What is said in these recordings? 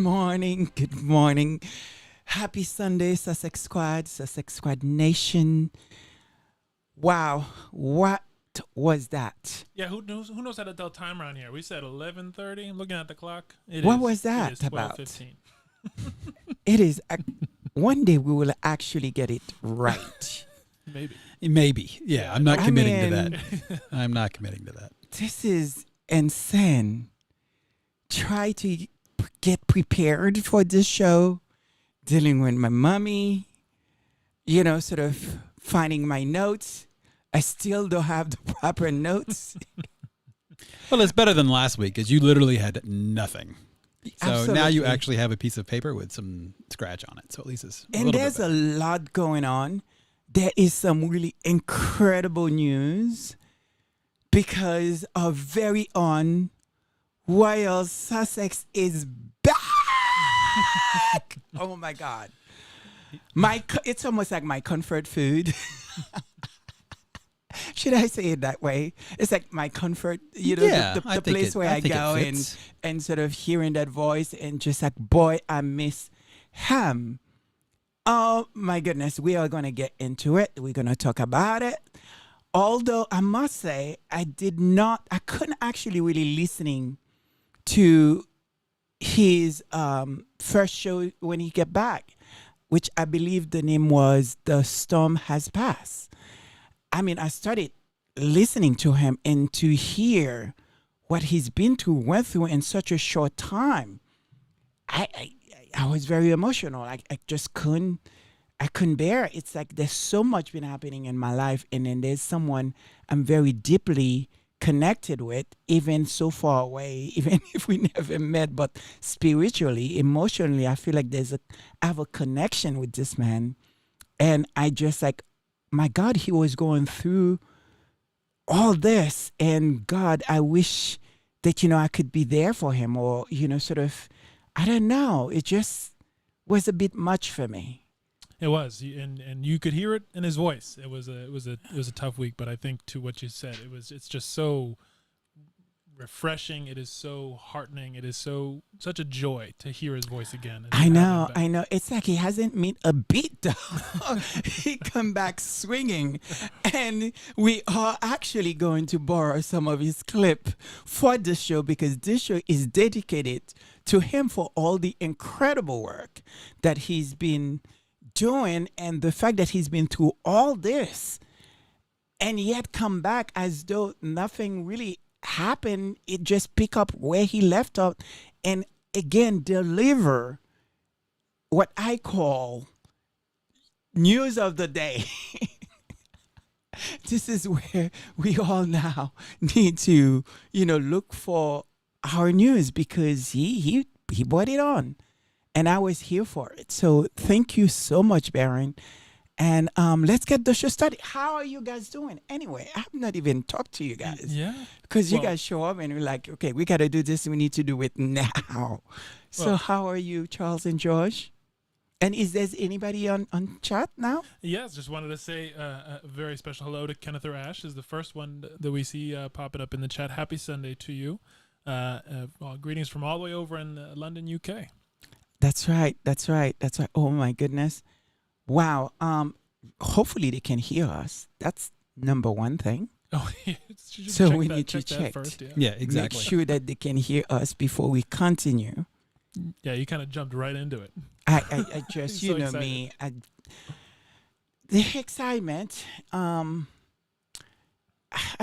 morning. Good morning. Happy Sunday, Sussex Squad Nation. Wow, what was that? Yeah, who knows how to tell time around here? We said 11:30. I'm looking at the clock. What was It that is about? 12:15. It is. One day we will actually get it right. Maybe. Maybe. Yeah, I'm not I committing to mean- that. I'm not committing to that. This is insane. Try to get prepared for this show, dealing with my mommy, sort of finding my notes. I still don't have the proper notes. Well, it's better than last week because you literally had nothing. So now you Absolutely. actually have a piece of paper with some scratch on it. So at least it's a And little there's bit a better. lot going on. There is some really incredible news because our very own Royal Sussex is back. Oh my God. It's almost like my comfort food. Should I say it that way? It's like my comfort, Yeah, the I think place where I think it go fits. and sort of hearing that voice and just like, boy, I miss him. Oh my goodness, we are going to get into it. We're going to talk about it. Although I must say, I couldn't actually really listening to his first show when he get back, which I believe the name was The Storm Has Passed. I mean, I started listening to him and to hear what he's been through, went through in such a short time. I was very emotional. I just couldn't bear it. It's like there's so much been happening in my life, and then there's someone I'm very deeply connected with, even so far away, even if we never met, but spiritually, emotionally, I feel like I have a connection with this man. And I just like, my God, he was going through all this. And God, I wish that, I could be there for him or, sort of, I don't know. It just was a bit much for me. It was, and you could hear it in his voice. It was a tough week, but I think to what you said, it's just so refreshing. It is so heartening. It is such a joy to hear his voice again. And to have him back. I know. It's like he hasn't missed a beat though. He come back swinging, and we are actually going to borrow some of his clip for this show because this show is dedicated to him for all the incredible work that he's been doing and the fact that he's been through all this and yet come back as though nothing really happened. It just pick up where he left off and again deliver what I call news of the day. This is where we all now need to, look for our news because he brought it on. And I was here for it. So thank you so much, Baron. And let's get the show started. How are you guys doing? Anyway, I have not even talked to you guys. Yeah. Because you Well- guys show up and we're like, okay, we got to do this. We need to do it now. So Well- how are you, Charles and George? And is there anybody on chat now? Yes, just wanted to say a very special hello to Kenneth or Ash is the first one that we see popping up in the chat. Happy Sunday to you. Greetings from all the way over in London, UK. That's right. Oh my goodness. Wow. Hopefully they can hear us. That's number one thing. Oh, yeah. You should So check we that- need to check that check. first. Yeah. Yeah, exactly. Make sure that they can hear us before we continue. Yeah, you kind of jumped right into it. I just, So me, the excitement. I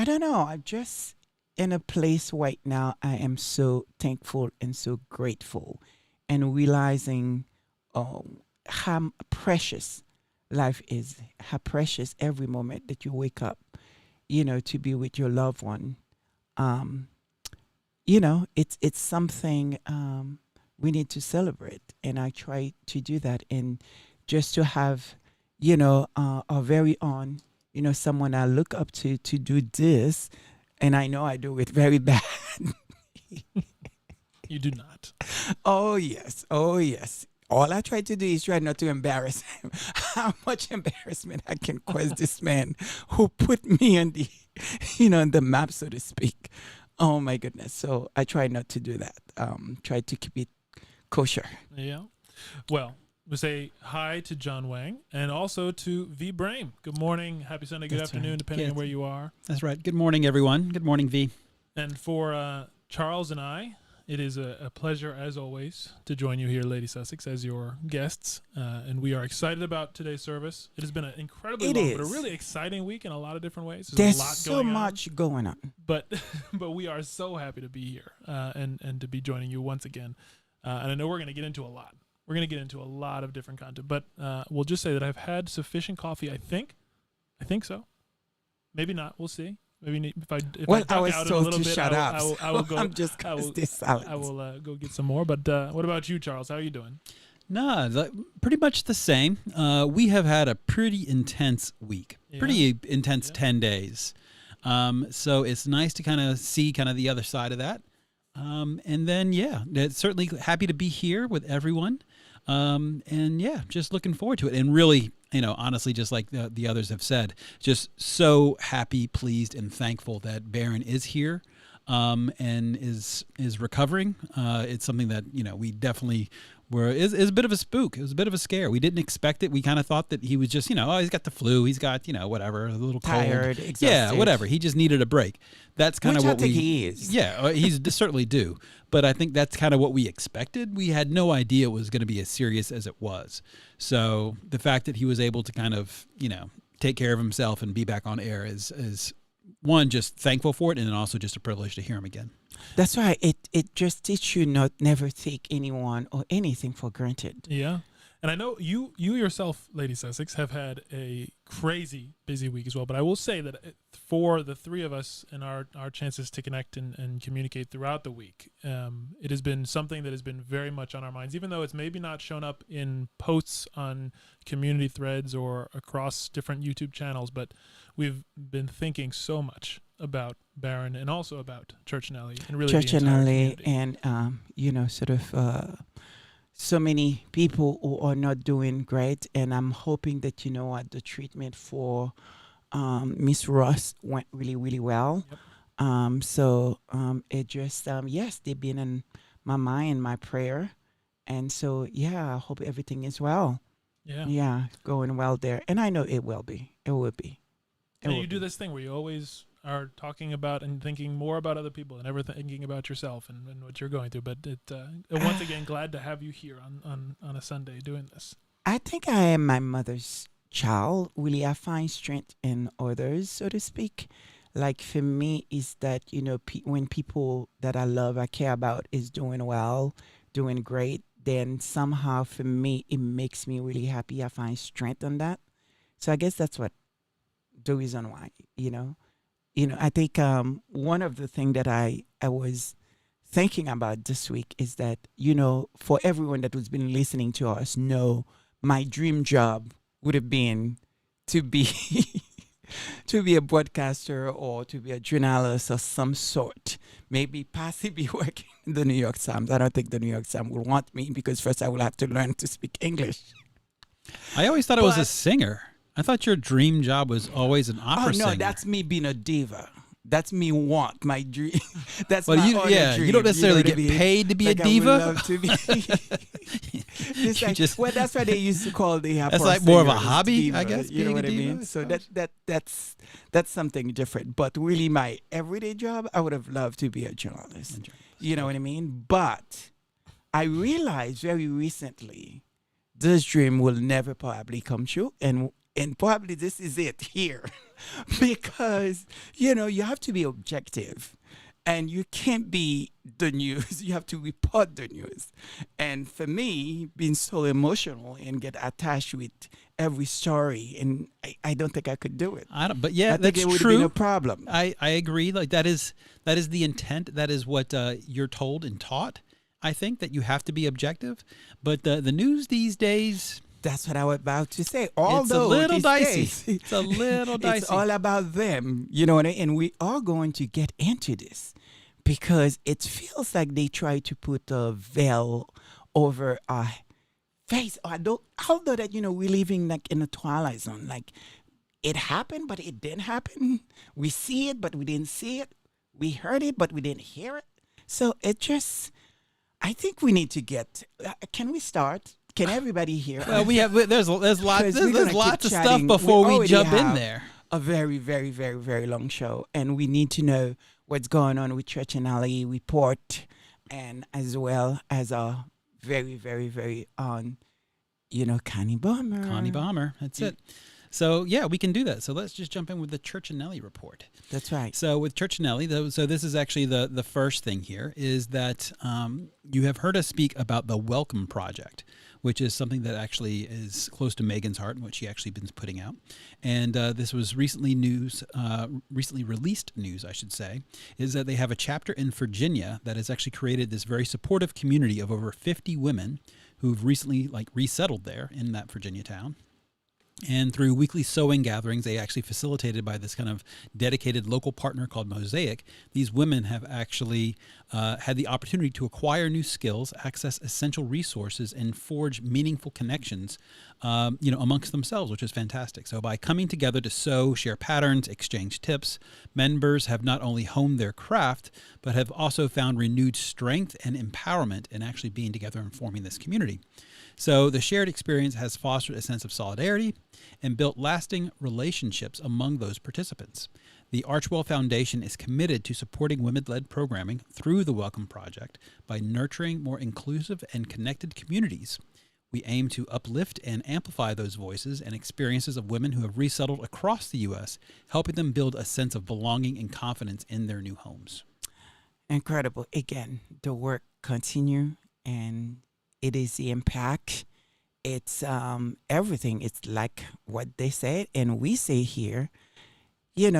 don't know. I'm just in a place right now. I am so thankful and so grateful, and realizing how precious life is. How precious every moment that you wake up, to be with your loved one. It's something. We need to celebrate, and I try to do that, and just to have our very own someone I look up to do this, and I know I do it very bad. You do not. Oh yes, all I try to do is try not to embarrass him. How much embarrassment I can cause this man who put me on the on the map, so to speak. Oh my goodness. So I try not to do that. Try to keep it kosher. Yeah. Well, we say hi to John Wang and also to V. Brame. Good morning, happy Sunday, good That's afternoon, right. depending Yes. on where you are. That's right. Good morning, everyone. Good morning, V. And for Charles and I, it is a pleasure, as always, to join you here, Lady Sussex, as your guests. And we are excited about today's service. It has been an incredibly It long, but a is. really exciting week in a lot of different ways. There's a lot so going on. much going on. But we are so happy to be here and to be joining you once again. And I know we're going to get into a lot. We're going to get into a lot of different content. But we'll just say that I've had sufficient coffee, I think. I think so. Maybe not. We'll see. Maybe if I Well, duck I was out in a told little to bit, shut up. I will so go. I'm just I going to will- stay silent. I will go get some more. But what about you, Charles? How are you doing? No, pretty much the same. We have had a pretty intense week, Yeah. pretty intense Yeah. 10 days. So it's nice to kind of see kind of the other side of that. And then, it's certainly happy to be here with everyone. And yeah, just looking forward to it. And really, honestly, just like the others have said, just so happy, pleased, and thankful that Baron is here. And is recovering. It's something that we definitely is a bit of a spook. It was a bit of a scare. We didn't expect it. We kind of thought that he was just he's got the flu. He's got whatever, a little Tired, cold. exhausted. Yeah, whatever. He just needed a break. That's kind of Which I what think we. he is. Yeah, he's certainly due. But I think that's kind of what we expected. We had no idea it was going to be as serious as it was. So the fact that he was able to kind of take care of himself and be back on air is one, just thankful for it, and then also just a privilege to hear him again. That's why it just teaches you never take anyone or anything for granted. Yeah. And I know you yourself, Lady Sussex, have had a crazy busy week as well. But I will say that for the three of us and our chances to connect and communicate throughout the week, it has been something that has been very much on our minds, even though it's maybe not shown up in posts on community threads or across different YouTube channels. But we've been thinking so much about Baron and also about Church and Alley and really Church the and entire Alley community. and so many people who are not doing great, and I'm hoping that the treatment for Miss Ross went really, really well. Yep. It just yes, they've been in my mind, my prayer, and so I hope everything is well. Yeah. Going well there, and I know it will be. It will be. It And will you do be. this thing where you always are talking about and thinking more about other people and never thinking about yourself and what you're going through. But once again, glad to have you here on a Sunday doing this. I think I am my mother's child. Really, I find strength in others, so to speak. Like for me, is that when people that I love, I care about, is doing well, doing great, then somehow for me it makes me really happy. I find strength on that. So I guess that's what the reason why. I think one of the things that I was thinking about this week is that, for everyone that has been listening to us, my dream job would have been to be to be a broadcaster or to be a journalist of some sort, maybe possibly working in the New York Times. I don't think the New York Times will want me because first I will have to learn to speak English. I always thought it was a But- singer. I thought your dream job was always an opera singer. Oh no, that's me being a diva. That's me want my dream. That's Well, my you other dream, don't necessarily what I get mean? paid to be Like a I would diva. love to be. It's You like, just- well, that's what they used to call the opera That's like more of a singers, hobby, I diva, guess, You know being a what I diva, mean? I So suppose. that's something different. But really, my everyday job, I would have loved to be a journalist. You know what I mean? But I realized very recently this dream will never probably come true, and probably this is it here, because you have to be objective. And you can't be the news. You have to report the news. And for me, being so emotional and get attached with every story, and I don't think I could do it. But yeah, I think that's it would have true. been a problem. I agree. Like that is the intent. That is what you're told and taught. I think that you have to be objective. But the news these days, That's what I was about to say. it's a Although little these dicey. days, It's a little dicey. it's all about them. You know what I mean? And we are going to get into this because it feels like they try to put a veil over our face. Although that, we're living like in a twilight zone. Like it happened, but it didn't happen. We see it, but we didn't see it. We heard it, but we didn't hear it. So it just, I think we need to get. Can we start? Can everybody hear? Well, there's lots 'Cause we're gonna there's keep lots of stuff chatting. before we already jump in have there. A very, very, very, very long show, and we need to know what's going on with Church and Alley report, and as well as a very, very, very Connie Bomber. Connie Bomber. That's it. So yeah, we can do that. So let's just jump in with the Churchinelli report. That's right. So with Churchinelli, so this is actually the first thing here is that you have heard us speak about the Welcome Project, which is something that actually is close to Megan's heart and what she actually been putting out. And this was recently released news, I should say, is that they have a chapter in Virginia that has actually created this very supportive community of over 50 women who've recently resettled there in that Virginia town. And through weekly sewing gatherings, they actually facilitated by this kind of dedicated local partner called Mosaic, these women have actually had the opportunity to acquire new skills, access essential resources, and forge meaningful connections, amongst themselves, which is fantastic. So by coming together to sew, share patterns, exchange tips, members have not only honed their craft, but have also found renewed strength and empowerment in actually being together and forming this community. So the shared experience has fostered a sense of solidarity and built lasting relationships among those participants. The Archwell Foundation is committed to supporting women-led programming through the Welcome Project by nurturing more inclusive and connected communities. We aim to uplift and amplify those voices and experiences of women who have resettled across the U.S., helping them build a sense of belonging and confidence in their new homes. Incredible. Again, the work continue, and it is the impact. It's everything. It's like what they said, and we say here,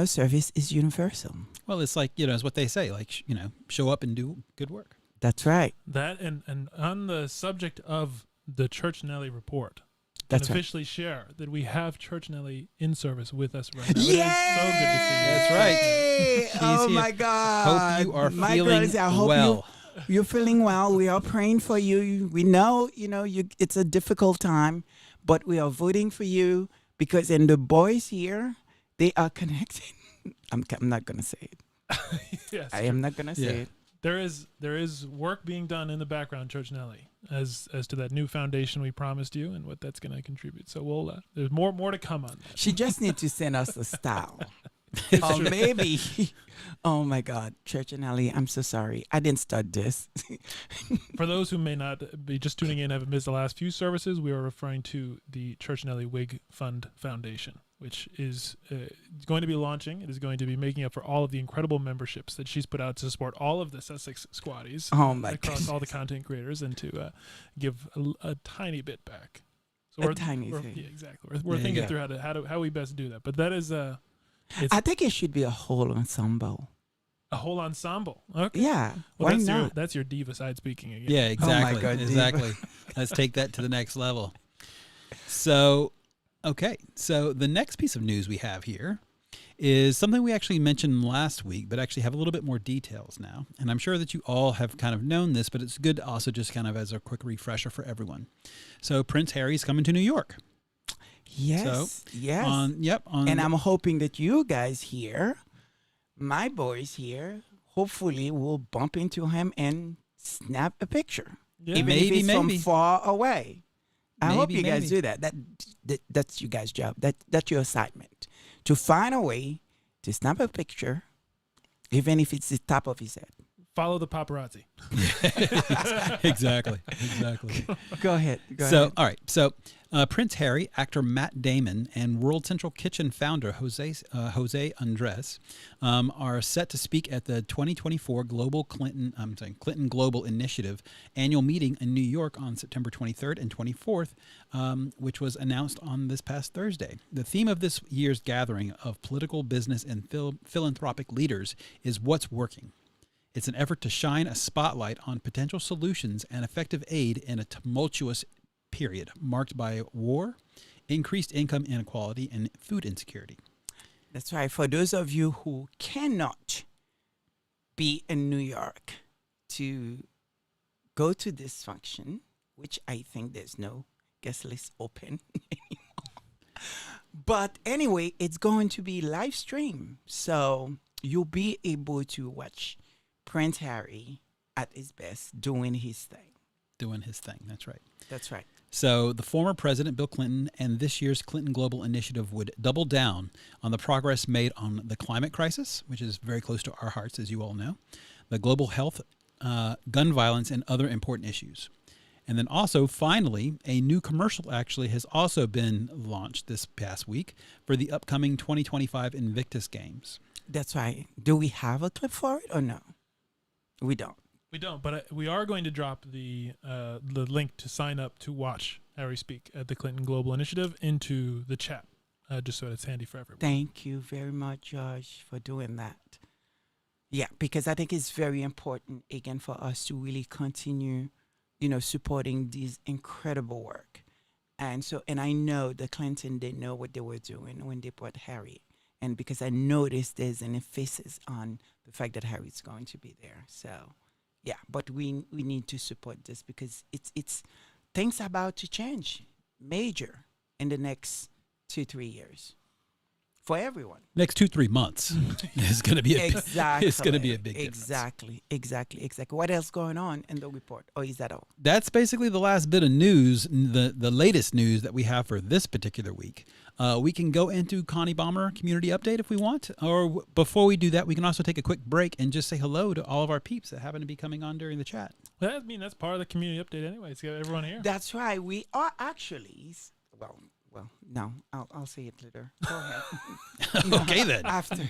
service is universal. Well, it's like, it's what they say, show up and do good work. That's right. That and on the subject of the Churchinelli report, That's and right. officially share that we have Churchinelli in service with us right now. Yay! It is so good to see you. That's right. She's Oh here. my God. Hope you are My feeling girls, I hope well. you're feeling well. We are praying for you. We know, it's a difficult time, but we are voting for you because in the boys here, they are connected. I'm not going to say it. Yes, I am not going to say Yeah. it. There is work being done in the background, Churchinelli, as to that new foundation we promised you and what that's going to contribute. So we'll there's more to come on that. She just needs to send us a style. Or true. maybe, oh my God, Church and Alley, I'm so sorry. I didn't start this. For those who may not be just tuning in, have missed the last few services, we are referring to the Churchinelli Wig Fund Foundation, which is going to be launching. It is going to be making up for all of the incredible memberships that she's put out to support all of the Sussex squatties Oh my across all the goodness. content creators and to give a tiny bit back. A tiny thing. Yeah, exactly. We're There you thinking go. through how we best do that. But that is I think it should be a whole ensemble. a whole ensemble. Okay. Yeah, Well, why that's not? that's your diva side speaking again. Yeah, exactly. God, Diva. exactly. Let's take that to the next level. So, okay. So the next piece of news we have here is something we actually mentioned last week, but actually have a little bit more details now. And I'm sure that you all have kind of known this, but it's good also just kind of as a quick refresher for everyone. So Prince Harry's coming to New York. Yes, yes. On And I'm hoping that you guys here, my boys here, hopefully will bump into him and snap a picture. Yeah. Even Maybe, if it's from maybe. far away. I hope Maybe, you guys maybe. do that. That's you guys' job. That's your assignment. To find a way to snap a picture, even if it's the top of his head. Follow the paparazzi. exactly. Go ahead. All right. So, Prince Harry, actor Matt Damon, and World Central Kitchen founder Jose Andres are set to speak at the 2024 Clinton Global Initiative annual meeting in New York on September 23rd and 24th, which was announced on this past Thursday. The theme of this year's gathering of political, business, and philanthropic leaders is what's working. It's an effort to shine a spotlight on potential solutions and effective aid in a tumultuous period marked by war, increased income inequality, and food insecurity. That's right. For those of you who cannot be in New York to go to this function, which I think there's no guest list open anymore. But anyway, it's going to be live stream. So you'll be able to watch Prince Harry at his best, doing his thing. Doing his thing. That's right. That's right. So the former President Bill Clinton and this year's Clinton Global Initiative would double down on the progress made on the climate crisis, which is very close to our hearts, as you all know, the global health, gun violence, and other important issues. And then also, finally, a new commercial actually has also been launched this past week for the upcoming 2025 Invictus Games. That's right. Do we have a clip for it or no? We don't. We don't, but we are going to drop the link to sign up to watch Harry speak at the Clinton Global Initiative into the chat, just so it's handy for everyone. Thank you very much, Josh, for doing that. Yeah, because I think it's very important, again, for us to really continue, supporting these incredible work. And I know the Clinton, they know what they were doing when they brought Harry. And because I noticed there's an emphasis on the fact that Harry's going to be there. So, yeah, but we need to support this because it's things are about to change major in the next 2-3 years for everyone. Next 2-3 months is going to be Exactly. It's going to be a big difference. Exactly. What else going on in the report? Or is that all? That's basically the last bit of news, the latest news that we have for this particular week. We can go into Connie Bomber community update if we want, or before we do that, we can also take a quick break and just say hello to all of our peeps that happen to be coming on during the chat. Well, that's part of the community update anyway. It's got everyone here. That's right. We are actually, well, no, I'll say it later. Go ahead. Okay then. After.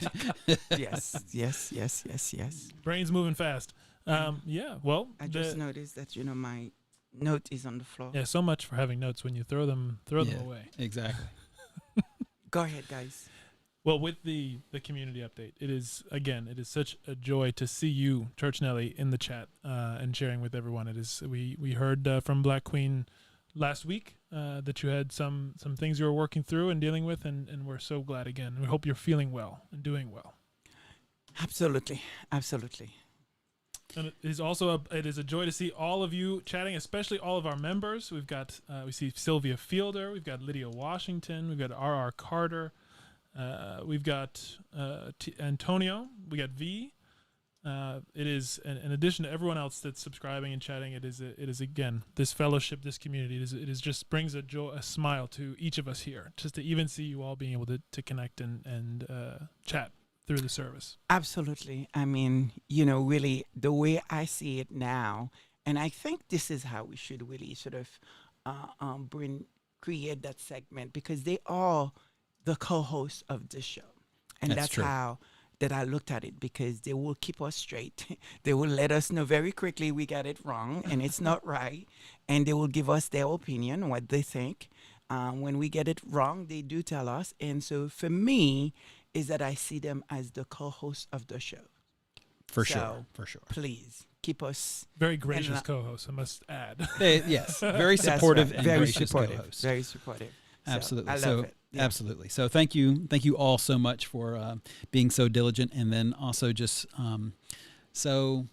Yes. Brain's moving fast. Yeah, well. I just noticed that, my note is on the floor. Yeah, so much for having notes when you throw them away. Exactly. Go ahead, guys. Well, with the community update, it is such a joy to see you, Church Nelly, in the chat and sharing with everyone. It is we heard from Black Queen last week that you had some things you were working through and dealing with, and we're so glad again. We hope you're feeling well and doing well. Absolutely. And it is also a joy to see all of you chatting, especially all of our members. We've got we see Sylvia Fielder, we've got Lydia Washington, we've got R.R. Carter, we've got Antonio, we got V. It is in addition to everyone else that's subscribing and chatting. It is again this fellowship, this community. It is just brings a smile to each of us here, just to even see you all being able to connect and chat through the service. Absolutely. I mean, really the way I see it now, and I think this is how we should really sort of create that segment, because they are the co-hosts of the show. And that's true. how that I looked at it, because they will keep us straight. They will let us know very quickly we got it wrong and it's not right. And they will give us their opinion, what they think. When we get it wrong, they do tell us. And so for me, is that I see them as the co-host of the show. For sure. Please keep us. Very gracious co-host, I must add. Yes, very supportive and very gracious supportive. co-host. Very supportive. Absolutely. I love it. Yeah. Absolutely. So thank you all so much for being so diligent, and then also just so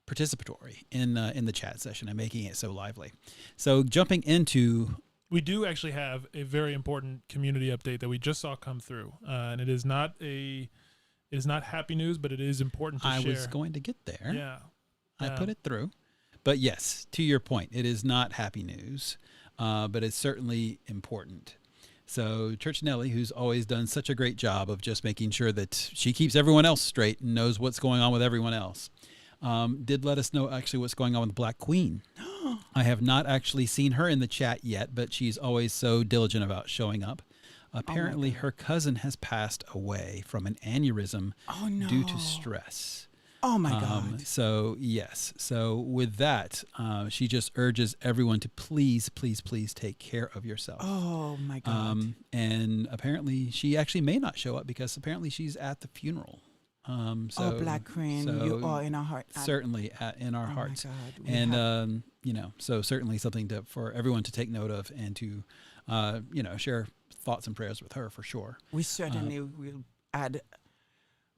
participatory in the chat session and making it so lively. So jumping into. We do actually have a very important community update that we just saw come through, and it is not happy news, but it is important to share. I was going to get there. Yeah, I put it through, but yes, to your point, it is not happy news, but it's certainly important. So Church Nelly, who's always done such a great job of just making sure that she keeps everyone else straight and knows what's going on with everyone else, did let us know actually what's going on with Black Queen. I have not actually seen her in the chat yet, but she's always so diligent about showing up. Apparently, her cousin has passed away from an aneurysm due to stress. Oh, my God. So, yes. So, with that, she just urges everyone to please, please, please take care of yourself. Oh, my God. And apparently, she actually may not show up because apparently she's at the funeral. Black Queen, you are in our heart. Certainly in our hearts. My God. And, so certainly something for everyone to take note of and to, share thoughts and prayers with her for sure. We certainly will add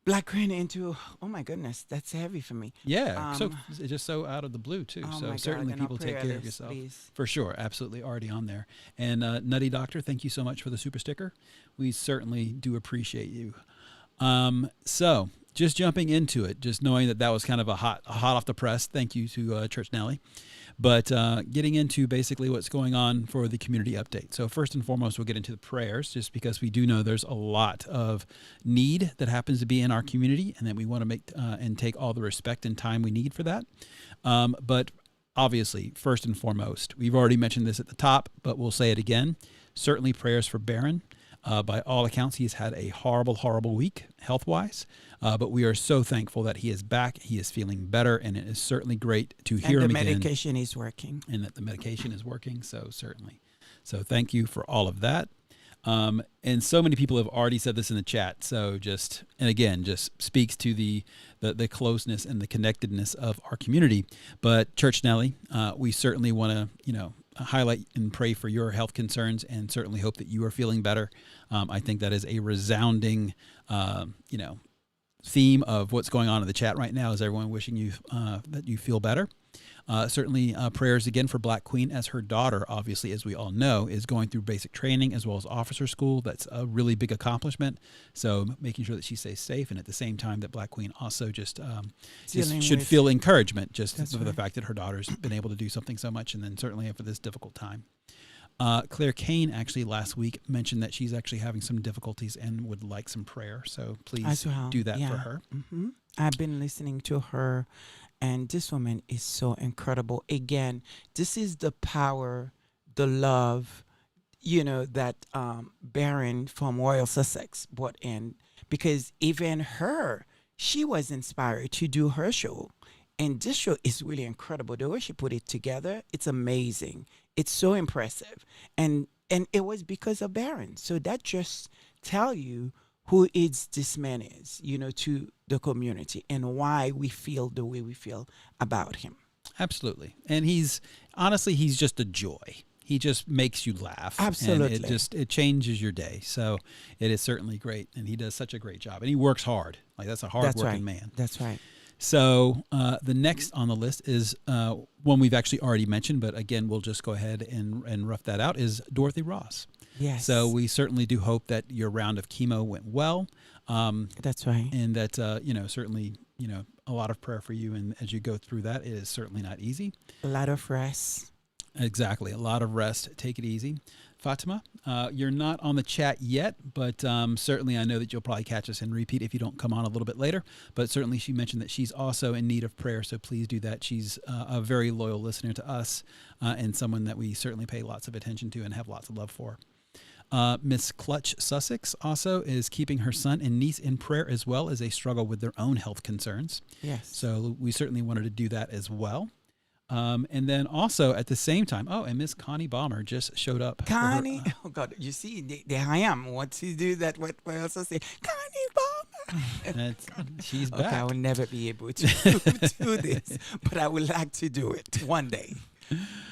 Black Queen into, oh my goodness, that's heavy for me. Yeah, so it's just so out of the blue too. Oh so certainly God, people take care of yourself. Please. For sure, absolutely already on there. And Nutty Doctor, thank you so much for the super sticker. We certainly do appreciate you. So just jumping into it, just knowing that was kind of a hot off the press. Thank you to Church Nelly. But getting into basically what's going on for the community update. So first and foremost, we'll get into the prayers, just because we do know there's a lot of need that happens to be in our community, and that we want to make and take all the respect and time we need for that. But obviously, first and foremost, we've already mentioned this at the top, but we'll say it again. Certainly prayers for Barron. By all accounts, he's had a horrible, horrible week health-wise, but we are so thankful that he is back. He is feeling better, and it is certainly great to hear him again. And the medication is working. And that the medication is working, so certainly. So thank you for all of that. And so many people have already said this in the chat, so just speaks to the closeness and the connectedness of our community. But Church Nelly, we certainly want to, highlight and pray for your health concerns, and certainly hope that you are feeling better. I think that is a resounding, theme of what's going on in the chat right now, is everyone wishing you that you feel better. Certainly prayers again for Black Queen, as her daughter, obviously, as we all know, is going through basic training as well as officer school. That's a really big accomplishment. So making sure that she stays safe, and at the same time that Black Queen also just should feel encouragement just for the fact that her daughter's been able to do something so much, and then certainly for this difficult time. Claire Kane actually last week mentioned that she's actually having some difficulties and would like some prayer. So please do that for her. Mm-hmm. I've been listening to her. And this woman is so incredible. Again, this is the power, the love, that Barron from Royal Sussex brought in. Because even her, she was inspired to do her show. And this show is really incredible. The way she put it together, it's amazing. It's so impressive. And it was because of Barron. So that just tell you who this man is, to the community, and why we feel the way we feel about him. Absolutely. And he's just a joy. He just makes you laugh. Absolutely. And it changes your day. So it is certainly great. And he does such a great job. And he works hard. Like, that's a hard-working man. That's right. So the next on the list is one we've actually already mentioned, but again, we'll just go ahead and rough that out, is Dorothy Ross. Yes. So we certainly do hope that your round of chemo went well. That's right. And that, certainly, a lot of prayer for you. And as you go through that, it is certainly not easy. A lot of rest. Exactly. A lot of rest. Take it easy. Fatima, you're not on the chat yet, but certainly I know that you'll probably catch us in repeat if you don't come on a little bit later. But certainly she mentioned that she's also in need of prayer, so please do that. She's a very loyal listener to us, and someone that we certainly pay lots of attention to and have lots of love for. Miss Clutch Sussex also is keeping her son and niece in prayer, as well as a struggle with their own health concerns. Yes. So we certainly wanted to do that as well. And then also at the same time, and Miss Connie Balmer just showed up. Connie, oh God, you see, there I am. Once you do that, what I also say, Connie Balmer. She's back. Okay, I will never be able to do this, but I would like to do it one day.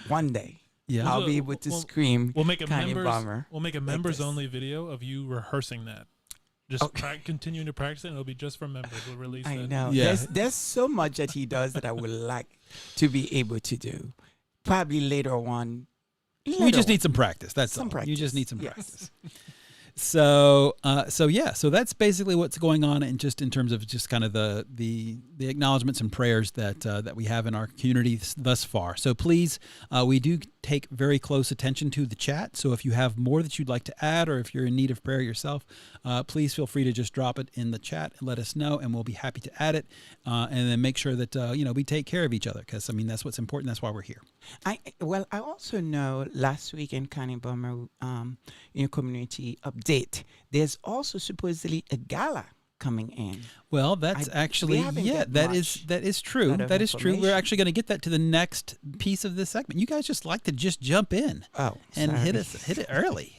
One day. Yeah, I'll be able to scream. We'll make a Connie Balmer. We'll make a members only video of you rehearsing that. Just continuing to practice it, and it'll be just for members. We'll release it. I know. Yeah. There's so much that he does that I would like to be able to do. Probably later on. We just need some practice. That's some all. practice. You just need some practice. So that's basically what's going on, and just in terms of just kind of the acknowledgments and prayers that we have in our community thus far. So please, we do take very close attention to the chat. So if you have more that you'd like to add, or if you're in need of prayer yourself, please feel free to just drop it in the chat and let us know, and we'll be happy to add it. And then make sure that we take care of each other, because that's what's important. That's why we're here. I also know last week in Connie Balmer community update, there's also supposedly a gala coming in. Well, that's actually that is true. That is true. We're actually going to get that to the next piece of this segment. You guys just like to just jump in and hit it early.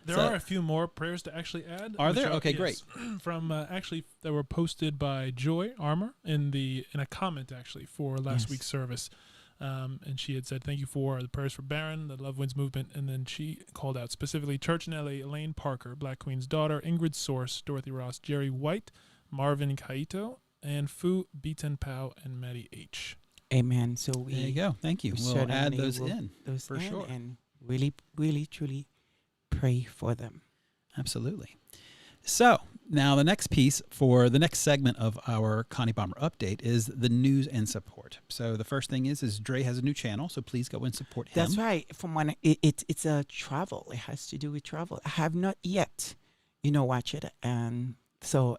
There are a few more prayers to actually add. Are there? Okay, great. From actually that were posted by Joy Armour in a comment actually for last week's service. And she had said, thank you for the prayers for Barron, the Love Wins movement. And then she called out specifically Church Nelly, Elaine Parker, Black Queen's daughter, Ingrid Source, Dorothy Ross, Jerry White, Marvin Kaito, and Fu Beaton Pao, and Maddie H. Amen. So there you go. Thank you. We'll add those in for sure. And really, really, truly pray for them. Absolutely. So Now, the next piece for the next segment of our Connie Bomber update is the news and support. So the first thing is Dre has a new channel, so please go and support him. That's right. From when it's a travel. It has to do with travel. I have not yet, watch it, and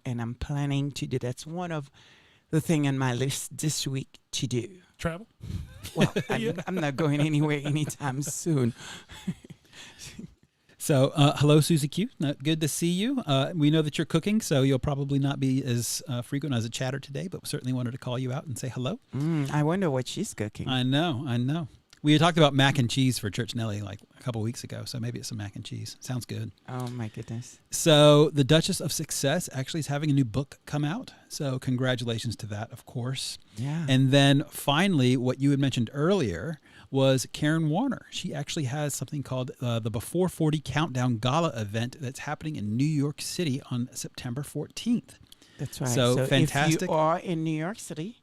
I'm planning to do. That's one of the thing on my list this week to do. Travel. Well, I'm not going anywhere anytime soon. So, hello, Susie Q. Good to see you. We know that you're cooking, so you'll probably not be as frequent as a chatter today, but certainly wanted to call you out and say hello. I wonder what she's cooking. I know. We had talked about mac and cheese for Church Nelly like a couple weeks ago, so maybe it's some mac and cheese. Sounds good. Oh, my goodness. So, the Duchess of Success actually is having a new book come out, so congratulations to that, of course. Yeah. And then finally, what you had mentioned earlier was Karen Warner. She actually has something called the Before 40 Countdown Gala event that's happening in New York City on September 14th. That's right. So fantastic. If you are in New York City,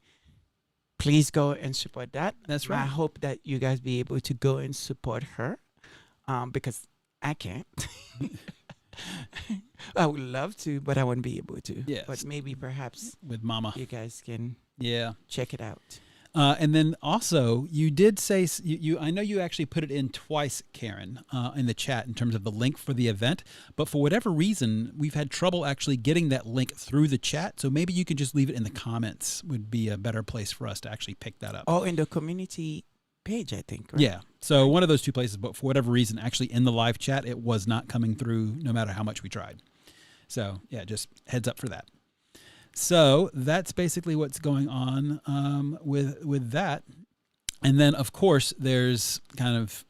please go and support that. That's right. I hope that you guys be able to go and support her because I can't. I would love to, but I wouldn't be able to. Yes. But maybe perhaps With Mama. you guys can check it out. And then also, you did say I know you actually put it in twice, Karen, in the chat in terms of the link for the event. But for whatever reason, we've had trouble actually getting that link through the chat. So maybe you could just leave it in the comments. Would be a better place for us to actually pick that up. Oh, in the community page, I think. Right? Yeah. So one of those two places. But for whatever reason, actually in the live chat, it was not coming through, no matter how much we tried. So yeah, just heads up for that. So that's basically what's going on with that. And then, of course, there's kind of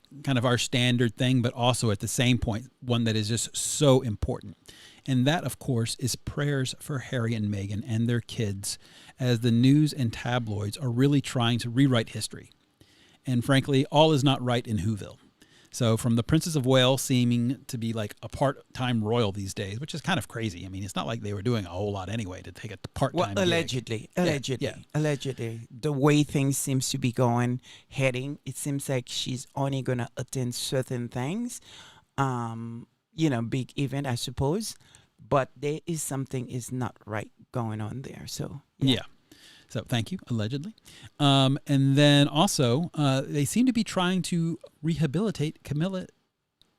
our standard thing, but also at the same point, one that is just so important. And that, of course, is prayers for Harry and Meghan and their kids as the news and tabloids are really trying to rewrite history. And frankly, all is not right in Whoville. So from the Princess of Wales seeming to be like a part-time royal these days, which is kind of crazy. I mean, it's not like they were doing a whole lot anyway to take a part-time gig. Allegedly. Yeah. Allegedly. The way things seems to be heading, it seems like she's only going to attend certain things. Big event, I suppose. But there is something is not right going on there. So, yeah. So thank you, allegedly. And then also, they seem to be trying to rehabilitate Camilla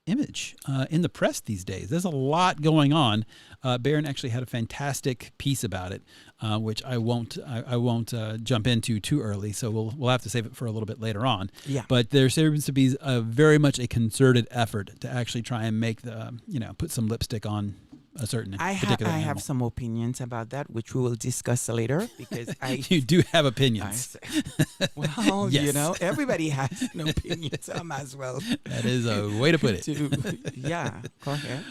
image in the press these days. There's a lot going on. Barron actually had a fantastic piece about it, which I won't jump into too early. So we'll have to save it for a little bit later on. Yeah. But there seems to be very much a concerted effort to actually try and make put some lipstick on a certain particular I animal. have some opinions about that, which we will discuss later because You do have opinions. Well, Yes. everybody has an opinion, so I might as well. That is a way to put it. Yeah, go ahead.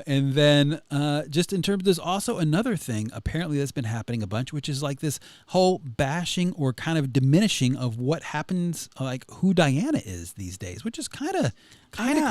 And then just in terms, there's also another thing apparently that's been happening a bunch, which is like this whole bashing or kind of diminishing of what happens, like who Diana is these days, which is kind of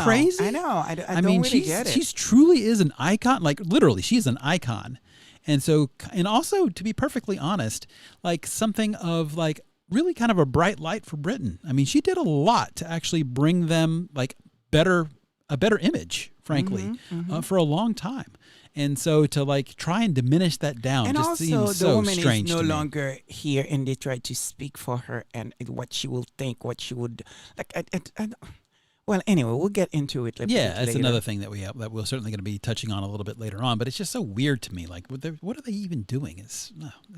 crazy. I know. I I mean, don't really get it. she's truly is an icon. Like literally, she's an icon. And so, and also to be perfectly honest, like something of like really kind of a bright light for Britain. I mean, she did a lot to actually bring them like a better image, frankly, for a long time. And so to like try and diminish that down And just also, seems the so woman strange is no to me. longer here, and they try to speak for her and what she will think, what she would like. Well, anyway, we'll get into it. Yeah, that's later. another thing that we're certainly going to be touching on a little bit later on. But it's just so weird to me. Like, what are they even doing? It's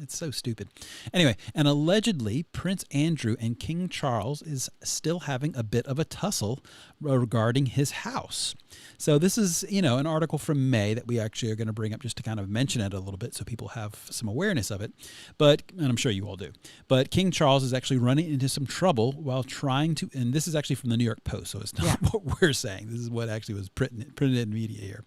so stupid. Anyway, and allegedly, Prince Andrew and King Charles is still having a bit of a tussle regarding his house. So this is, an article from May that we actually are going to bring up just to kind of mention it a little bit so people have some awareness of it. And I'm sure you all do. But King Charles is actually running into some trouble while trying to, and this is actually from the New York Post, so it's not what we're saying. This is what actually was printed in media here.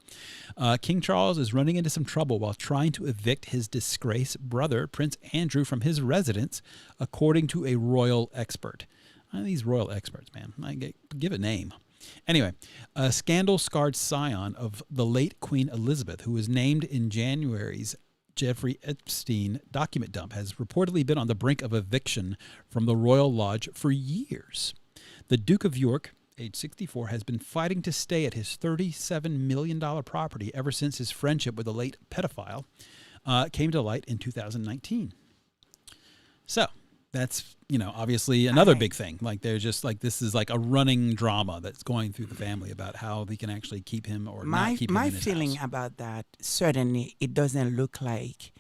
King Charles is running into some trouble while trying to evict his disgraced brother, Prince Andrew, from his residence, according to a royal expert. These royal experts, man. Give a name. Anyway, a scandal-scarred scion of the late Queen Elizabeth, who was named in January's Jeffrey Epstein document dump, has reportedly been on the brink of eviction from the Royal Lodge for years. The Duke of York, age 64, has been fighting to stay at his $37 million property ever since his friendship with the late pedophile came to light in 2019. So that's, obviously another big thing. Like they're just like, this is like a running drama that's going through the family about how they can actually keep him or not keep him in his house. My feeling about that, certainly it doesn't look like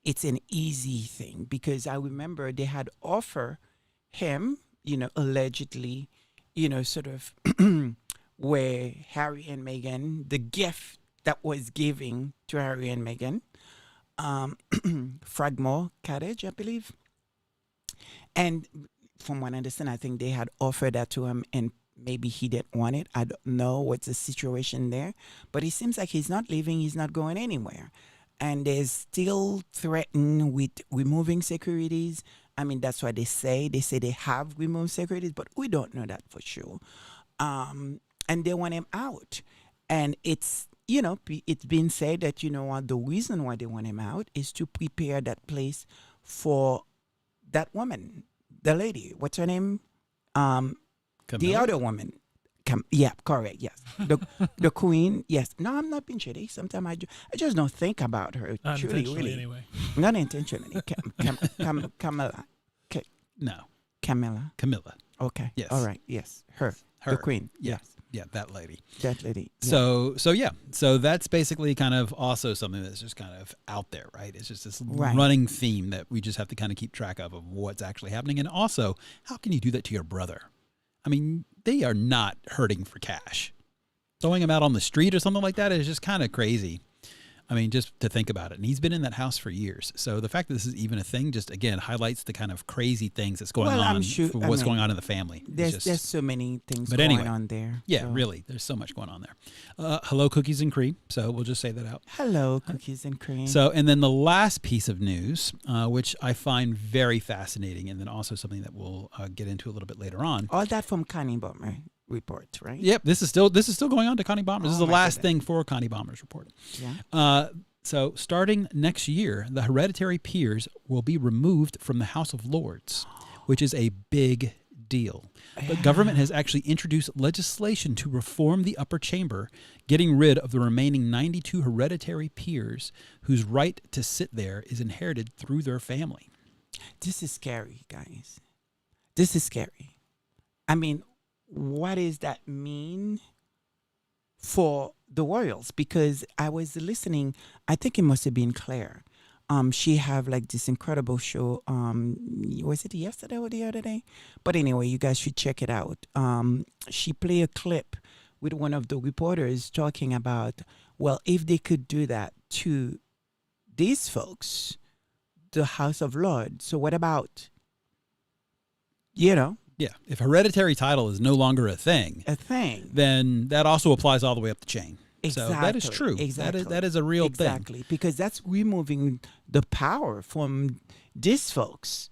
it's an easy thing, because I remember they had offered him, allegedly, sort of where Harry and Meghan, the gift that was giving to Harry and Meghan, Fragmore Cottage, I believe. And from what I understand, I think they had offered that to him and maybe he didn't want it. I don't know what's the situation there. But it seems like he's not leaving. He's not going anywhere. And they're still threatened with removing securities. I mean, that's what they say. They say they have removed securities, but we don't know that for sure. And they want him out. And it's, it's been said that, the reason why they want him out is to prepare that place for that woman, the lady. What's her name? The other woman. Yeah, correct. Yes, the queen. Yes. No, I'm not being shitty. Sometimes I just don't think about her. Truly, really. Anyway. Not intentionally. Camilla. No. Camilla. Okay. Yes. All right. Yes. Her. The queen. Yes. Yeah, that lady. That lady. Yeah. So that's basically kind of also something that's just kind of out there, right? It's just this running theme that we just have to kind of keep track of what's actually happening. And also, how can you do that to your brother? I mean, they are not hurting for cash. Throwing him out on the street or something like that is just kind of crazy. I mean, just to think about it. And he's been in that house for years. So the fact that this is even a thing just, again, highlights the kind of crazy things that's going on for what's going on in the family. There's so many things going on there. Yeah, really. There's so much going on there. Hello, Cookies and Cream. So we'll just say that out. Hello, Cookies and Cream. So, and then the last piece of news, which I find very fascinating, and then also something that we'll get into a little bit later on. All that from Connie Bummer report, right? Yep, this is still going on to Connie Baumer. This is the last thing for Connie Baumer's report. Yeah. So starting next year, the hereditary peers will be removed from the House of Lords, which is a big deal. The government has actually introduced legislation to reform the upper chamber, getting rid of the remaining 92 hereditary peers whose right to sit there is inherited through their family. This is scary, guys. This is scary. I mean, what does that mean for the royals? Because I was listening, I think it must have been Claire. She have like this incredible show. Was it yesterday or the other day? But anyway, you guys should check it out. She played a clip with one of the reporters talking about, well, if they could do that to these folks, the House of Lords, so what about, Yeah, if hereditary title is no longer a thing, then that also applies all the way up the chain. Exactly. So that is true. Exactly. That is a real thing. Exactly, because that's removing the power from these folks.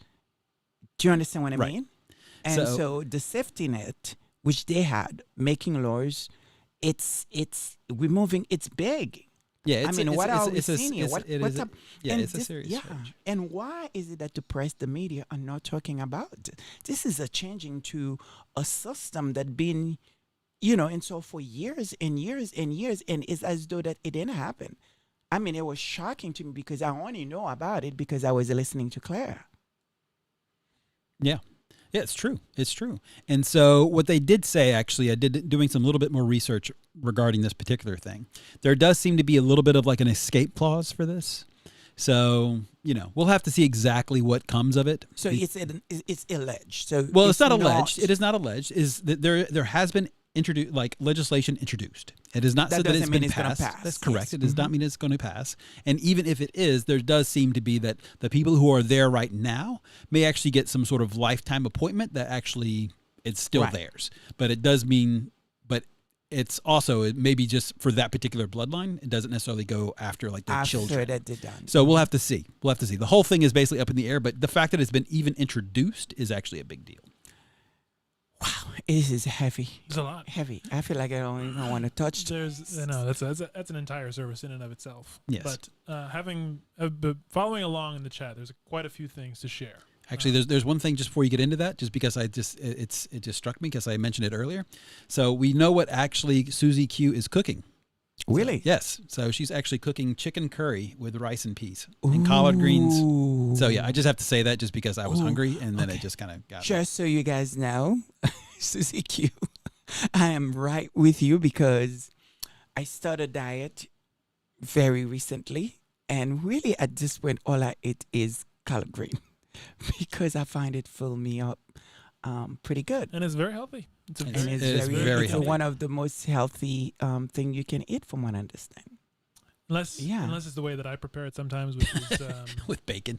Do you understand what I mean? And so the safety net, which they had, making laws, it's removing, it's big. Yeah, what are we seeing here? What's up? Yeah, it's a serious change. And why is it that the press, the media are not talking about it? This is a changing to a system that been, and so for years and years and years, and it's as though that it didn't happen. I mean, it was shocking to me because I only know about it because I was listening to Claire. Yeah. Yeah, it's true. It's true. And so what they did say, actually, I did doing some little bit more research regarding this particular thing. There does seem to be a little bit of like an escape clause for this. So, we'll have to see exactly what comes of it. So it's alleged. So it's not alleged. It is not alleged. Is that there has been legislation introduced. It is not said that it's been passed. That's correct. It does not mean it's going to pass. And even if it is, there does seem to be that the people who are there right now may actually get some sort of lifetime appointment that actually it's still theirs. But it does mean, it's also, it may be just for that particular bloodline. It doesn't necessarily go after their children. That they're done. So we'll have to see. The whole thing is basically up in the air, but the fact that it's been even introduced is actually a big deal. Wow, it is heavy. It's a lot. Heavy. I feel like I don't even want to touch. That's an entire service in and of itself. Yes. But following along in the chat, there's quite a few things to share. Actually, there's one thing just before you get into that, just because it just struck me because I mentioned it earlier. So we know what actually Susie Q is cooking. Really? So, yes. So she's actually cooking chicken curry with rice and peas and collard greens. So yeah, I just have to say that just because I was hungry, and then it just kind of got me. Just so you guys know, Susie Q, I am right with you because I started a diet very recently, and really at this point, all I eat is collard green because I find it fill me up pretty good. And it's very healthy. It's very it's healthy. one of the most healthy thing you can eat, from what I understand. Unless it's the way that I prepare it sometimes, which is with bacon,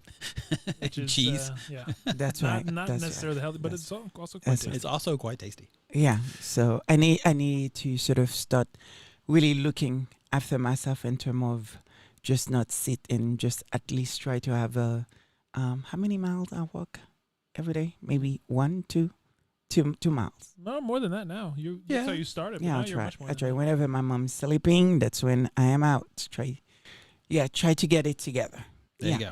which is, cheese. Yeah, That's not, right. Not That's necessarily right. healthy, but That's- it's also quite that's tasty. It's also quite tasty. Yeah. So I need to sort of start really looking after myself in terms of just not sit and just at least try to have a how many miles I walk every day? Maybe 2 miles. No, more than that now. That's how you started. But Yeah, now I you're try. much more I than try. that. Whenever my mom's sleeping, that's when I am out. Try to get it together. There you go.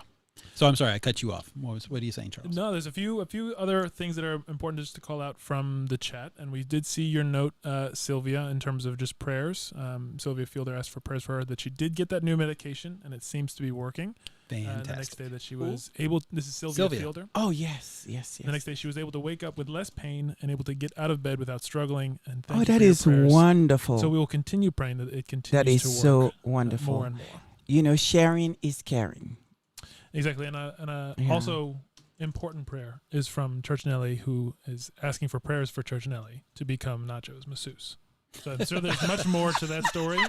So I'm sorry I cut you off. What are you saying, Charles? No, there's a few other things that are important just to call out from the chat, and we did see your note, Sylvia, in terms of just prayers. Sylvia Fielder asked for prayers for her that she did get that new medication, and it seems to be working. Fantastic. The next day that she was able, this is Sylvia Fielder. Oh yes. The next day she was able to wake up with less pain and able to get out of bed without struggling. And thank Oh, you that for your is prayers. wonderful. So we will continue praying that it continues That is to work so wonderful. more and more. You know, sharing is caring. Exactly, and also important prayer is from Church Nelly, who is asking for prayers for Church Nelly to become Nacho's masseuse. So I'm sure there's much more to that story,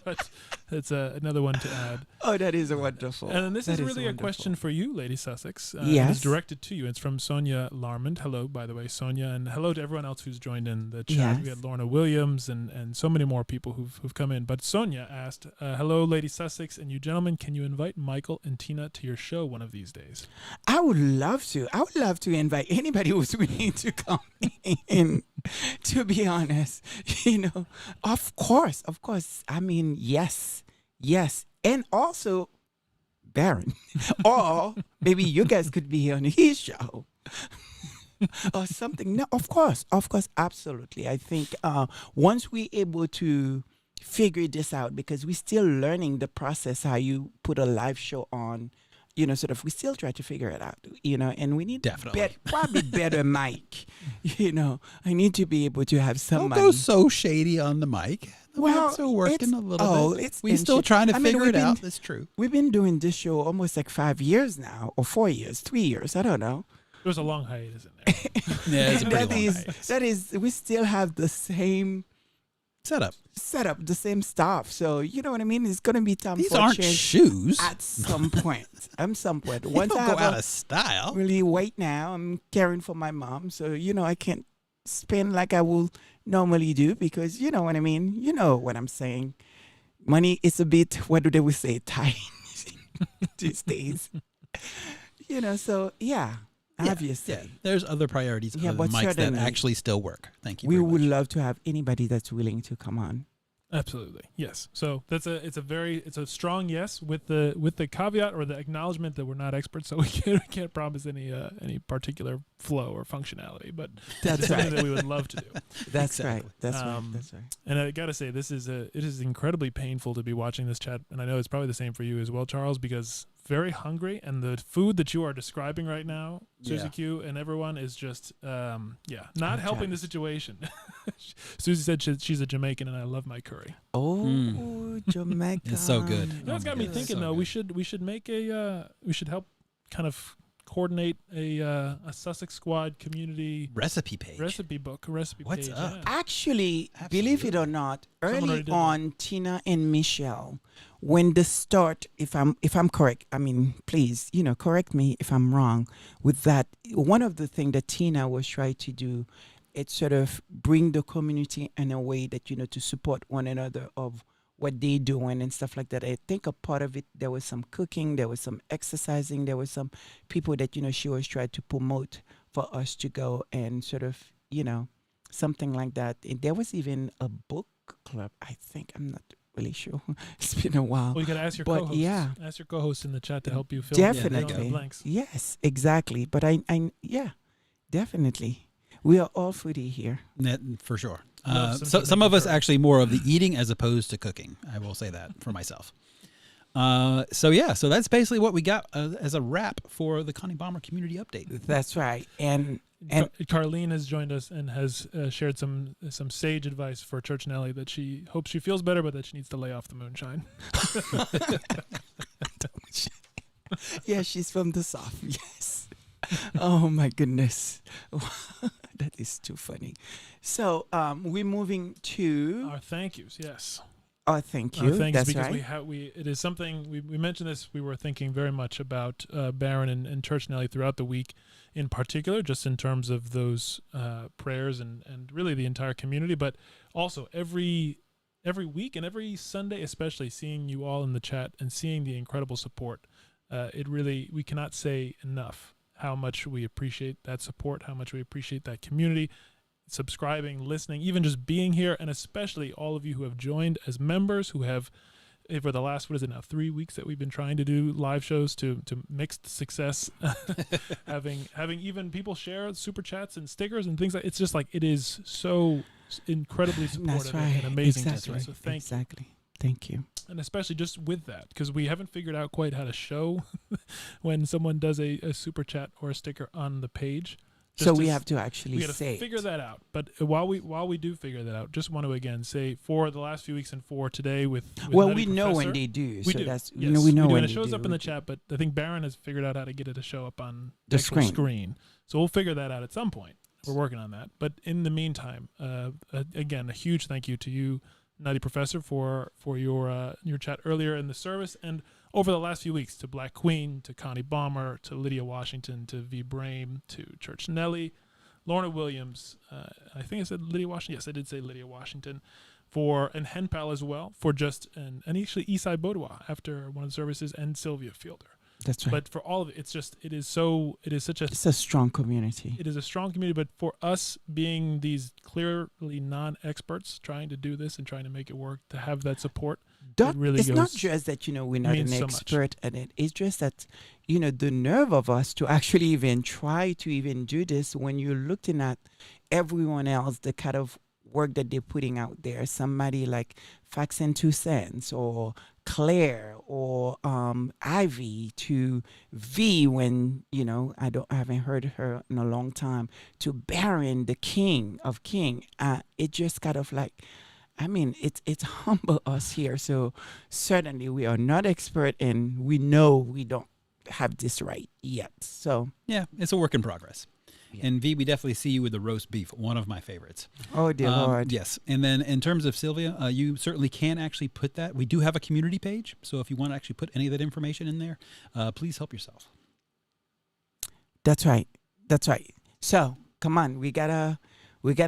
but it's another one to add. Oh, that is wonderful. And then this That is really a wonderful. question for you, Lady Sussex. Yes. It's directed to you. It's from Sonia Larmond. Hello, by the way, Sonia, and hello to everyone else who's joined in the chat. Yes. We had Lorna Williams and so many more people who've come in. But Sonia asked, hello, Lady Sussex, and you gentlemen, can you invite Michael and Tina to your show one of these days? I would love to. I would love to invite anybody who's willing to come in. To be honest, of course. I mean, yes, and also Baron, or maybe you guys could be on his show or something. No, of course, absolutely. I think once we're able to figure this out, because we're still learning the process, how you put a live show on. Sort of, we still try to figure it out, and we need Definitely. probably better mic. I need to be able to have Don't somebody. go so shady on the mic. The mic's still working a little bit. It's We're still trying to figure it out. That's true. We've been doing this show almost like 5 years now, or 4 years, 3 years. I don't know. There was a long hiatus in there. Yeah, it's a And pretty long hiatus. that is, we still have the same Setup. setup, the same stuff. So you know what I mean. It's gonna be time These for aren't a change shoes. at some point. Once They don't I go have out a- of style. really wait now. I'm caring for my mom, so I can't spend like I will normally do, because you know what I mean. You know what I'm saying. Money is a bit, what do they would say, tight these days. So yeah, obviously. Yeah, there's other priorities Yeah, other but than mics that certainly. actually still work. Thank you We very would much. love to have anybody that's willing to come on. Absolutely, yes. So it's a strong yes with the caveat or the acknowledgement that we're not experts, so we can't promise any particular flow or functionality, but That's it's something right. that we would love to do. That's Exactly. right. That's right. Um, That's right. And I gotta say, it is incredibly painful to be watching this chat, and I know it's probably the same for you as well, Charles, because very hungry, and the food that you are describing right now, Susie Yeah. Q and everyone, is just not helping the jealous. situation. Susie said she's a Jamaican, and I love my curry. Oh, Jamaica. It's so good. You know, it's got me Yeah, thinking so though. good. We should make we should help kind of coordinate a Sussex Squad community Recipe page. recipe book, a recipe What's page. up? yeah. Actually, believe it or not, Someone already early did on, Tina and Michelle, when the start, if I'm correct, I mean, please, correct me if I'm wrong with that. One of the things that Tina was trying to do, it's sort of bring the community in a way that, to support one another of what they doing and stuff like that. I think a part of it, there was some cooking, there was some exercising, there was some people that, she was trying to promote for us to go and sort of, something like that. And there was even a book club, I think. I'm not really sure. It's been a while. Well, you got to ask your But co-hosts. yeah. Ask your co-hosts in the chat to help you fill Definitely. in the blanks. Yes, exactly. But yeah, definitely. We are all foodie here. For sure. Love some Some Jamaican of us curry. actually more of the eating as opposed to cooking. I will say that for myself. So that's basically what we got as a wrap for the Connie Bomber community update. That's right. And Carlene has joined us and has shared some sage advice for Church Nelly that she hopes she feels better, but that she needs to lay off the moonshine. yeah, she's from the South. Yes. Oh my goodness. That is too funny. So we're moving to Our thank yous, yes. thank Our you. thank yous, That's because right. it is something we mentioned this. We were thinking very much about Baron and Church Nelly throughout the week, in particular, just in terms of those prayers and really the entire community, but also every week and every Sunday, especially seeing you all in the chat and seeing the incredible support. We cannot say enough how much we appreciate that support, how much we appreciate that community, subscribing, listening, even just being here, and especially all of you who have joined as members, who have, for the last, 3 weeks that we've been trying to do live shows to mixed success, having even people share super chats and stickers and things like, it's just like, it is so incredibly supportive and amazing to see. So thank you. Thank you. And especially just with that, because we haven't figured out quite how to show when someone does a super chat or a sticker on the page. So we have to actually we got to figure that out. But while we do figure that out, just want to again say, for the last few weeks and for today with well, Nutty we know Professor, when they do. we So do. that's Yes, we know do, when and it they shows do. up in the chat. But I think Baron has figured out how to get it to show up on The actual screen. So we'll figure that out at some point. We're working on that. But in the meantime, again, a huge thank you to you, Nutty Professor, for your chat earlier in the service, and over the last few weeks, to Black Queen, to Connie Bomber, to Lydia Washington, to V. Brame, to Church Nelly, Lorna Williams, I think I said Lydia Washington. Yes, I did say Lydia Washington. And Henpal as well, for and actually Isai Bodois after one of the services, and Sylvia Fielder. That's right. But for all of it, It's a strong community. It is a strong community, but for us being these clearly non-experts trying to do this and trying to make it work, to have that support, it really it's not just that, we're not an expert at it. It's just that, the nerve of us to actually even try to even do this when you're looking at everyone else, the kind of work that they're putting out there. Somebody like Facts and 2 Cents, or Claire, or Ivy, to V, when I haven't heard her in a long time, to Baron, the king of king. It just kind of like, it's humble us here. So certainly we are not expert, and we know we don't have this right yet. So Yeah, it's a work in progress. Yeah. And V, we definitely see you with the roast beef, one of my favorites. Oh, dear Lord. Yes. And then in terms of Sylvia, you certainly can actually put that. We do have a community page. So if you want to actually put any of that information in there, please help yourself. That's right. So come on, we gotta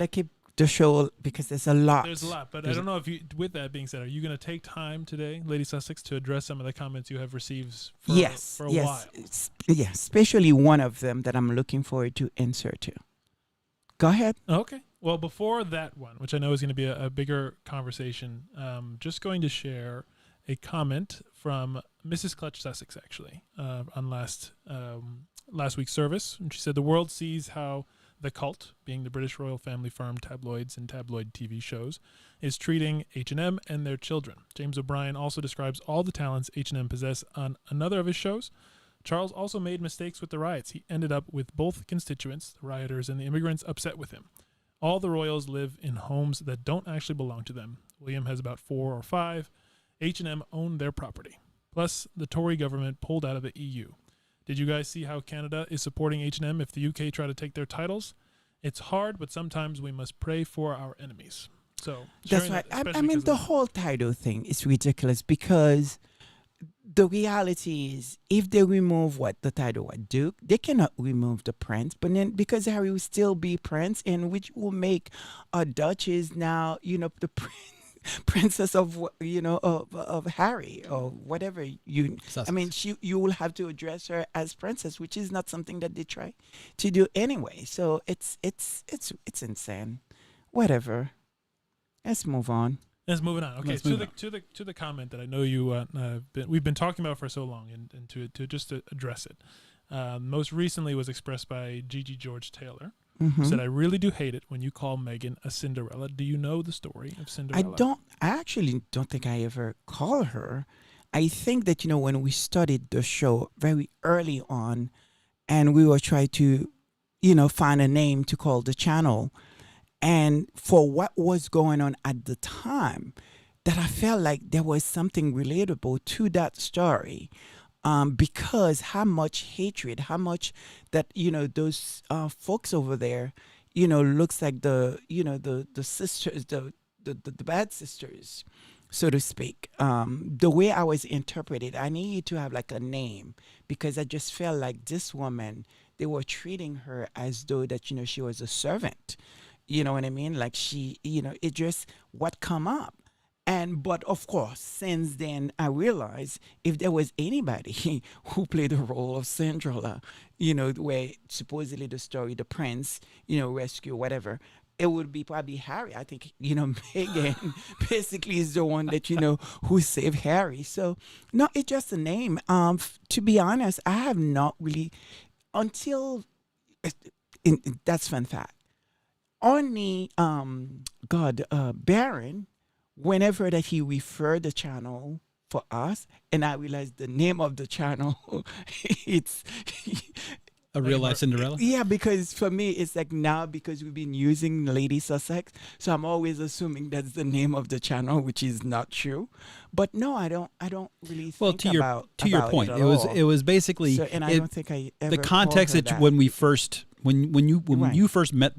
keep the show, because there's a lot. There's a lot, but I don't know if you. With that being said, are you going to take time today, Lady Sussex, to address some of the comments you have received for a while? Yeah, especially one of them that I'm looking forward to answer to. Go ahead. Okay. Well, before that one, which I know is going to be a bigger conversation, just going to share a comment from Mrs. Clutch Sussex, actually, on last week's service. And she said, the world sees how the cult, being the British royal family firm, tabloids, and tabloid TV shows, is treating H&M and their children. James O'Brien also describes all the talents H&M possess on another of his shows. Charles also made mistakes with the riots. He ended up with both constituents, the rioters and the immigrants, upset with him. All the royals live in homes that don't actually belong to them. William has about 4 or 5. H&M owned their property. Plus, the Tory government pulled out of the EU. Did you guys see how Canada is supporting H&M if the UK try to take their titles? It's hard, but sometimes we must pray for our enemies. So that's right. The whole title thing is ridiculous, because the reality is, if they remove the title of Duke, they cannot remove the Prince. But then, because Harry will still be Prince, and which will make a Duchess now, the Princess of of Harry, or whatever Sussex. you will have to address her as princess, which is not something that they try to do anyway. So it's insane. Whatever. Let's move on. Let's moving on. Okay, Let's to move the to the comment that I know you we've been talking about for so long, and to just to address it. Most recently was expressed by Gigi George Taylor, who said, "I really do hate it when you call Megan a Cinderella." Do you know the story of Cinderella? I actually don't think I ever call her. I think that, when we started the show very early on and we were trying to, find a name to call the channel, and for what was going on at the time, that I felt like there was something relatable to that story. Because how much hatred, how much that, those folks over there, looks like the sisters, the bad sisters, so to speak. The way I was interpreted, I needed to have like a name, because I just felt like this woman, they were treating her as though that, she was a servant. You know what I mean? Like she, it just what come up. But of course, since then I realized if there was anybody who played the role of Cinderella, where supposedly the story, the prince, rescue, whatever, it would be probably Harry. I think, Megan basically is the one that, who saved Harry. So no, it's just a name. To be honest, I have not really until that's fun fact. Only Baron, whenever that he referred the channel for us, and I realized the name of the channel, it's A real life Cinderella? yeah, because for me it's like now because we've been using Lady Sussex, so I'm always assuming that's the name of the channel, which is not true. But no, I don't really think Well, to your point, it was basically so, and I don't think I ever the context called her that that. when we first when Right. you first made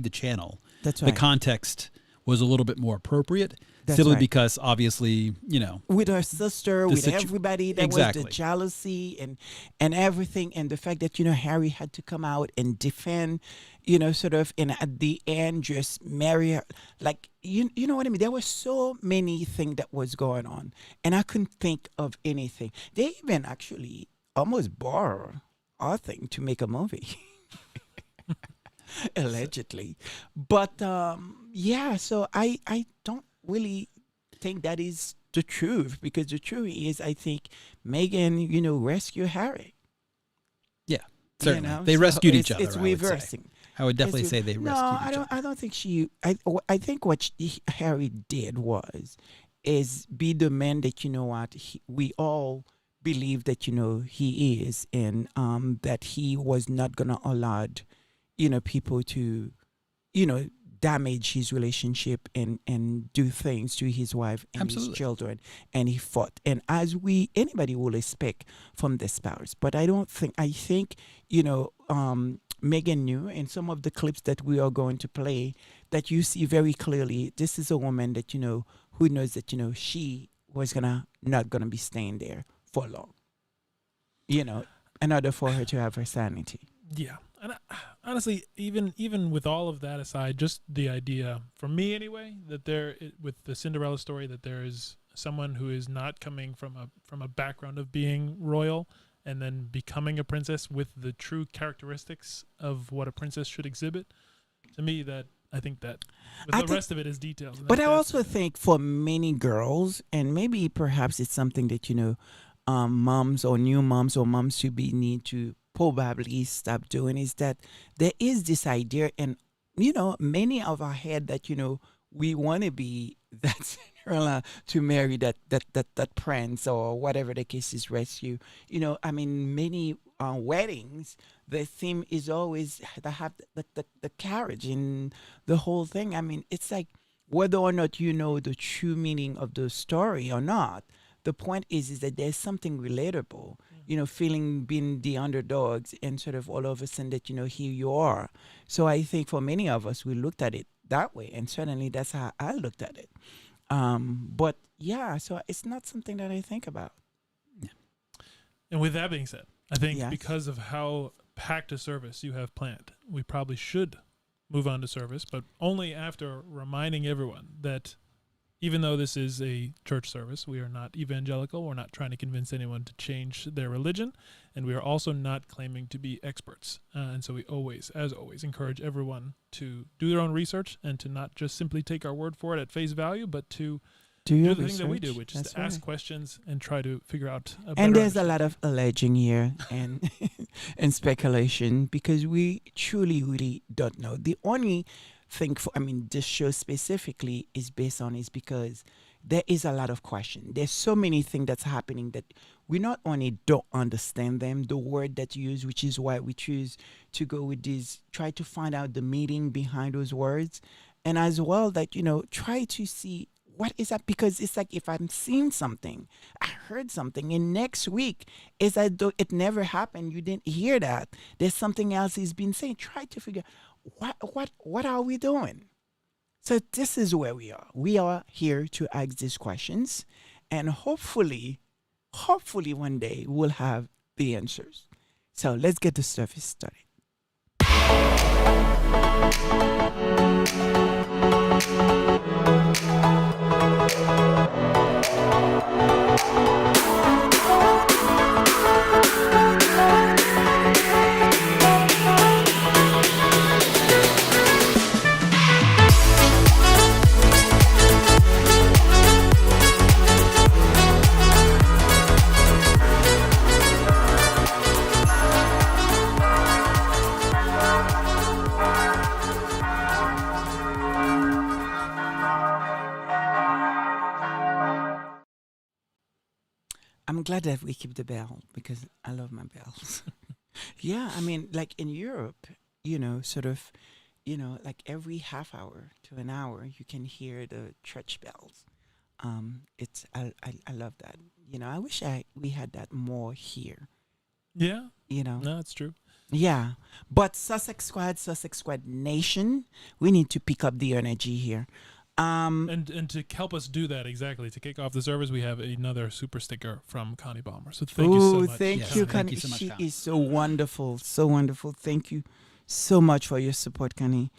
the channel, That's the right. context was a little bit more appropriate, That's simply right. because obviously With her sister, with everybody, there was Exactly. the jealousy and everything, and the fact that Harry had to come out and defend, sort of, and at the end just marry her, like you know what I mean. There were so many things that was going on, and I couldn't think of anything. They even actually almost borrow our thing to make a movie. Allegedly, but yeah, so I don't really think that is the truth, because the truth is I think Megan rescue Harry. yeah, certainly they So rescued each other. It's I would say. reversing. I would definitely say they No, rescued I each don't. other. I don't think she. I think what Harry did is be the man that we all believe that he is, and that he was not gonna allow people to damage his relationship and do things to his wife and his Absolutely. children, and he fought, and as anybody will expect from the spouse. But I think Megan knew, in some of the clips that we are going to play, that you see very clearly this is a woman that who knows that she was not gonna be staying there for long, in order for her to have her sanity. Yeah, and honestly, even with all of that aside, just the idea, for me anyway, that with the Cinderella story, that there is someone who is not coming from a background of being royal and then becoming a princess with the true characteristics of what a princess should exhibit. To me, I think that the rest of it is details. But I also think for many girls, and maybe perhaps it's something that moms or new moms or moms to be need to probably stop doing, is that there is this idea, and many of our head that we want to be that Cinderella to marry that prince or whatever the case is, rescue. I mean, many weddings, the theme is always to have the carriage and the whole thing. I mean, it's like whether or not the true meaning of the story or not. The point is that there's something relatable, feeling being the underdogs, and sort of all of a sudden that, here you are. So I think for many of us, we looked at it that way, and certainly that's how I looked at it. But yeah, so it's not something that I think about. And with that being said, I think Yes. because of how packed a service you have planned, we probably should move on to service, but only after reminding everyone that even though this is a church service, we are not evangelical. We're not trying to convince anyone to change their religion. And we are also not claiming to be experts. And so we always, as always, encourage everyone to do their own research and to not just simply take our word for it at face value, but to do the thing that we do, which is to ask questions and try to figure out a better And there's a understanding. lot of alleging here and and speculation because we truly really don't know. The only thing this show specifically is based on is because there is a lot of question. There's so many things that's happening that we not only don't understand them, the word that you use, which is why we choose to go with this, try to find out the meaning behind those words, and as well that try to see what is that, because it's like if I'm seeing something, I heard something, and next week is as though it never happened. You didn't hear that. There's something else he's been saying. Try to figure what are we doing? So this is where we are. We are here to ask these questions, and hopefully one day we'll have the answers. So let's get the service started. I'm glad that we keep the bell because I love my bells. Yeah, like in Europe, sort of, like every half hour to an hour, you can hear the church bells. It's I love that. I wish we had that more here. Yeah, You know, no, it's true. yeah. But Sussex Squad Nation, we need to pick up the energy here. And to help us do that exactly, to kick off the service, we have another super sticker from Connie Balmer. So thank you so much. Thank Yes, you, thank Connie. you so much, She Connie. is so wonderful, so wonderful. Thank you so much for your support, Connie.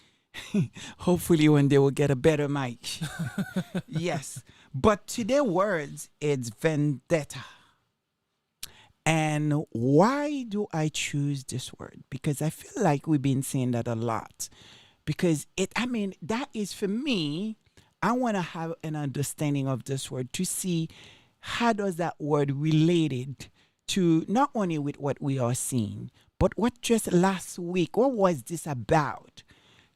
Hopefully one day we'll get a better mic. Yes. But today's words is vendetta. And why do I choose this word? Because I feel like we've been saying that a lot. Because that is for me, I want to have an understanding of this word to see how does that word related to not only with what we are seeing, but what just last week, what was this about?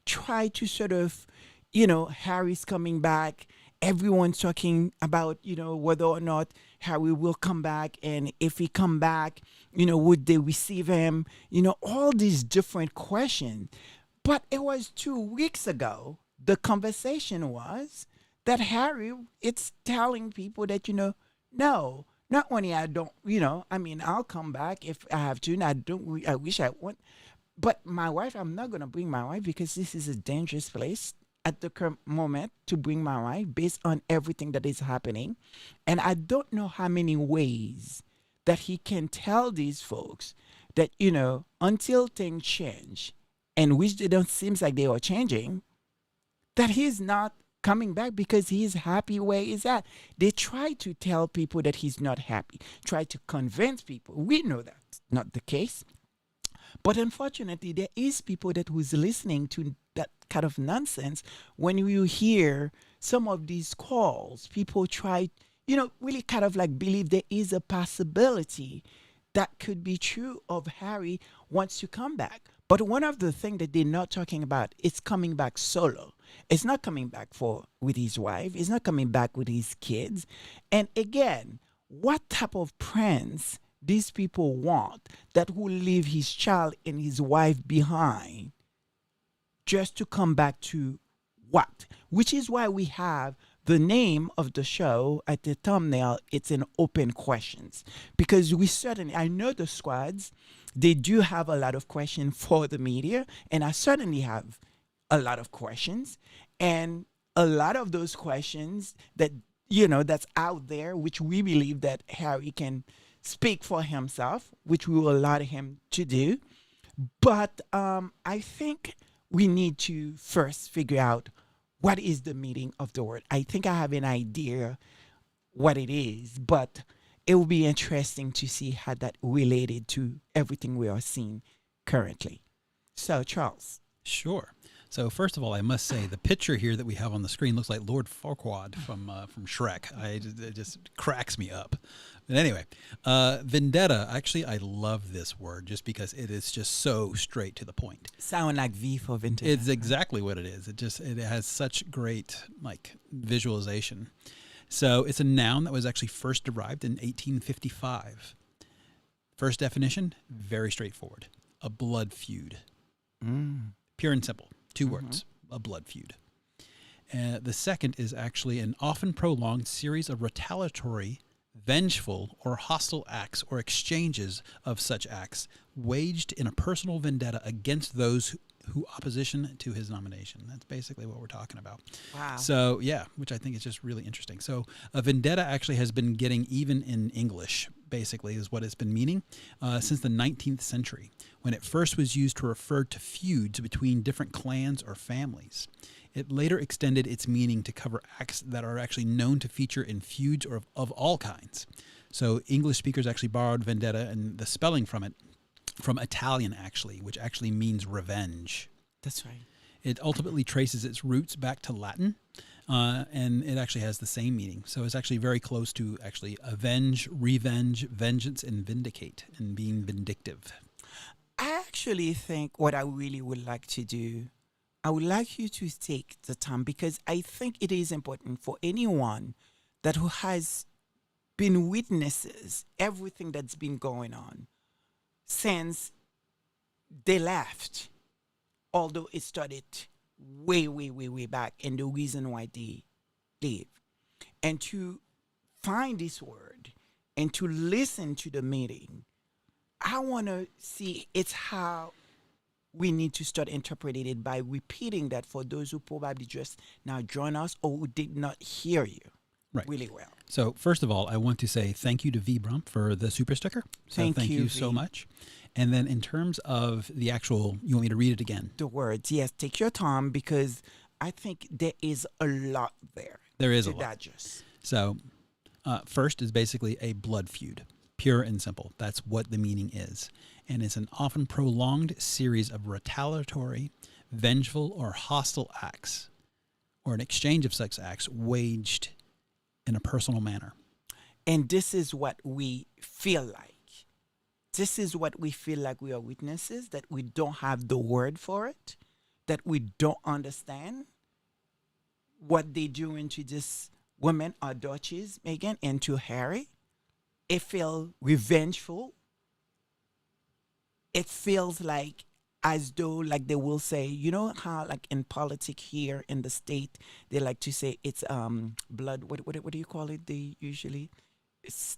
Try to sort of, Harry's coming back. Everyone's talking about, whether or not Harry will come back. And if he come back, would they receive him? All these different questions. But it was 2 weeks ago, the conversation was that Harry, it's telling people that, no, not only I don't, I'll come back if I have to, and I wish I would. But my wife, I'm not going to bring my wife because this is a dangerous place at the current moment to bring my wife based on everything that is happening. And I don't know how many ways that he can tell these folks that, until things change, and which they don't seems like they are changing, that he's not coming back because he's happy where he's at. They try to tell people that he's not happy, try to convince people. We know that's not the case. But unfortunately, there is people that who's listening to that kind of nonsense. When you hear some of these calls, people try, really kind of like believe there is a possibility that could be true of Harry wants to come back. But one of the things that they're not talking about is coming back solo. It's not coming back with his wife. It's not coming back with his kids. And again, what type of prince these people want that will leave his child and his wife behind just to come back to what? Which is why we have the name of the show at the thumbnail. It's an open questions because I know the squads, they do have a lot of questions for the media, and I certainly have a lot of questions, and a lot of those questions that that's out there, which we believe that Harry can speak for himself, which we will allow him to do. But I think we need to first figure out what is the meaning of the word. I think I have an idea what it is, but it will be interesting to see how that related to everything we are seeing currently. So, Charles. Sure. So first of all, I must say the picture here that we have on the screen looks like Lord Farquaad from Shrek. It just cracks me up. But anyway, vendetta. Actually, I love this word just because it is just so straight to the point. Sound like V for vendetta. It's exactly what it is. It has such great visualization. So it's a noun that was actually first derived in 1855. First definition, very straightforward. A blood feud. Pure and simple. Two words, a blood feud. The second is actually an often prolonged series of retaliatory, vengeful, or hostile acts or exchanges of such acts waged in a personal vendetta against those who opposition to his nomination. That's basically what we're talking about. Wow. So, yeah, which I think is just really interesting. So, a vendetta actually has been getting even in English, basically, is what it's been meaning since the 19th century, when it first was used to refer to feuds between different clans or families. It later extended its meaning to cover acts that are actually known to feature in feuds or of all kinds. So, English speakers actually borrowed vendetta and the spelling from it from Italian, actually, which actually means revenge. That's right. It ultimately traces its roots back to Latin, and it actually has the same meaning. So it's actually very close to actually avenge, revenge, vengeance, and vindicate, and being vindictive. I actually think what I really would like to do, I would like you to take the time, because I think it is important for anyone that who has been witnesses everything that's been going on since they left, although it started way, way, way, way back, and the reason why they leave. And to find this word and to listen to the meeting, I want to see it's how we need to start interpreting it by repeating that for those who probably just now join us or who did not hear you really well. So first of all, I want to say thank you to VBRUM for the super sticker. So thank you so much. And then in terms of the actual, you want me to read it again? The words, yes, take your time, because I think there is a lot there. There is a lot. lot. Digest. So first is basically a blood feud, pure and simple. That's what the meaning is. And it's an often prolonged series of retaliatory, vengeful, or hostile acts, or an exchange of such acts waged in a personal manner. And this is what we feel like. This is what we feel like we are witnesses, that we don't have the word for it, that we don't understand what they doing to this woman, our Duchess, Meghan, and to Harry. It feels revengeful. It feels like as though, like they will say, you know how like in politics here in the state, they like to say it's blood. What do you call it? They usually it's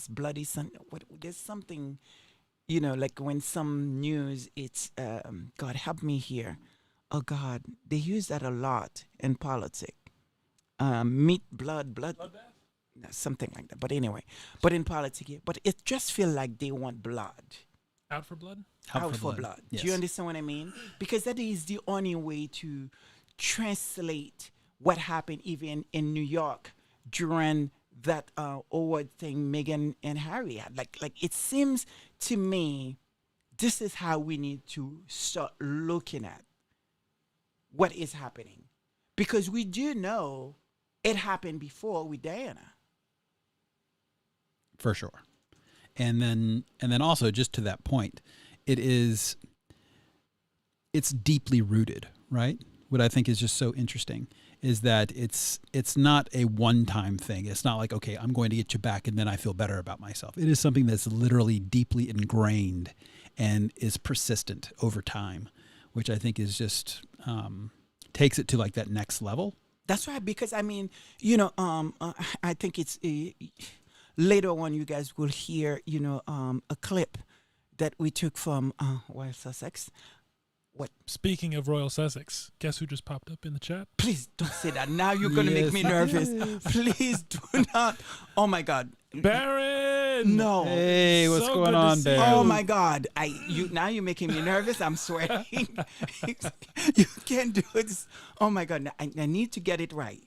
bloody. There's something, you know, like when some news, it's God help me here. Oh God, they use that a lot in politics. Meat, blood, something like that. But anyway, but in politics, but it just feel like they want blood. Out for blood? Out for blood. Yes. Do you understand what I mean? Because that is the only way to translate what happened even in New York during that award thing Meghan and Harry had. Like it seems to me this is how we need to start looking at what is happening. Because we do know it happened before with Diana. For sure. And then also just to that point, it's deeply rooted, right? What I think is just so interesting is that it's not a one-time thing. It's not like, okay, I'm going to get you back and then I feel better about myself. It is something that's literally deeply ingrained and is persistent over time, which I think is just takes it to like that next level. That's right, because I mean, you know, I think it's later on you guys will hear, you know, a clip that we took from Wild Sussex, What? Speaking of Royal Sussex, guess who just popped up in the chat? Please don't say that. Now you're going to make Yes, me it nervous. is. Please do not. Oh my God. Baron! No. Hey, what's So going good to on, see Bear? Oh you. my God. Now you're making me nervous. I'm sweating. You can't do it. Oh my God. I need to get it right.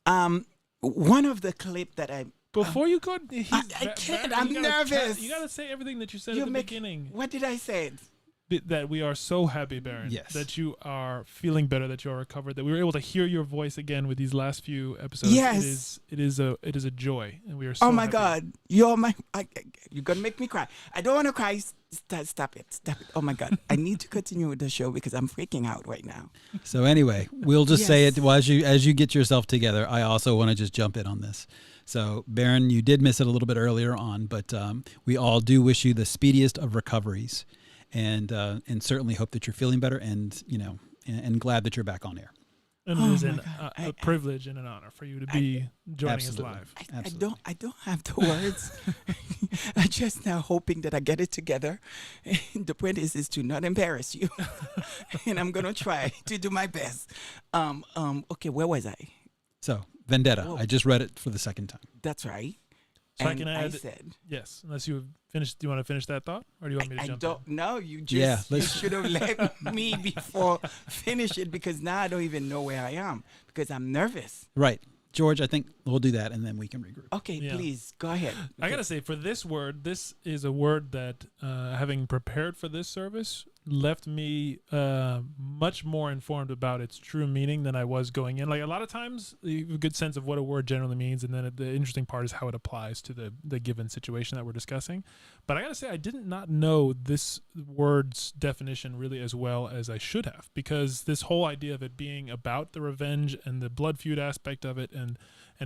One of the clip that Before you go, I can't. I'm nervous. You gotta say everything that you said you at the make, beginning. what did I say? That we are so happy, Baron. Yes. That you are feeling better, that you are recovered, that we were able to hear your voice again with these last few episodes. Yes. It is a joy, and we are so Oh my happy. God. You're going to make me cry. I don't want to cry. Stop it. Stop it. Oh my God. I need to continue with the show because I'm freaking out right now. So anyway, we'll just say it Yes. well, as you get yourself together. I also want to just jump in on this. So Baron, you did miss it a little bit earlier on, but we all do wish you the speediest of recoveries, and certainly hope that you're feeling better, and and glad that you're back on air. And Oh it is my a God. privilege and an honor for you to be joining us Absolutely. live. I don't have the words. I'm just now hoping that I get it together. The point is to not embarrass you. And I'm going to try to do my best. Okay, where was I? So Vendetta, Whoa. I just read it for the second time. That's right. So I And can I add, said, yes, unless you have finished. Do you want to finish that thought, or do you want me to I jump don't know. You Yeah, just you let's- should have let me before finish it because now I don't even know where I am because I'm nervous. Right, George. I think we'll do that, and then we can regroup. Okay, Yeah. please go ahead. I gotta say, for this word, this is a word that, having prepared for this service, left me much more informed about its true meaning than I was going in. Like a lot of times, you have a good sense of what a word generally means, and then the interesting part is how it applies to the given situation that we're discussing. But I gotta say, I did not know this word's definition really as well as I should have, because this whole idea of it being about the revenge and the blood feud aspect of it, and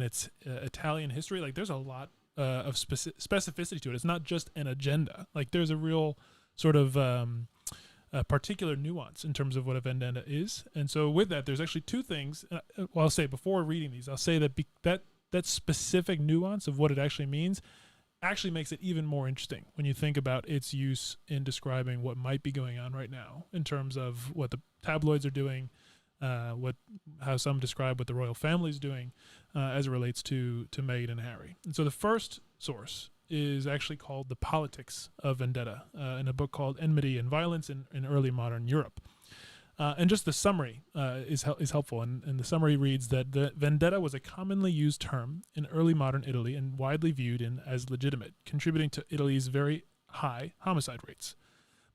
its Italian history, like there's a lot of specificity to it. It's not just an agenda. Like there's a real sort of a particular nuance in terms of what a vendetta is. And so with that, there's actually two things. Well, I'll say before reading these, I'll say that that specific nuance of what it actually means actually makes it even more interesting when you think about its use in describing what might be going on right now in terms of what the tabloids are doing, how some describe what the royal family is doing as it relates to Meghan and Harry. And so the first source is actually called The Politics of Vendetta in a book called Enmity and Violence in Early Modern Europe. And just the summary is helpful. And the summary reads that the vendetta was a commonly used term in early modern Italy and widely viewed as legitimate, contributing to Italy's very high homicide rates.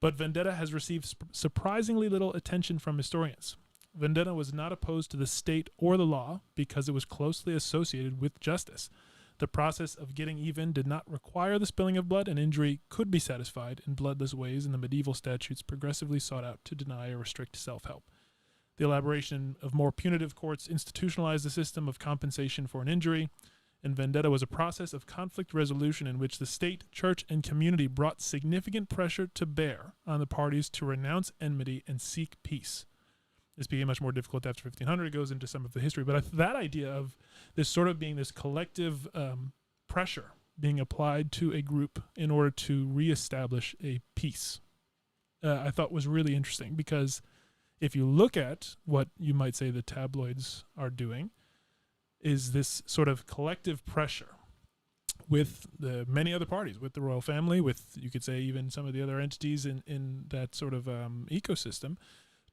But vendetta has received surprisingly little attention from historians. Vendetta was not opposed to the state or the law because it was closely associated with justice. The process of getting even did not require the spilling of blood, and injury could be satisfied in bloodless ways, and the medieval statutes progressively sought out to deny or restrict self-help. The elaboration of more punitive courts institutionalized the system of compensation for an injury, and vendetta was a process of conflict resolution in which the state, church, and community brought significant pressure to bear on the parties to renounce enmity and seek peace. This became much more difficult after 1500. It goes into some of the history. But that idea of this sort of being this collective pressure being applied to a group in order to reestablish a peace, I thought was really interesting, because if you look at what you might say the tabloids are doing, is this sort of collective pressure with the many other parties, with the royal family, with, you could say, even some of the other entities in that sort of ecosystem,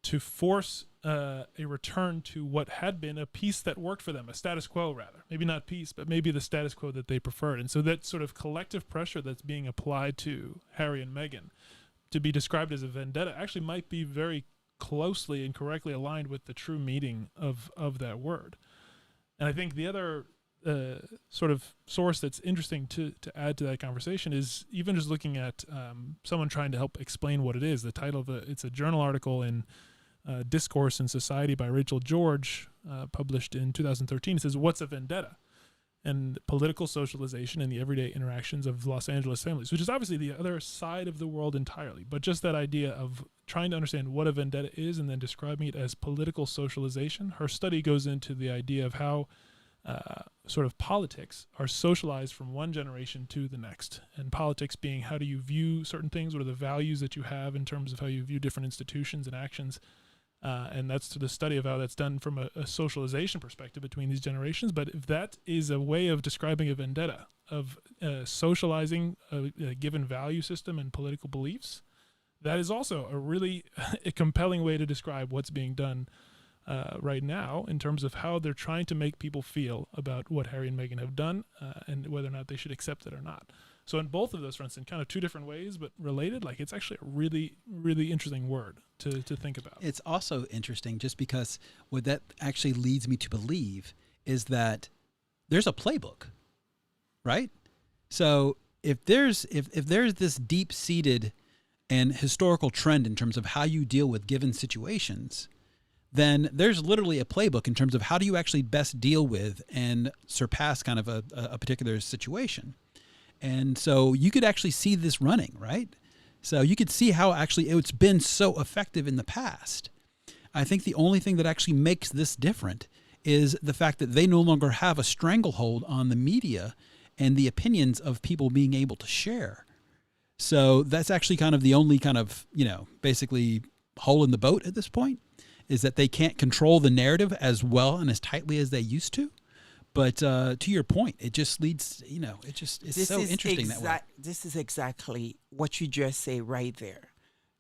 to force a return to what had been a peace that worked for them, a status quo rather. Maybe not peace, but maybe the status quo that they preferred. And so that sort of collective pressure that's being applied to Harry and Meghan to be described as a vendetta actually might be very closely and correctly aligned with the true meaning of that word. And I think the other sort of source that's interesting to add to that conversation is even just looking at someone trying to help explain what it is. The title of it's a journal article in Discourse in Society by Rachel George, published in 2013. It says, "What's a vendetta?" And political socialization and the everyday interactions of Los Angeles families, which is obviously the other side of the world entirely. But just that idea of trying to understand what a vendetta is and then describing it as political socialization. Her study goes into the idea of how sort of politics are socialized from one generation to the next. And politics being, how do you view certain things? What are the values that you have in terms of how you view different institutions and actions? And that's the study of how that's done from a socialization perspective between these generations. But if that is a way of describing a vendetta, of socializing a given value system and political beliefs, that is also a really a compelling way to describe what's being done right now in terms of how they're trying to make people feel about what Harry and Meghan have done and whether or not they should accept it or not. So in both of those fronts, in kind of two different ways, but related, like it's actually a really, really interesting word to think about. It's also interesting just because what that actually leads me to believe is that there's a playbook, right? So if there's this deep-seated and historical trend in terms of how you deal with given situations, then there's literally a playbook in terms of how do you actually best deal with and surpass kind of a particular situation. And so you could actually see this running, right? So you could see how actually it's been so effective in the past. I think the only thing that actually makes this different is the fact that they no longer have a stranglehold on the media and the opinions of people being able to share. So that's actually kind of the only kind of, basically hole in the boat at this point, is that they can't control the narrative as well and as tightly as they used to. But to your point, it just leads, it's so interesting that way. This is exactly what you just say right there.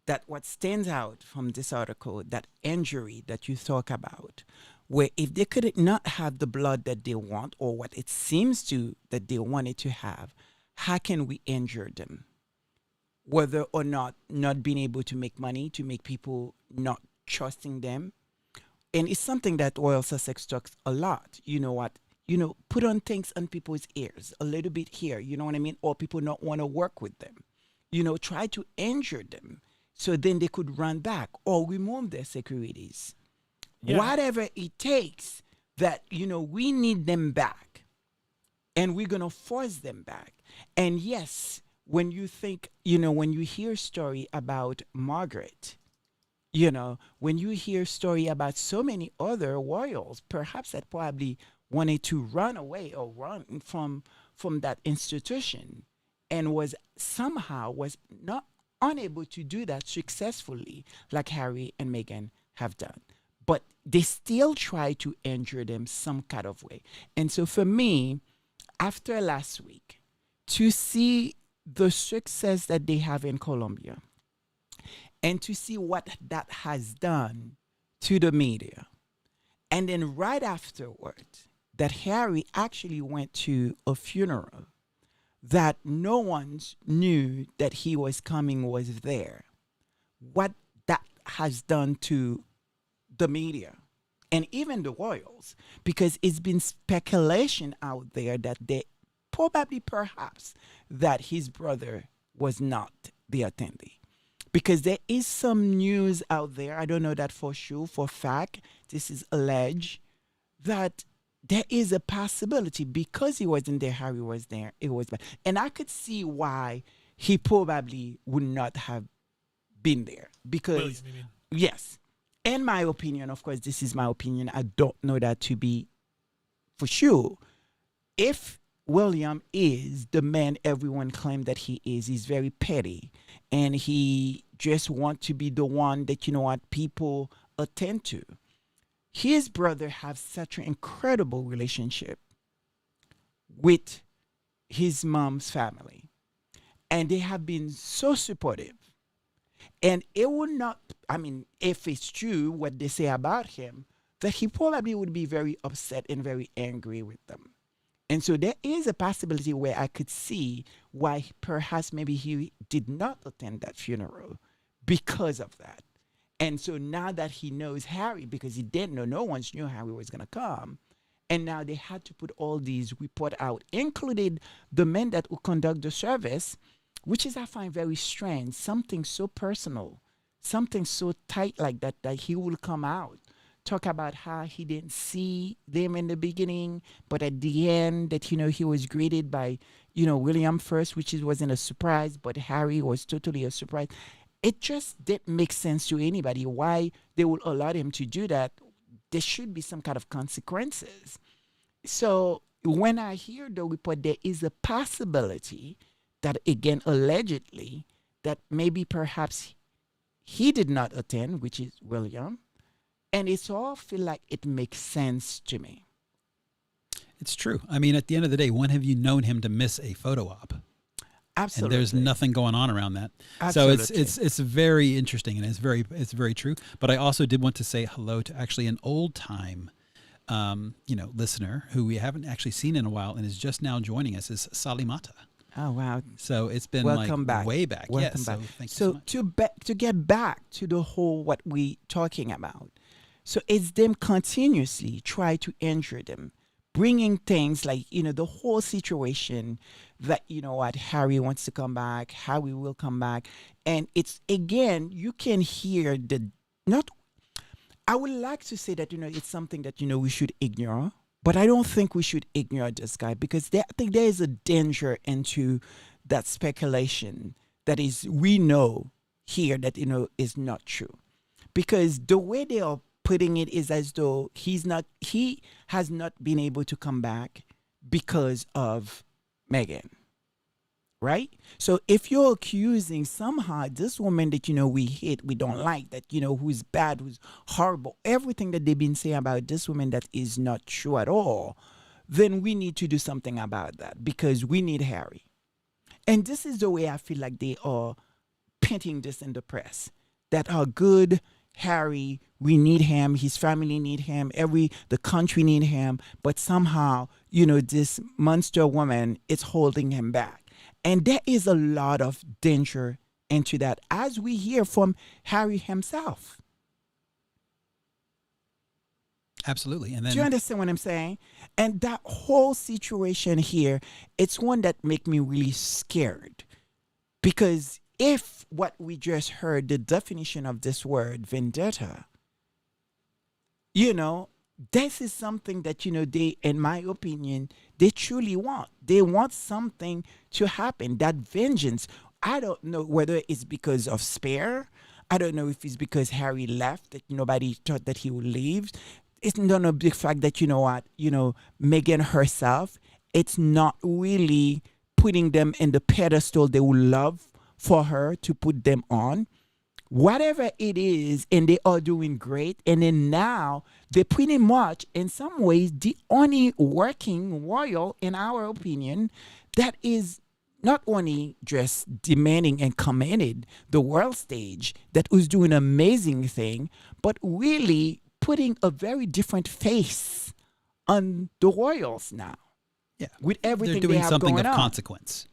That what stands out from this article, that injury that you talk about, where if they could not have the blood that they want or what it seems to that they wanted to have, how can we injure them? Whether or not being able to make money, to make people not trusting them. And it's something that Royal Sussex talks a lot. You know what? Put on things on people's ears a little bit here, you know what I mean? Or people not want to work with them. Try to injure them so then they could run back or remove their securities. Yeah. Whatever it takes that, we need them back and we're going to force them back. And yes, when you think, when you hear story about Margaret, when you hear story about so many other royals, perhaps that probably wanted to run away or run from that institution and was not unable to do that successfully like Harry and Meghan have done. But they still try to injure them some kind of way. And so for me, after last week, to see the success that they have in Colombia and to see what that has done to the media, and then right afterward, that Harry actually went to a funeral that no one knew that he was coming was there. What that has done to the media and even the royals, because it's been speculation out there that they perhaps that his brother was not the attendee. Because there is some news out there, I don't know that for sure, for fact, this is alleged, that there is a possibility because he wasn't there, Harry was there, it was bad. And I could see why he probably would not have been there. Because, yes, in my opinion, of course, this is my opinion, I don't know that to be for sure. If William is the man everyone claimed that he is, he's very petty, and he just wants to be the one that, people attend to. His brother has such an incredible relationship with his mom's family. And they have been so supportive. And it would not, if it's true what they say about him, that he probably would be very upset and very angry with them. And so there is a possibility where I could see why perhaps maybe he did not attend that funeral because of that. And so now that he knows Harry, because he didn't know, no one knew Harry was going to come. And now they had to put all these reports out, including the men that will conduct the service, which is, I find, very strange. Something so personal, something so tight like that, that he will come out, talk about how he didn't see them in the beginning, but at the end that, he was greeted by, William first, which wasn't a surprise, but Harry was totally a surprise. It just didn't make sense to anybody why they would allow him to do that. There should be some kind of consequences. So when I hear the report, there is a possibility that, again, allegedly, that maybe perhaps he did not attend, which is William, and it's all feel like it makes sense to me. It's true. I mean, at the end of the day, when have you known him to miss a photo op? And there's Absolutely. nothing going on around that. So Absolutely. it's very interesting, and it's very true. But I also did want to say hello to actually an old time listener who we haven't actually seen in a while and is just now joining us, is Salimata. Oh wow. So it's been Welcome like back. way back. Welcome Yes. back. So thank you so So much. to get back to the whole what we talking about. So it's them continuously try to injure them, bringing things like the whole situation that what Harry wants to come back, Harry will come back, and it's again you can hear the not. I would like to say that it's something that we should ignore, but I don't think we should ignore this guy because I think there is a danger into that speculation that is we know here that is not true because the way they are putting it is as though he has not been able to come back because of Megan, right? So if you're accusing somehow this woman that we hate, we don't like, that who's bad, who's horrible, everything that they've been saying about this woman that is not true at all, then we need to do something about that because we need Harry. And this is the way I feel like they are painting this in the press. That our good Harry, we need him, his family need him, the country need him, but somehow, this monster woman is holding him back. And there is a lot of danger into that, as we hear from Harry himself. Absolutely. And Do you then understand what I'm saying? And that whole situation here, it's one that make me really scared. Because if what we just heard, the definition of this word, vendetta, you know, this is something that, they, in my opinion, they truly want. They want something to happen, that vengeance. I don't know whether it's because of spare. I don't know if it's because Harry left, that nobody thought that he would leave. It's not a big fact that, what, Megan herself, it's not really putting them in the pedestal they would love for her to put them on. Whatever it is, and they are doing great. And then now they're pretty much, in some ways, the only working royal, in our opinion, that is not only just demanding and commanding the world stage, that was doing an amazing thing, but really putting a very different face on the royals now yeah, with they're everything they doing have something going of on. consequence.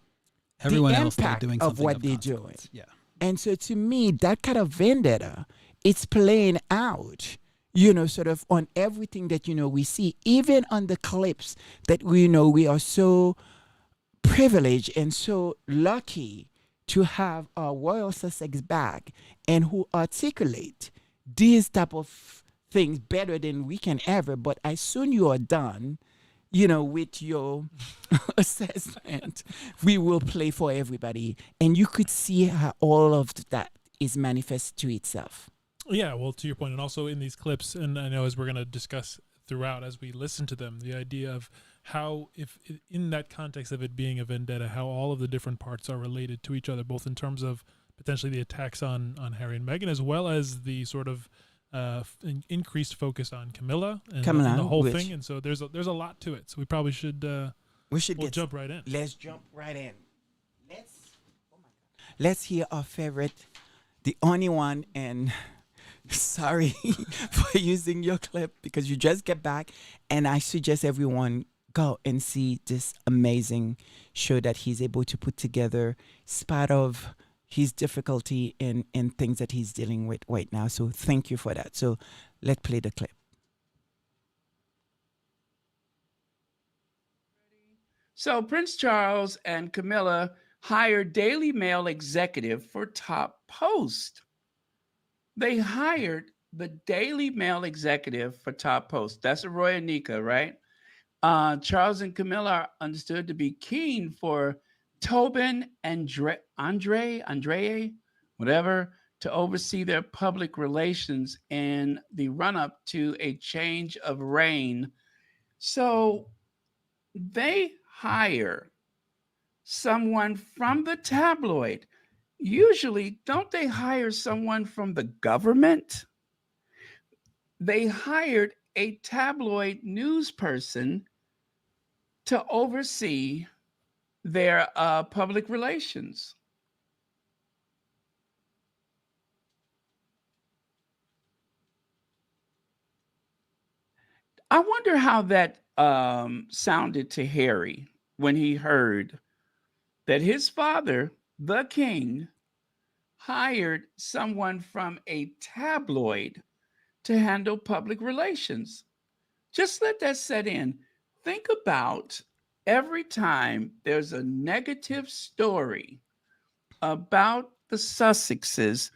The Everyone else, they're impact doing of something what of they're doing. consequence. Yeah. And so to me, that kind of vendetta, it's playing out, sort of on everything that, we see, even on the clips that we know we are so privileged and so lucky to have our Royal Sussex back and who articulate these type of things better than we can ever. But as soon you are done, with your assessment, we will play for everybody. And you could see how all of that is manifest to itself. Yeah, well, to your point, and also in these clips, and I know as we're going to discuss throughout as we listen to them, the idea of how, if in that context of it being a vendetta, how all of the different parts are related to each other, both in terms of potentially the attacks on Harry and Meghan, as well as the sort of increased focus on Camilla and the whole thing. And so there's a lot to it. So we probably should we'll jump right in. Let's jump right in. Let's hear our favorite, the only one, and sorry for using your clip because you just get back, and I suggest everyone go and see this amazing show that he's able to put together, spite of his difficulty in things that he's dealing with right now. So thank you for that. So let's play the clip. So Prince Charles and Camilla hired Daily Mail executive for top post. They hired the Daily Mail executive for top post. That's Roy and Nika, right? Charles and Camilla are understood to be keen for Tobin and Andre, whatever, to oversee their public relations in the run up to a change of reign. So they hire someone from the tabloid. Usually, don't they hire someone from the government? They hired a tabloid news person to oversee their public relations. I wonder how that sounded to Harry when he heard that his father, the king, hired someone from a tabloid to handle public relations. Just let that set in. Think about every time there's a negative story about the Sussexes,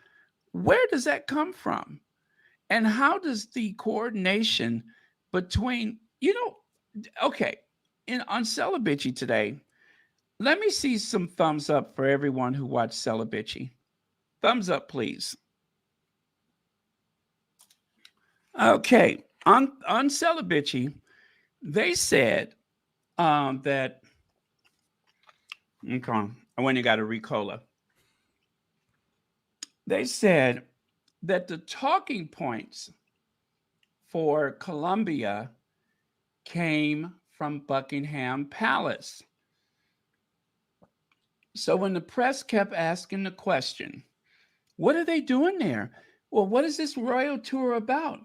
where does that come from? And how does the coordination between, okay, on Celibici today, let me see some thumbs up for everyone who watched Celibici. Thumbs up, please. Okay, on Celibici, they said that, okay, I went and got a Ricola. They said that the talking points for Colombia came from Buckingham Palace. So when the press kept asking the question, what are they doing there? Well, what is this royal tour about?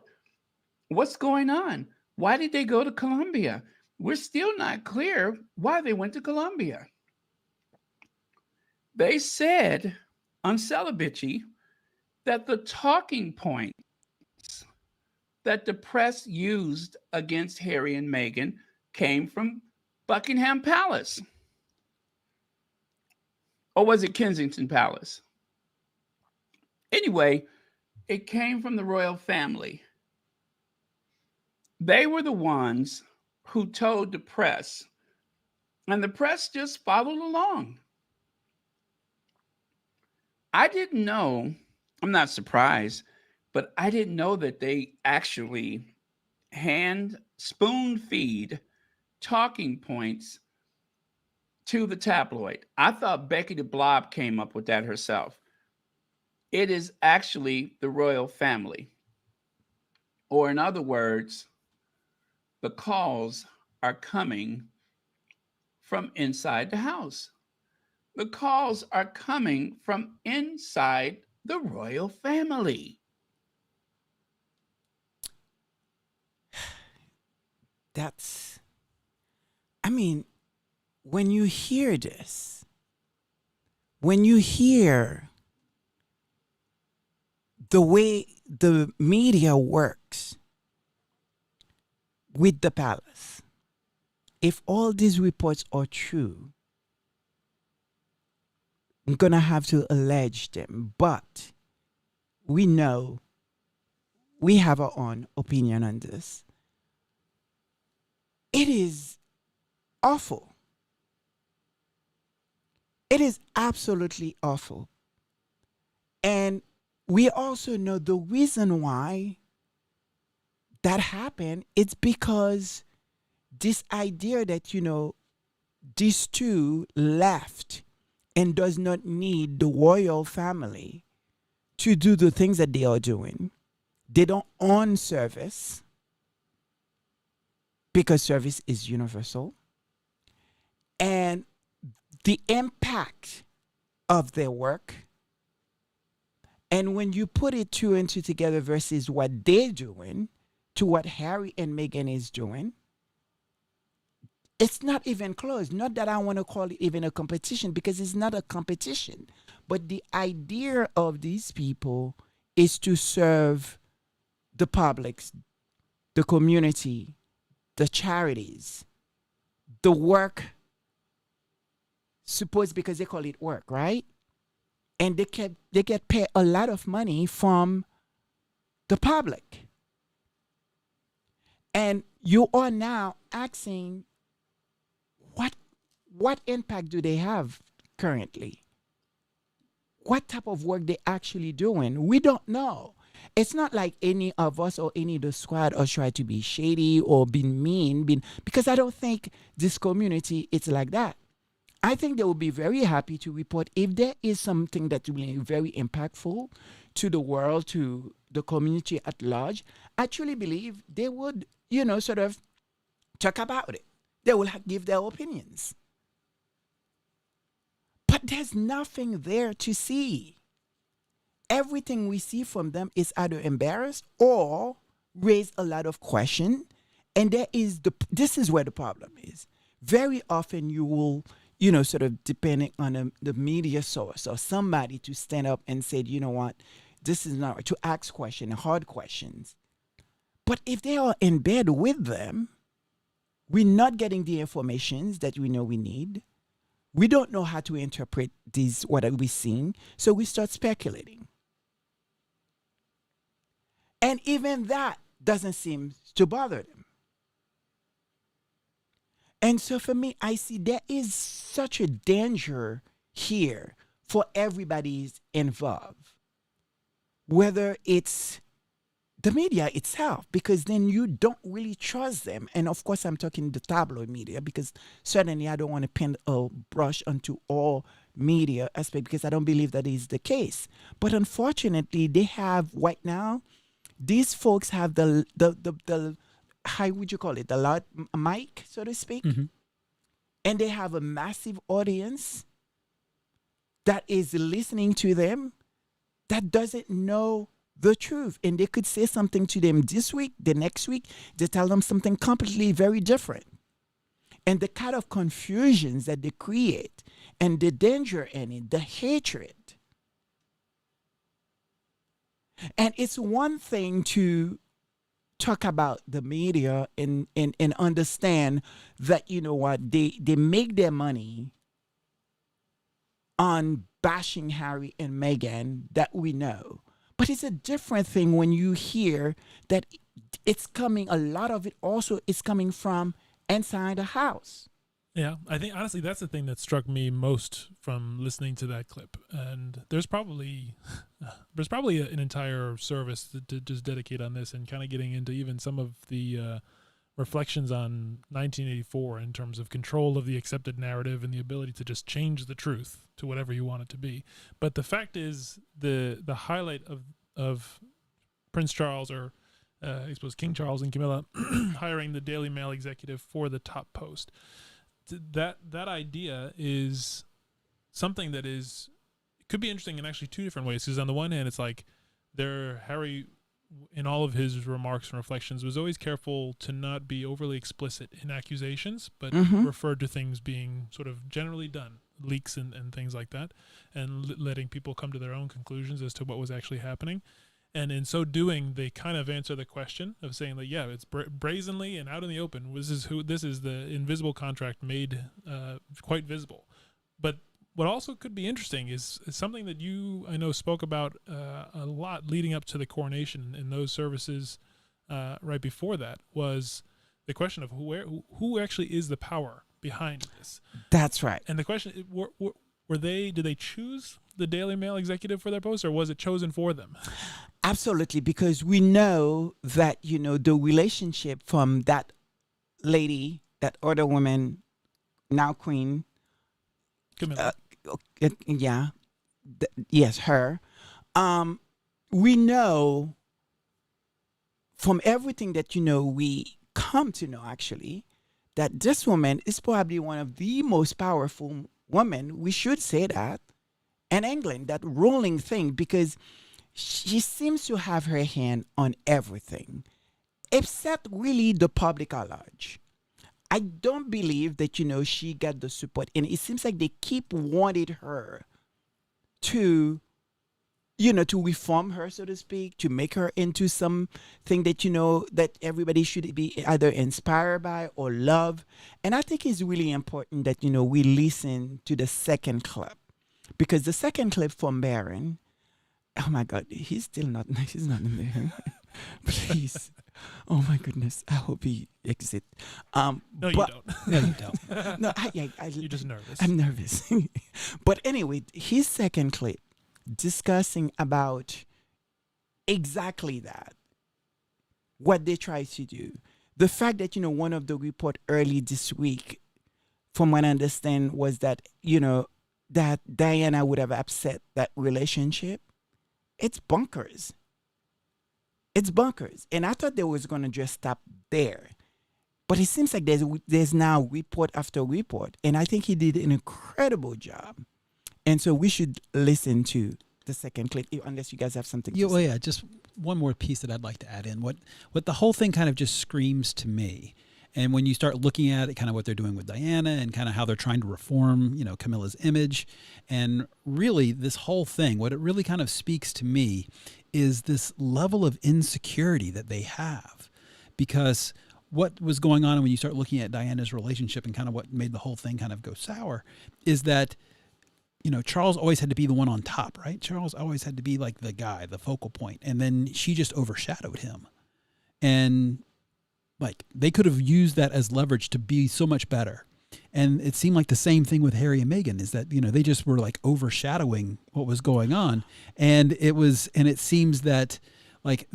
What's going on? Why did they go to Colombia? We're still not clear why they went to Colombia. They said on Celibici that the talking points that the press used against Harry and Meghan came from Buckingham Palace. Or was it Kensington Palace? Anyway, it came from the royal family. They were the ones who told the press, and the press just followed along. I didn't know, I'm not surprised, but I didn't know that they actually spoon feed talking points to the tabloid. I thought Becky the Blob came up with that herself. It is actually the royal family. Or in other words, the calls are coming from inside the house. The calls are coming from inside the royal family. I mean, when you hear this, when you hear the way the media works with the palace, if all these reports are true, I'm going to have to allege them. But we know we have our own opinion on this. It is awful. It is absolutely awful. And we also know the reason why that happened. It's because this idea that, these two left and does not need the royal family to do the things that they are doing. They don't own service because service is universal. And the impact of their work, and when you put it two and two together versus what they're doing to what Harry and Meghan is doing, it's not even close. Not that I want to call it even a competition, because it's not a competition. But the idea of these people is to serve the publics, the community, the charities, the work, suppose because they call it work, right? And they get paid a lot of money from the public. And you are now asking, what impact do they have currently? What type of work they actually doing? We don't know. It's not like any of us or any of the squad are trying to be shady or being mean, because I don't think this community is like that. I think they will be very happy to report if there is something that will be very impactful to the world, to the community at large. I truly believe they would, sort of talk about it. They will give their opinions. But there's nothing there to see. Everything we see from them is either embarrassed or raise a lot of question. And this is where the problem is. Very often you will, sort of depending on the media source or somebody to stand up and say, you know what, this is not right, to ask questions, hard questions. But if they are in bed with them, we're not getting the information that we know we need. We don't know how to interpret what are we seeing, so we start speculating. And even that doesn't seem to bother them. And so for me, I see there is such a danger here for everybody involved, whether it's the media itself, because then you don't really trust them. And of course, I'm talking the tabloid media, because certainly I don't want to pin a brush onto all media aspect, because I don't believe that is the case. But unfortunately, they have right now, these folks have the how would you call it, the loud mic, so to speak, and they have a massive audience that is listening to them that doesn't know the truth, and they could say something to them this week, the next week they tell them something completely very different. And the kind of confusions that they create and the danger in it, the hatred. And it's one thing to talk about the media and understand that, you know what, they make their money on bashing Harry and Meghan, that we know. But it's a different thing when you hear that it's coming, a lot of it also is coming from inside the house. Yeah, I think honestly that's the thing that struck me most from listening to that clip. And there's probably an entire service to just dedicate on this, and kind of getting into even some of the reflections on 1984 in terms of control of the accepted narrative and the ability to just change the truth to whatever you want it to be. But the fact is, the highlight of Prince Charles, or I suppose King Charles and Camilla, hiring the Daily Mail executive for the top post. That idea is something that could be interesting in actually two different ways. Because on the one hand, it's like Harry, in all of his remarks and reflections, was always careful to not be overly explicit in accusations, but referred to things being sort of generally done, leaks and things like that, and letting people come to their own conclusions as to what was actually happening. And in so doing, they kind of answer the question of saying that, yeah, it's brazenly and out in the open. This is the invisible contract made quite visible. But what also could be interesting is something that I know spoke about a lot leading up to the coronation in those services right before that, was the question of who actually is the power behind this. That's right. And the question, did they choose the Daily Mail executive for their post, or was it chosen for them? Absolutely, because we know that, the relationship from that lady, that other woman, now Queen, Camilla. Yes, her. We know from everything that, we come to know, actually, that this woman is probably one of the most powerful women, we should say that, in England, that ruling thing, because she seems to have her hand on everything, except really the public at large. I don't believe that, she got the support. And it seems like they keep wanting her to, to reform her, so to speak, to make her into something that, that everybody should be either inspired by or love. And I think it's really important that, we listen to the second clip. Because the second clip from Barron, oh my God, he's not in there. Please. Oh my goodness. I hope he exit. No, you don't. No, you don't. No, You're just nervous. I'm nervous. But anyway, his second clip discussing about exactly that. What they try to do. The fact that, one of the report early this week, from what I understand, was that, that Diana would have upset that relationship. It's bonkers. It's bonkers. And I thought they was going to just stop there. But it seems like there's now report after report. And I think he did an incredible job. And so we should listen to the second clip, unless you guys have something to say. Yeah, just one more piece that I'd like to add in. What the whole thing kind of just screams to me, and when you start looking at it, kind of what they're doing with Diana and kind of how they're trying to reform, Camilla's image, and really this whole thing, what it really kind of speaks to me is this level of insecurity that they have. Because what was going on when you start looking at Diana's relationship and kind of what made the whole thing kind of go sour is that, Charles always had to be the one on top, right? Charles always had to be like the guy, the focal point. And then she just overshadowed him. And like they could have used that as leverage to be so much better. And it seemed like the same thing with Harry and Meghan is that, they just were like overshadowing what was going on. And it seems that like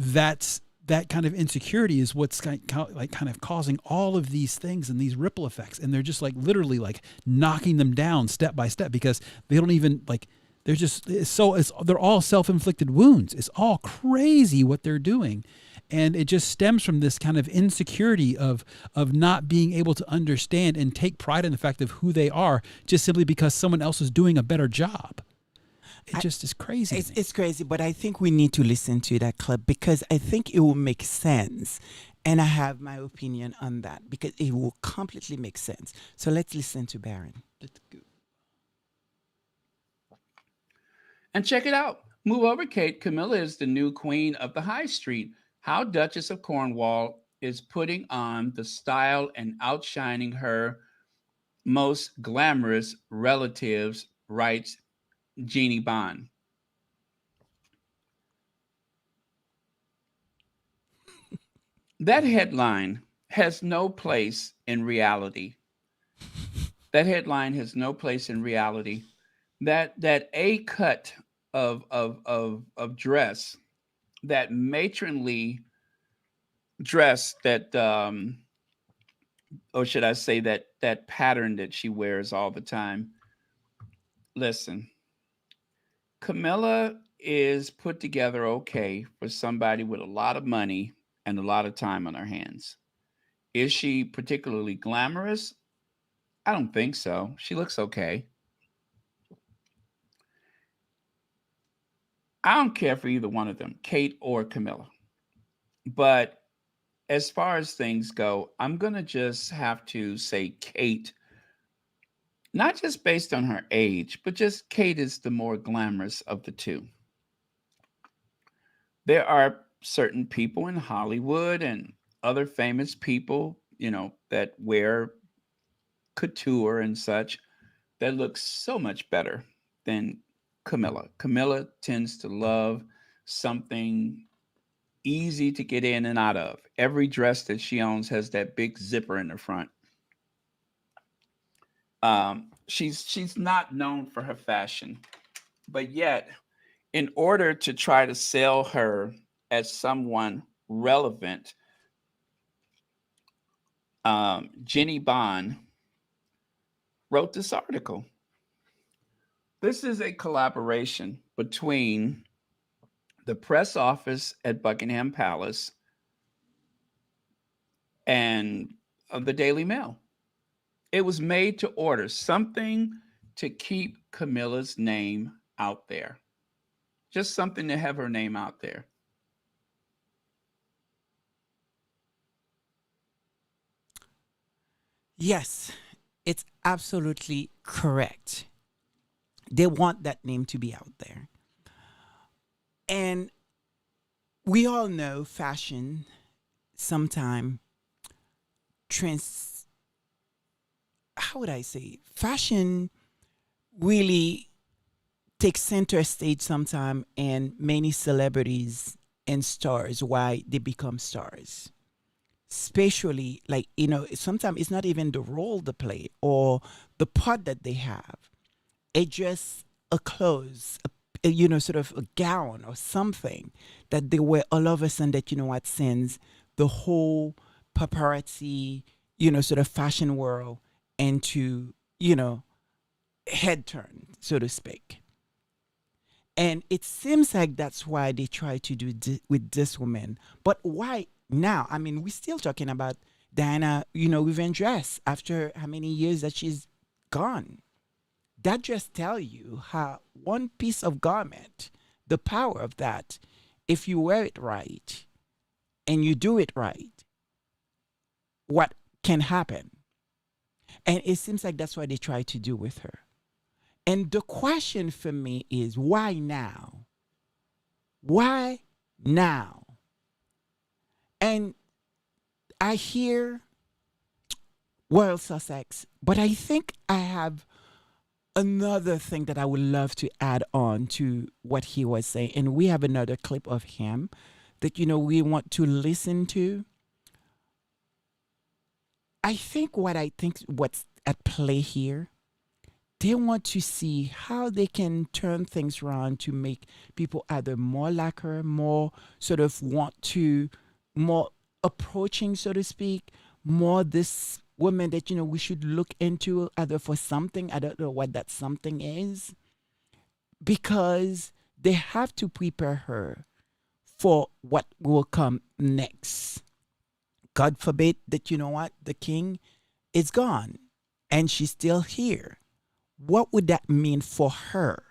that kind of insecurity is what's kind of causing all of these things and these ripple effects. And they're just like literally like knocking them down step by step because they don't even like, they're all self-inflicted wounds. It's all crazy what they're doing. And it just stems from this kind of insecurity of not being able to understand and take pride in the fact of who they are just simply because someone else is doing a better job. It just is crazy. It's crazy, but I think we need to listen to that clip because I think it will make sense. And I have my opinion on that because it will completely make sense. So let's listen to Baron. Let's go. And check it out. Move over, Kate. Camilla is the new queen of the high street. How Duchess of Cornwall is putting on the style and outshining her most glamorous relatives, writes Jeannie Bond. That headline has no place in reality. That headline has no place in reality. That A cut of dress, that matronly dress, that or should I say that pattern that she wears all the time. Listen, Camilla is put together okay for somebody with a lot of money and a lot of time on her hands. Is she particularly glamorous? I don't think so. She looks okay. I don't care for either one of them, Kate or Camilla. But as far as things go, I'm going to just have to say Kate, not just based on her age, but just Kate is the more glamorous of the two. There are certain people in Hollywood and other famous people, that wear couture and such that look so much better than Camilla. Camilla tends to love something easy to get in and out of. Every dress that she owns has that big zipper in the front. She's not known for her fashion, but yet, in order to try to sell her as someone relevant, Jenny Bond wrote this article. This is a collaboration between the press office at Buckingham Palace and the Daily Mail. It was made to order, something to keep Camilla's name out there. Just something to have her name out there. Yes, it's absolutely correct. They want that name to be out there. And we all know fashion sometimes how would I say? Fashion really takes center stage sometime, and many celebrities and stars, why they become stars. Especially, like, sometimes it's not even the role they play or the part that they have. It's just a clothes, sort of a gown or something that they wear all of a sudden that, what, sends the whole paparazzi, sort of fashion world into, head turn, so to speak. And it seems like that's why they try to do with this woman. But why now? I mean, we're still talking about Diana, we've dress after how many years that she's gone. That just tell you how one piece of garment, the power of that, if you wear it right and you do it right, what can happen. And it seems like that's what they try to do with her. And the question for me is, why now? Why now? And I hear Royal Sussex, but I think I have another thing that I would love to add on to what he was saying. And we have another clip of him that, we want to listen to. I think what's at play here, they want to see how they can turn things around to make people either more like her, more sort of more approaching, so to speak, more this woman that, we should look into either for something. I don't know what that something is, because they have to prepare her for what will come next. God forbid that, the king is gone and she's still here. What would that mean for her?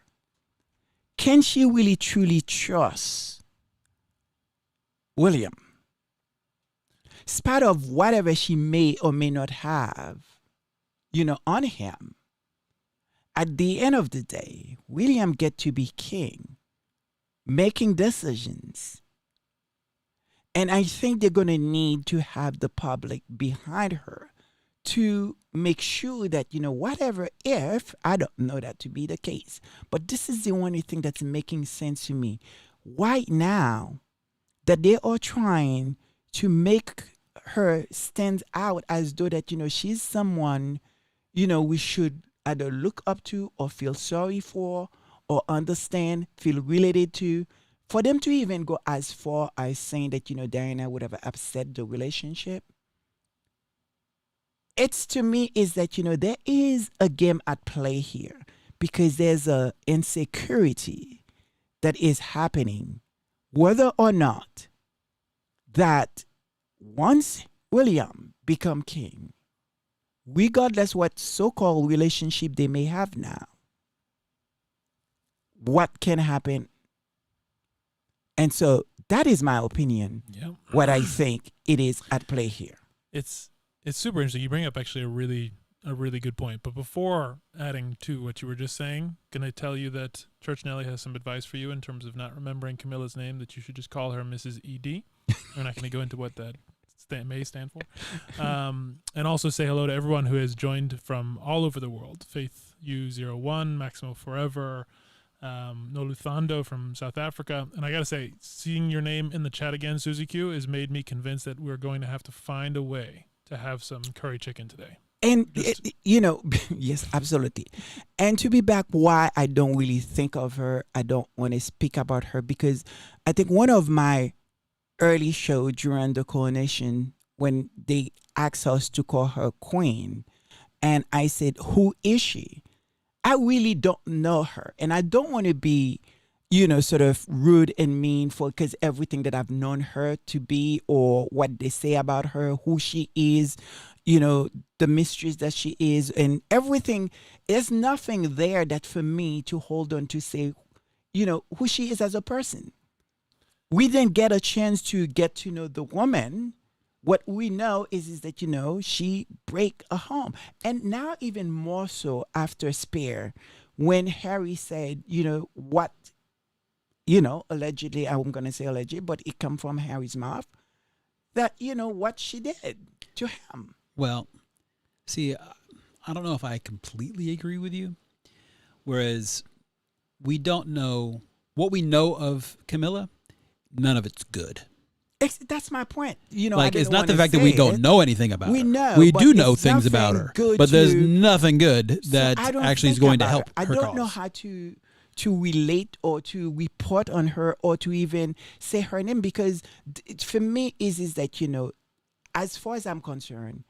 Can she really truly trust William? Spite of whatever she may or may not have, on him, at the end of the day, William get to be king, making decisions. And I think they're going to need to have the public behind her to make sure that, whatever, if, I don't know that to be the case, but this is the only thing that's making sense to me right now, that they are trying to make her stand out as though that, she's someone, we should either look up to or feel sorry for or understand, feel related to. For them to even go as far as saying that, Diana would have upset the relationship, it's, to me, is that, there is a game at play here, because there's a insecurity that is happening, whether or not that once William become king, regardless what so-called relationship they may have now, what can happen. And so that is my opinion, what I think it is at play here. It's super interesting. You bring up actually a really good point. But before adding to what you were just saying, can I tell you that Church Nelly has some advice for you in terms of not remembering Camilla's name, that you should just call her Mrs. E.D. We're not going to go into what that may stand for. And also say hello to everyone who has joined from all over the world. Faith U01, Maximo Forever, Noluthando from South Africa. And I got to say, seeing your name in the chat again, Susie Q, has made me convinced that we're going to have to find a way to have some curry chicken today. And, yes, absolutely. And to be back, why I don't really think of her, I don't want to speak about her, because I think one of my early show during the coronation, when they asked us to call her queen, and I said, who is she? I really don't know her. And I don't want to be, sort of rude and mean because everything that I've known her to be, or what they say about her, who she is, the mistress that she is, and everything. There's nothing there that for me to hold on to say, who she is as a person. We didn't get a chance to get to know the woman. What we know is that, she break a home. And now even more so after Spear, when Harry said, what, allegedly, I'm going to say allegedly, but it come from Harry's mouth, that, what she did to him. Well, see, I don't know if I completely agree with you. Whereas we don't know what we know of Camilla. None of it's good. That's my point. Like, it's not the fact that we don't know anything about her. We know. We do know things about her. But there's nothing good that I don't actually is think going to about help her. her I don't cause. know how to to relate or to report on her or to even say her name, because for me is that, as far as I'm concerned,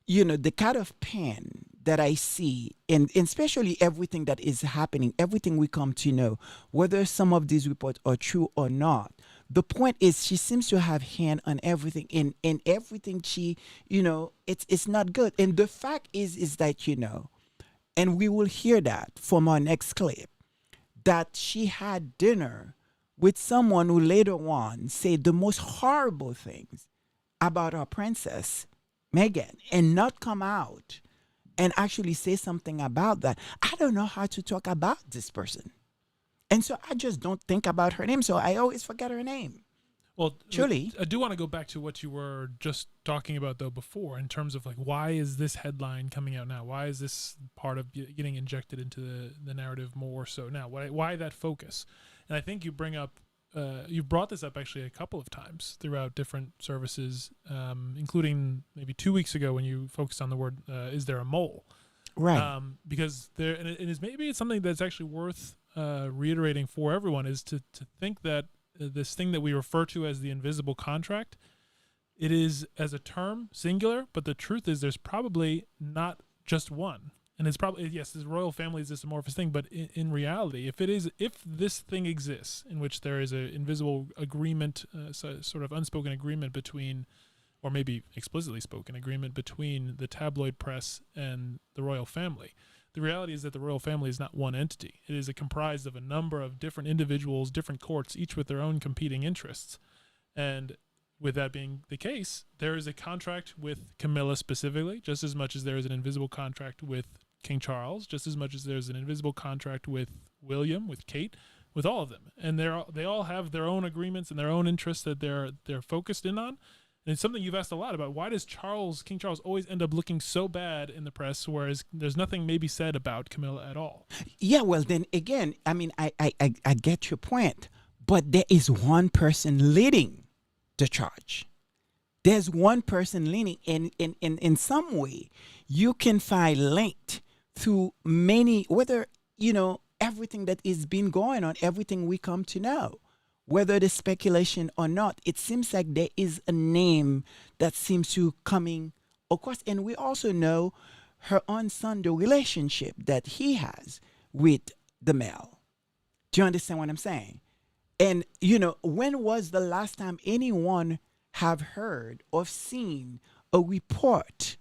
the kind of pain that I see, and especially everything that is happening, everything we come to know, whether some of these reports are true or not, the point is she seems to have hand on everything, and everything she, it's not good. And the fact is that, and we will hear that from our next clip, that she had dinner with someone who later on said the most horrible things about our princess Meghan, and not come out and actually say something about that. I don't know how to talk about this person. And so I just don't think about her name. So I always forget her name. Well, Truly. I do want to go back to what you were just talking about, though, before, in terms of, like, why is this headline coming out now? Why is this part of getting injected into the narrative more so now? Why that focus? And I think you bring up, you brought this up actually a couple of times throughout different services, including maybe 2 weeks ago when you focused on the word, is there a mole? Right. Because there, and it is, maybe it's something that's actually worth reiterating for everyone, is to think that this thing that we refer to as the invisible contract, it is as a term singular, but the truth is there's probably not just one. And it's probably, yes, this royal family is this amorphous thing, but in reality, if this thing exists in which there is an invisible agreement, sort of unspoken agreement between, or maybe explicitly spoken agreement between the tabloid press and the royal family, the reality is that the royal family is not one entity. It is comprised of a number of different individuals, different courts, each with their own competing interests. And with that being the case, there is a contract with Camilla specifically, just as much as there is an invisible contract with King Charles, just as much as there's an invisible contract with William, with Kate, with all of them. And they all have their own agreements and their own interests that they're focused in on. And it's something you've asked a lot about. Why does King Charles always end up looking so bad in the press, whereas there's nothing maybe said about Camilla at all? Yeah, well, then again, I mean, I get your point, but there is one person leading the charge. There's one person leading, and in some way, you can find linked through many, whether, everything that is been going on, everything we come to know. Whether it is speculation or not, it seems like there is a name that seems to coming across. And we also know her own son, the relationship that he has with the male. Do you understand what I'm saying? And, when was the last time anyone have heard or seen a report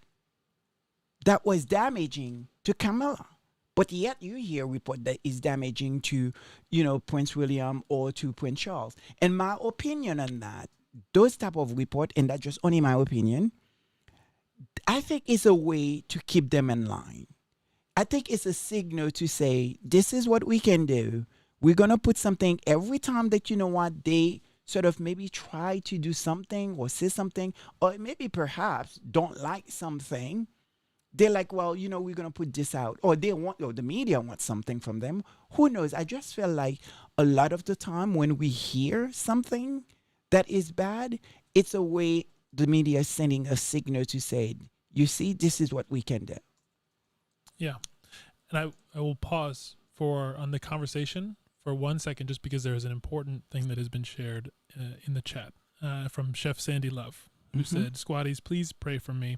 that was damaging to Camilla? But yet you hear a report that is damaging to, Prince William or to Prince Charles. And my opinion on that, those type of report, and that's just only my opinion, I think it's a way to keep them in line. I think it's a signal to say, this is what we can do. We're going to put something every time that, they sort of maybe try to do something or say something, or maybe perhaps don't like something. They're like, well, we're going to put this out, or the media wants something from them. Who knows? I just feel like a lot of the time when we hear something that is bad, it's a way the media is sending a signal to say, you see, this is what we can do. Yeah. And I will pause on the conversation for 1 second, just because there is an important thing that has been shared in the chat from Chef Sandy Love, who said, "Squatties, please pray for me.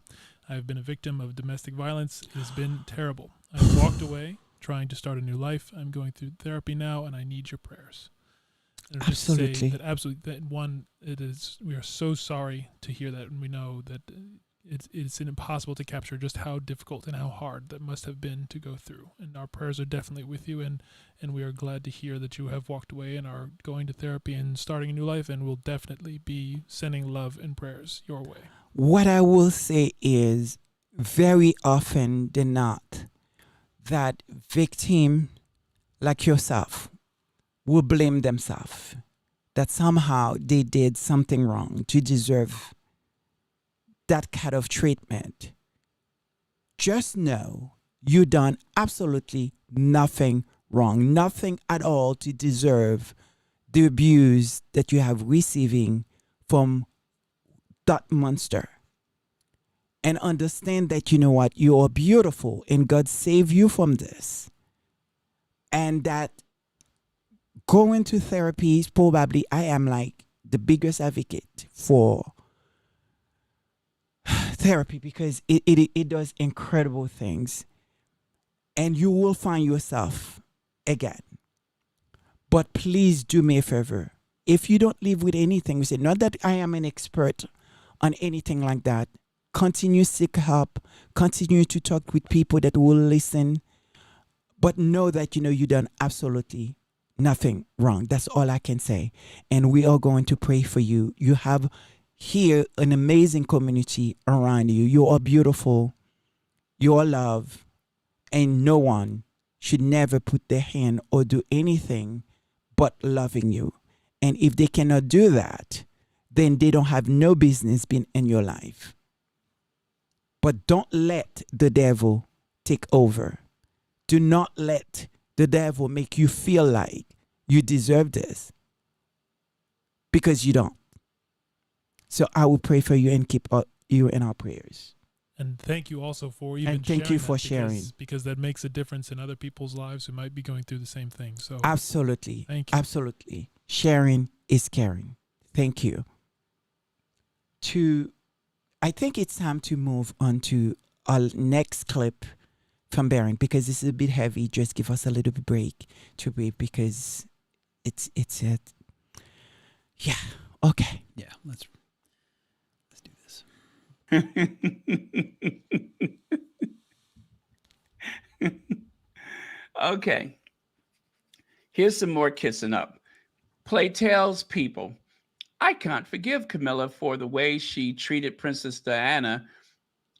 I've been a victim of domestic violence. It has been terrible. I've walked away trying to start a new life. I'm going through therapy now, and I need your prayers." And absolutely. Just say that one, we are so sorry to hear that, and we know that it's impossible to capture just how difficult and how hard that must have been to go through. And our prayers are definitely with you, and we are glad to hear that you have walked away and are going to therapy and starting a new life, and will definitely be sending love and prayers your way. What I will say is, very often than not, that victim like yourself will blame themselves, that somehow they did something wrong to deserve that kind of treatment. Just know you done absolutely nothing wrong, nothing at all to deserve the abuse that you have receiving from that monster. And understand that, you are beautiful and God saved you from this. And that going to therapy, probably I am like the biggest advocate for therapy because it does incredible things, and you will find yourself again. But please do me a favor. If you don't live with anything, we say, not that I am an expert on anything like that. Continue seek help. Continue to talk with people that will listen. But know that you done absolutely nothing wrong. That's all I can say. And we are going to pray for you. You have here an amazing community around you. You are beautiful. You are loved. And no one should never put their hand or do anything but loving you. And if they cannot do that, then they don't have no business being in your life. But don't let the devil take over. Do not let the devil make you feel like you deserve this, because you don't. So I will pray for you and keep you in our prayers. And thank you also for even And thank you for sharing. because that makes a difference in other people's lives who might be going through the same thing. So Absolutely. thank you. Absolutely. Sharing is caring. Thank you. I think it's time to move on to our next clip from Baron, because this is a bit heavy. Just give us a little bit break to breathe, because it's it. Yeah. Okay. Yeah, let's do this. Okay. Here's some more kissing up. Play tells people, I can't forgive Camilla for the way she treated Princess Diana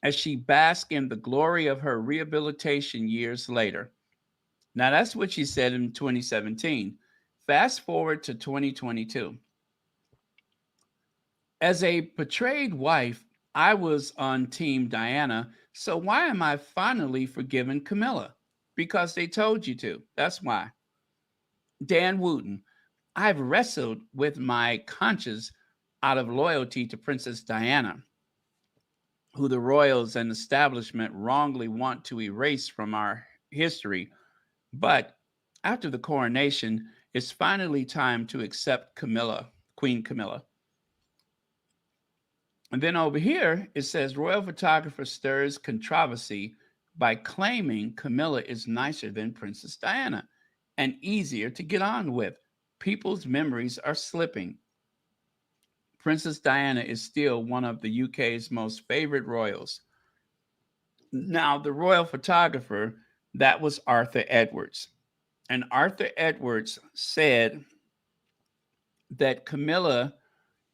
as she basked in the glory of her rehabilitation years later. Now, that's what she said in 2017. Fast forward to 2022. As a betrayed wife, I was on Team Diana, so why am I finally forgiving Camilla? Because they told you to. That's why. Dan Wooten, I've wrestled with my conscience out of loyalty to Princess Diana, who the royals and establishment wrongly want to erase from our history. But after the coronation, it's finally time to accept Camilla, Queen Camilla. And then over here, it says royal photographer stirs controversy by claiming Camilla is nicer than Princess Diana and easier to get on with. People's memories are slipping. Princess Diana is still one of the UK's most favorite royals. Now, the royal photographer, that was Arthur Edwards. And Arthur Edwards said that Camilla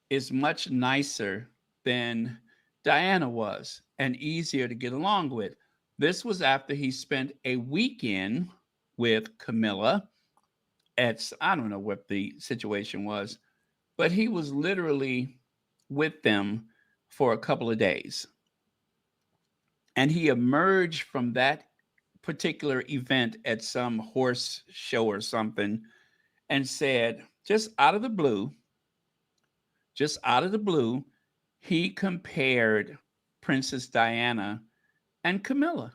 is much nicer than Diana was and easier to get along with. This was after he spent a weekend with Camilla at, I don't know what the situation was, but he was literally with them for a couple of days. And he emerged from that particular event at some horse show or something and said, just out of the blue, he compared Princess Diana and Camilla,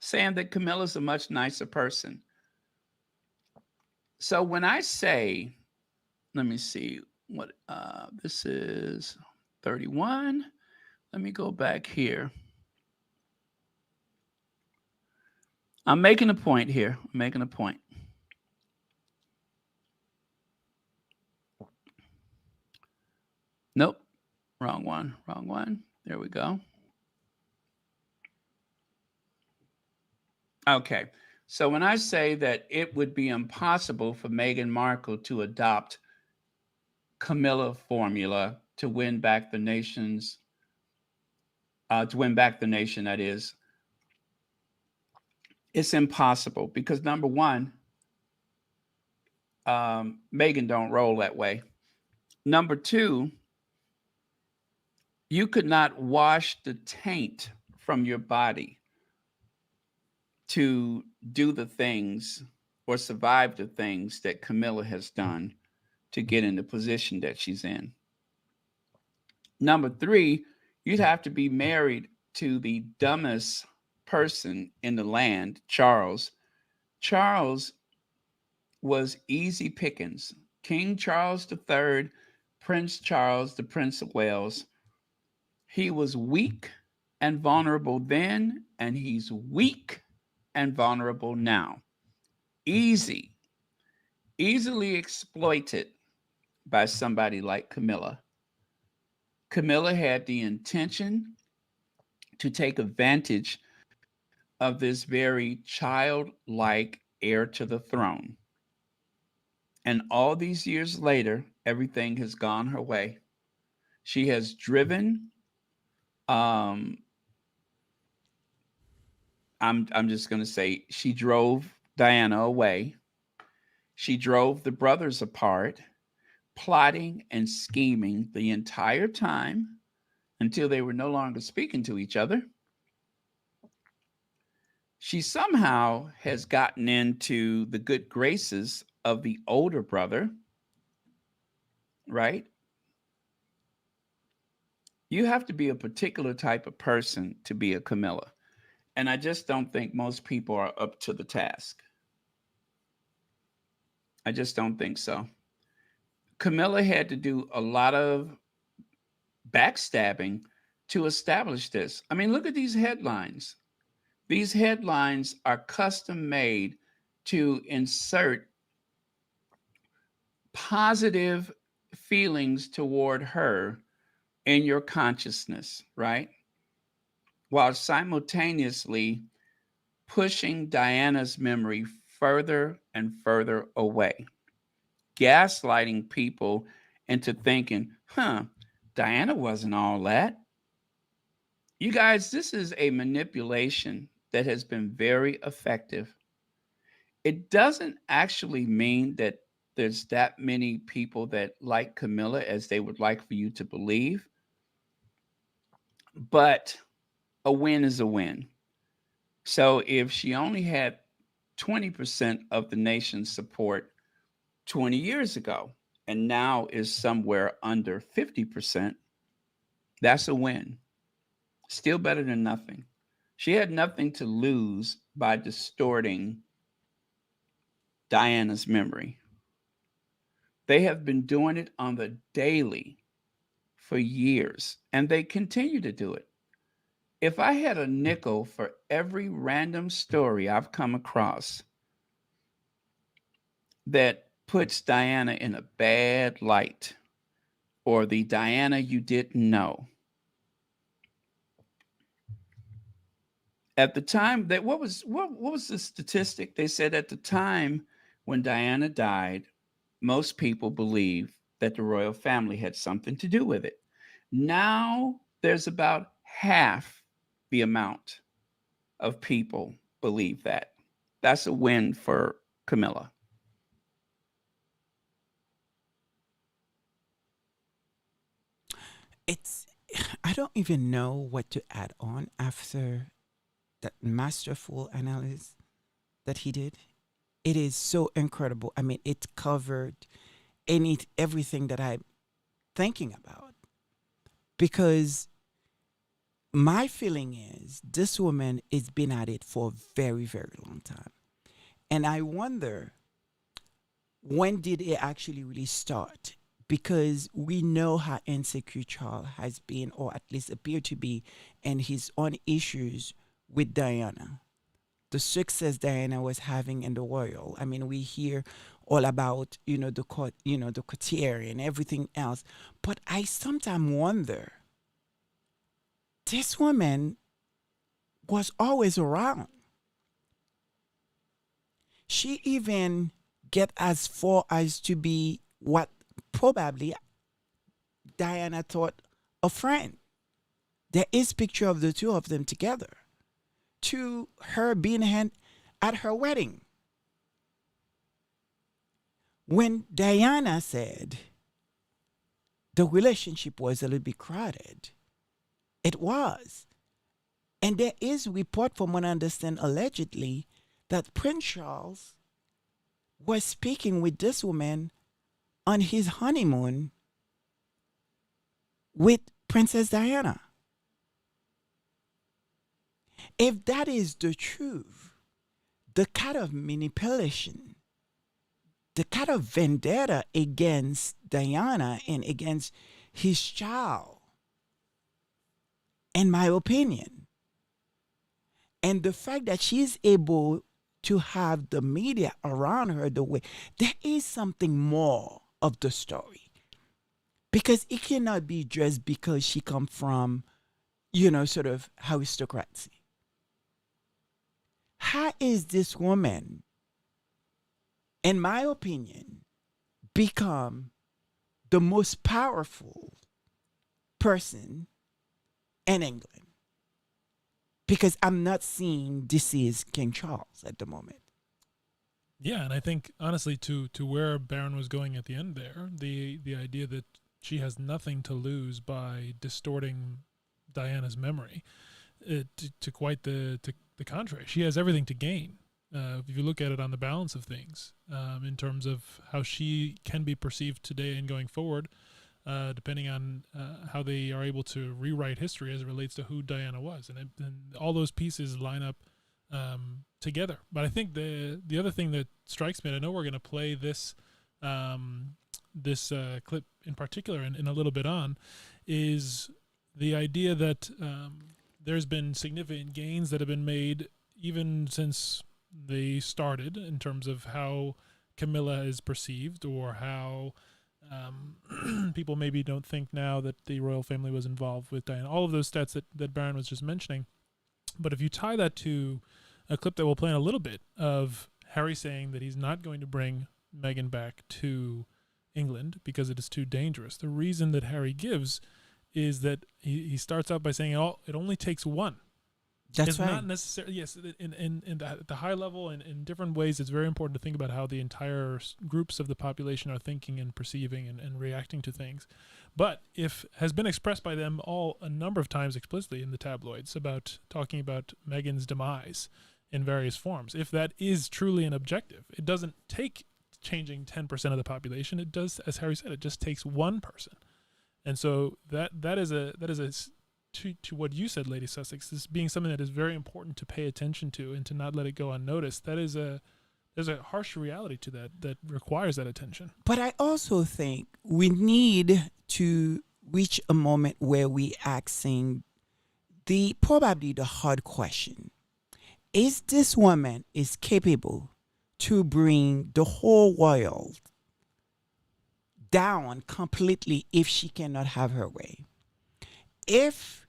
saying that Camilla's a much nicer person. So when I say, let me see what this is 31. Let me go back here. I'm making a point here. I'm making a point. Nope. Wrong one. Wrong one. There we go. Okay. So when I say that it would be impossible for Meghan Markle to adopt Camilla formula to win back the nation, that is, it's impossible because number one, Meghan don't roll that way. Number two, you could not wash the taint from your body to do the things or survive the things that Camilla has done to get in the position that she's in. Number three, you'd have to be married to the dumbest person in the land, Charles. Charles was easy pickings. King Charles III, Prince Charles, the Prince of Wales, he was weak and vulnerable then, and he's weak and vulnerable now. Easy, easily exploited by somebody like Camilla. Camilla had the intention to take advantage of this very childlike heir to the throne. And all these years later, everything has gone her way. She has driven, um, I'm just going to say, she drove Diana away. She drove the brothers apart, plotting and scheming the entire time until they were no longer speaking to each other. She somehow has gotten into the good graces of the older brother, right? You have to be a particular type of person to be a Camilla. And I just don't think most people are up to the task. I just don't think so. Camilla had to do a lot of backstabbing to establish this. I mean, look at these headlines. These headlines are custom made to insert positive feelings toward her in your consciousness, right? While simultaneously pushing Diana's memory further and further away, gaslighting people into thinking, Diana wasn't all that. You guys, this is a manipulation that has been very effective. It doesn't actually mean that there's that many people that like Camilla as they would like for you to believe, but a win is a win. So if she only had 20% of the nation's support 20 years ago and now is somewhere under 50%, that's a win. Still better than nothing. She had nothing to lose by distorting Diana's memory. They have been doing it on the daily for years, and they continue to do it. If I had a nickel for every random story I've come across that puts Diana in a bad light, or the Diana you didn't know, at the time that what was the statistic? They said at the time when Diana died, most people believed that the royal family had something to do with it. Now there's about half the amount of people believe that. That's a win for Camilla. It's I don't even know what to add on after that masterful analysis that he did. It is so incredible. I mean, it covered everything that I'm thinking about because my feeling is this woman has been at it for a very, very long time. And I wonder, when did it actually really start? Because we know how insecure Charles has been, or at least appeared to be, and his own issues with Diana. The success Diana was having in the royal. I mean, we hear all about, the court, the courtier and everything else. But I sometimes wonder, this woman was always around. She even get as far as to be what probably Diana thought a friend. There is picture of the two of them together. To her being at her wedding. When Diana said the relationship was a little bit crowded, it was. And there is report from what I understand allegedly that Prince Charles was speaking with this woman on his honeymoon with Princess Diana. If that is the truth, the kind of manipulation the kind of vendetta against Diana and against his child, in my opinion. And the fact that she's able to have the media around her the way, there is something more of the story. Because it cannot be just because she come from, sort of aristocracy. How is this woman, in my opinion, become the most powerful person in England? Because I'm not seeing this is King Charles at the moment. Yeah, and I think honestly, to where Baron was going at the end there, the idea that she has nothing to lose by distorting Diana's memory, to quite the contrary, she has everything to gain. If you look at it on the balance of things, in terms of how she can be perceived today and going forward, depending on how they are able to rewrite history as it relates to who Diana was, and all those pieces line up together. But I think the other thing that strikes me, and I know we're going to play this clip in particular in a little bit on, is the idea that there's been significant gains that have been made even since they started in terms of how Camilla is perceived, or how people maybe don't think now that the royal family was involved with Diana. All of those stats that Baron was just mentioning. But if you tie that to a clip that we'll play in a little bit of Harry saying that he's not going to bring Meghan back to England because it is too dangerous. The reason that Harry gives is that he starts out by saying it only takes one. That's right. Not necessarily, yes, in the high level and in different ways, it's very important to think about how the entire groups of the population are thinking and perceiving and reacting to things. But if has been expressed by them all a number of times explicitly in the tabloids about talking about Meghan's demise in various forms, if that is truly an objective, it doesn't take changing 10% of the population. It does, as Harry said, it just takes one person. And so that is to what you said, Lady Sussex, this being something that is very important to pay attention to and to not let it go unnoticed. There's a harsh reality to that requires that attention. But I also think we need to reach a moment where we asking probably the hard question. Is this woman is capable to bring the whole world down completely if she cannot have her way? If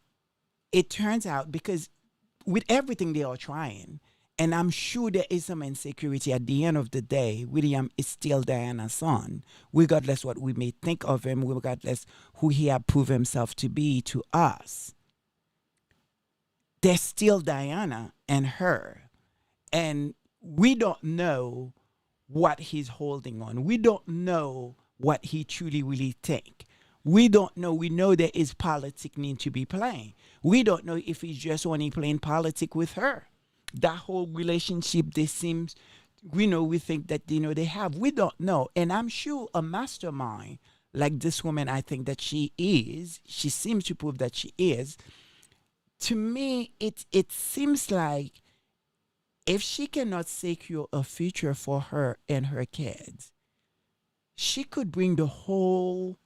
it turns out, because with everything they are trying, and I'm sure there is some insecurity at the end of the day, William is still Diana's son, regardless what we may think of him, regardless who he has proved himself to be to us. There's still Diana and her. And we don't know what he's holding on. We don't know what he truly really think. We don't know. We know there is politics need to be playing. We don't know if he's just only playing politics with her. That whole relationship, they seems, we think that, they have. We don't know. And I'm sure a mastermind like this woman, I think that she seems to prove that she is. To me, it seems like if she cannot secure a future for her and her kids, she could bring the whole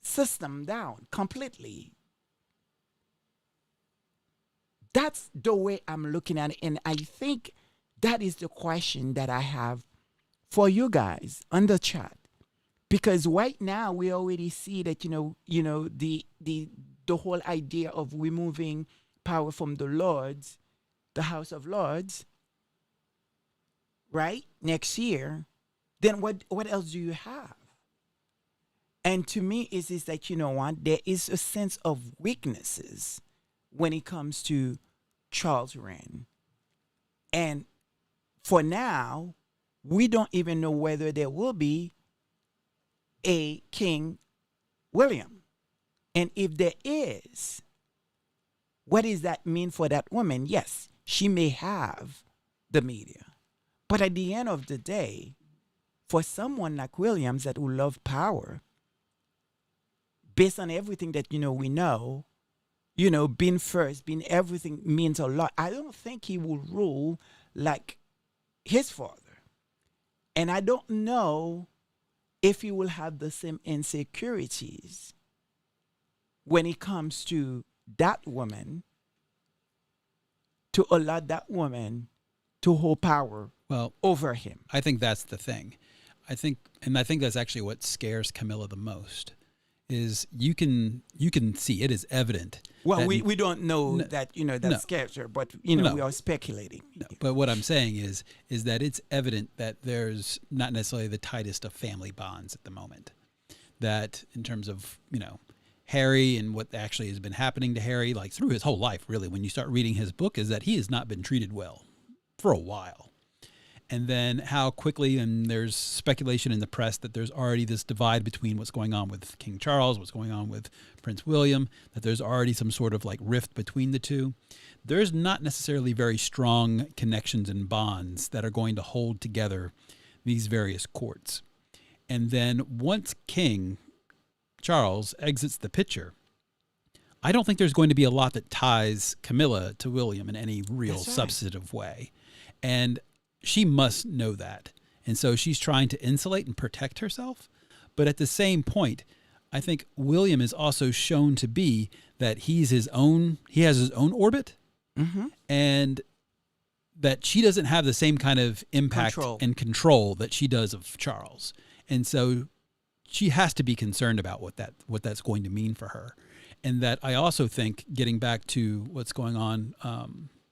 system down completely. That's the way I'm looking at it. And I think that is the question that I have for you guys on the chat. Because right now we already see that, the whole idea of removing power from the Lords, the House of Lords, right? Next year, then what else do you have? And to me, is that, there is a sense of weaknesses when it comes to Charles' reign. And for now, we don't even know whether there will be a King William. And if there is, what does that mean for that woman? Yes, she may have the media. But at the end of the day, for someone like Williams that will love power, based on everything that, we know, being first, being everything means a lot. I don't think he will rule like his father. And I don't know if he will have the same insecurities when it comes to that woman, to allow that woman to hold power Well, over him. I think that's the thing. I think that's actually what scares Camilla the most. Is you can see it is evident. Well, that we don't know No, that, that no. scares her, but, we No. are speculating. No, but what I'm saying is that it's evident that there's not necessarily the tightest of family bonds at the moment. That in terms of, Harry and what actually has been happening to Harry, like through his whole life, really, when you start reading his book, is that he has not been treated well for a while. And then how quickly, and there's speculation in the press that there's already this divide between what's going on with King Charles, what's going on with Prince William, that there's already some sort of like rift between the two. There's not necessarily very strong connections and bonds that are going to hold together these various courts. And then once King Charles exits the picture, I don't think there's going to be a lot that ties Camilla to William in any real That's right. substantive way. And she must know that. And so she's trying to insulate and protect herself. But at the same point, I think William is also shown to be that he has his own orbit, and that she doesn't have the same kind of impact and control that she does of Charles. And so she has to be concerned about what that's going to mean for her. And that I also think, getting back to what's going on,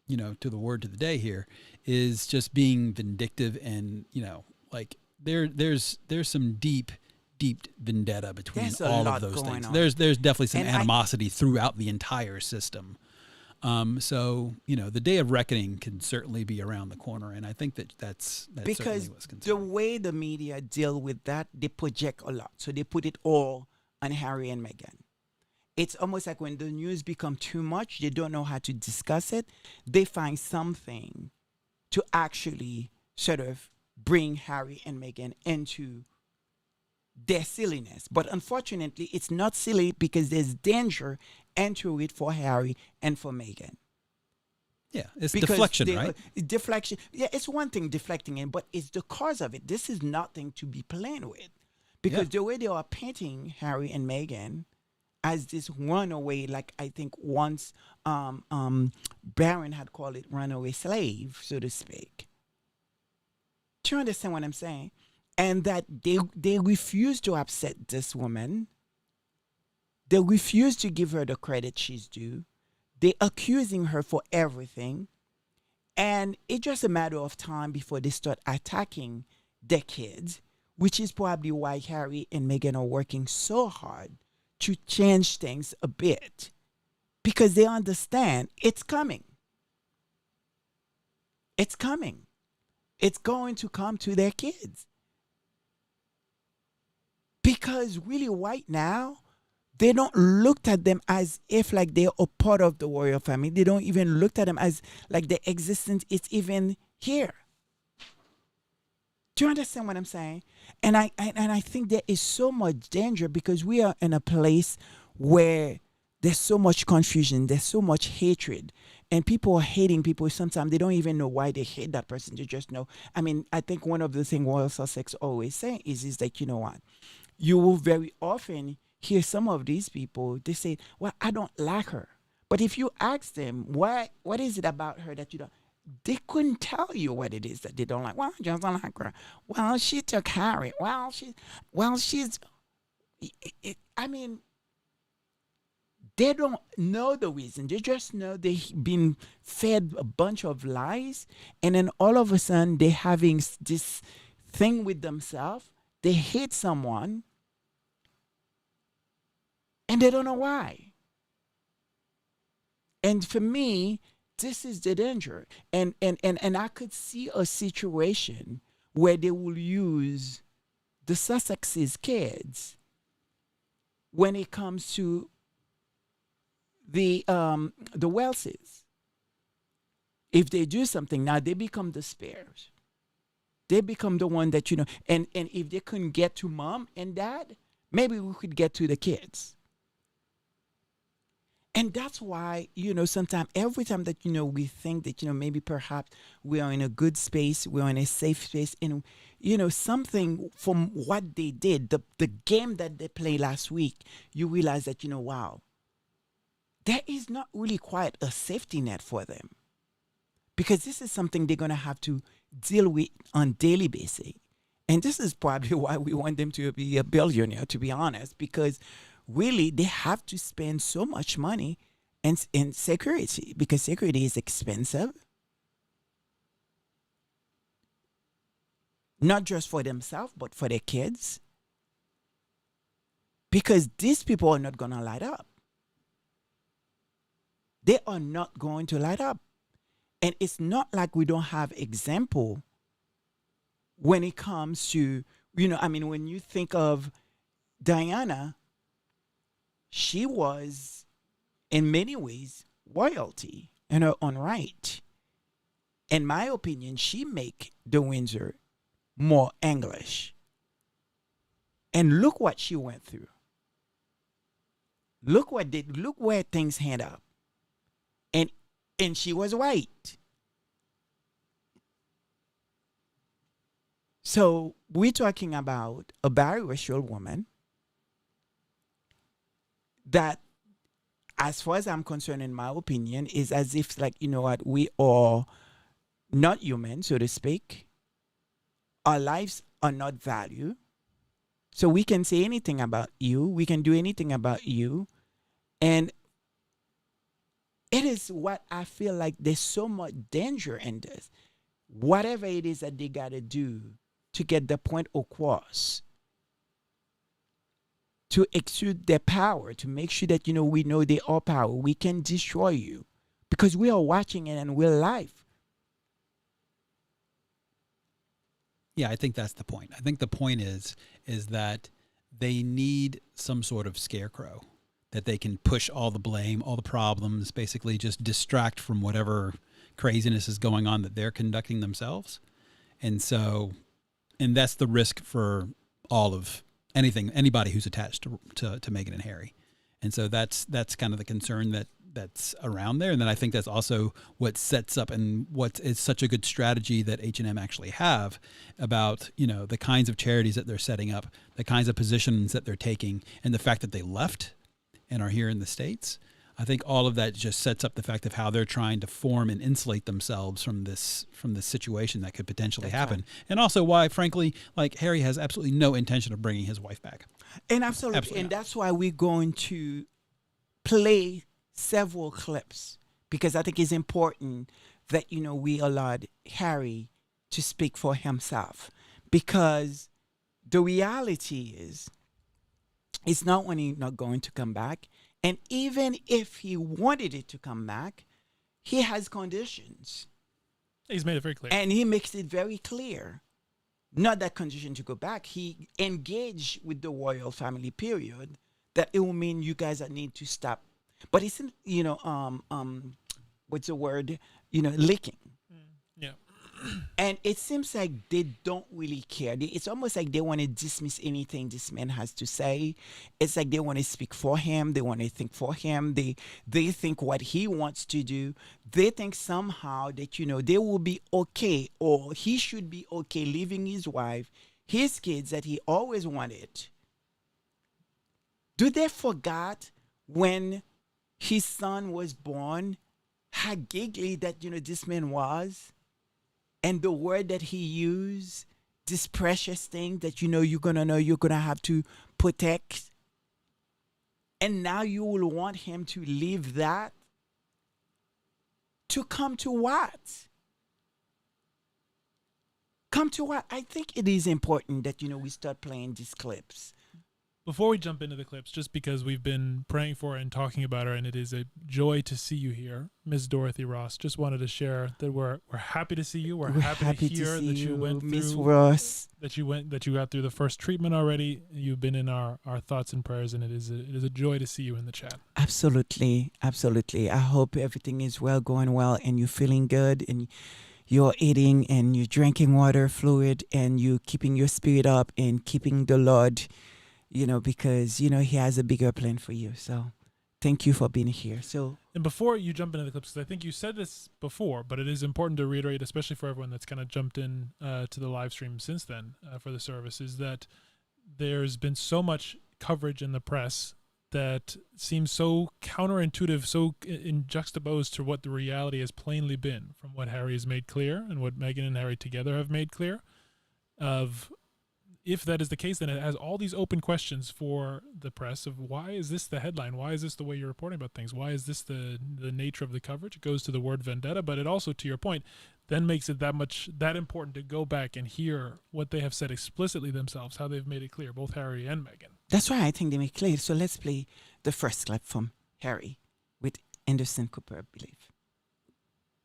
to the word to the day here, is just being vindictive, and like there's some deep vendetta between all of those things. There's definitely some animosity throughout the entire system. So the day of reckoning can certainly be around the corner, and I think that's because what's the concerned. way the media deal with that, they project a lot, so they put it all on Harry and Meghan. It's almost like when the news become too much, they don't know how to discuss it. They find something to actually sort of bring Harry and Meghan into their silliness. But unfortunately, it's not silly because there's danger into it for Harry and for Meghan. Yeah, it's Because deflection, right? Deflection. Yeah, it's one thing deflecting it, but it's the cause of it. This is nothing to be playing with. Because the way they are painting Harry and Meghan as this runaway, like I think once Barron had called it, runaway slave, so to speak. Do you understand what I'm saying? And that they refuse to upset this woman. They refuse to give her the credit she's due. They're accusing her for everything. And it's just a matter of time before they start attacking their kids, which is probably why Harry and Meghan are working so hard to change things a bit, because they understand it's coming. It's coming. It's going to come to their kids. Because really right now, they don't look at them as if like they're a part of the royal family. They don't even look at them as like their existence is even here. Do you understand what I'm saying? And I think there is so much danger because we are in a place where there's so much confusion, there's so much hatred, and people are hating people. Sometimes they don't even know why they hate that person. They just know. I mean, I think one of the things Royal Sussex always say is that, you know what? You will very often hear some of these people, they say, well, I don't like her. But if you ask them, what is it about her that you don't, they couldn't tell you what it is that they don't like. Well, I just don't like her. Well, she took Harry. She's, I mean, they don't know the reason. They just know they've been fed a bunch of lies. And then all of a sudden, they're having this thing with themselves. They hate someone. And they don't know why. And for me, this is the danger. And I could see a situation where they will use the Sussex's kids when it comes to the Welleses. If they do something, now they become the spares. They become the one that, and if they couldn't get to mom and dad, maybe we could get to the kids. And that's why, sometimes, every time that, we think that, maybe perhaps we are in a good space, we're in a safe space, and, something from what they did, the game that they played last week, you realize that, wow, there is not really quite a safety net for them. Because this is something they're going to have to deal with on daily basis. And this is probably why we want them to be a billionaire, to be honest, because really they have to spend so much money in security, because security is expensive. Not just for themselves, but for their kids. Because these people are not going to light up. They are not going to light up. And it's not like we don't have example when it comes to, when you think of Diana, she was in many ways royalty in her own right. In my opinion, she make the Windsor more English. And look what she went through. Look where things end up. And she was white. So we're talking about a biracial woman that, as far as I'm concerned, in my opinion, is as if, like, we are not human, so to speak. Our lives are not valued. So we can say anything about you. We can do anything about you. And it is what I feel like there's so much danger in this. Whatever it is that they got to do to get the point across, to exude their power, to make sure that, we know they are power. We can destroy you because we are watching it and we're live. Yeah, I think that's the point. I think the point is that they need some sort of scarecrow that they can push all the blame, all the problems, basically just distract from whatever craziness is going on that they're conducting themselves. And that's the risk for all of anybody who's attached to Meghan and Harry. And so that's kind of the concern that's around there. And then I think that's also what sets up and what is such a good strategy that H&M actually have about, the kinds of charities that they're setting up, the kinds of positions that they're taking, and the fact that they left and are here in the States. I think all of that just sets up the fact of how they're trying to form and insulate themselves from this situation that could potentially happen. Right. And also why, frankly, like Harry has absolutely no intention of bringing his wife back. And absolutely and that's why we're going to play several clips, because I think it's important that, we allowed Harry to speak for himself, because the reality is, it's not only not going to come back, and even if he wanted it to come back, he has conditions. He's made it very clear. And he makes it very clear. Not that condition to go back. He engaged with the royal family, period, that it will mean you guys need to stop. But it's, what's the word? Leaking. Yeah. And it seems like they don't really care. It's almost like they want to dismiss anything this man has to say. It's like they want to speak for him. They want to think for him. They think what he wants to do. They think somehow that, they will be okay, or he should be okay leaving his wife, his kids that he always wanted. Do they forget when his son was born, how giggly that, this man was? And the word that he used, this precious thing that you're going to have to protect. And now you will want him to leave that to come to what? Come to what? I think it is important that, we start playing these clips. Before we jump into the clips, just because we've been praying for her and talking about her, and it is a joy to see you here, Ms. Dorothy Ross, just wanted to share that we're happy to see you. We're happy to hear that you went through, Ms. Ross, that you got through the first treatment already. You've been in our thoughts and prayers, and it is a joy to see you in the chat. Absolutely, absolutely. I hope everything is going well, and you're feeling good, and you're eating, and you're drinking water, fluid, and you're keeping your spirit up and keeping the Lord. Because, he has a bigger plan for you. So Thank you for being here. So, And before you jump into the clips, because I think you said this before, but it is important to reiterate, especially for everyone that's kind of jumped in to the live stream since then for the service, is that there's been so much coverage in the press that seems so counterintuitive, so in juxtaposed to what the reality has plainly been from what Harry has made clear and what Meghan and Harry together have made clear. Of if that is the case, then it has all these open questions for the press of why is this the headline? Why is this the way you're reporting about things? Why is this the nature of the coverage? It goes to the word vendetta, but it also, to your point, then makes it that important to go back and hear what they have said explicitly themselves, how they've made it clear, both Harry and Meghan. that's why I think they make clear. So let's play the first clip from Harry with Anderson Cooper, I believe.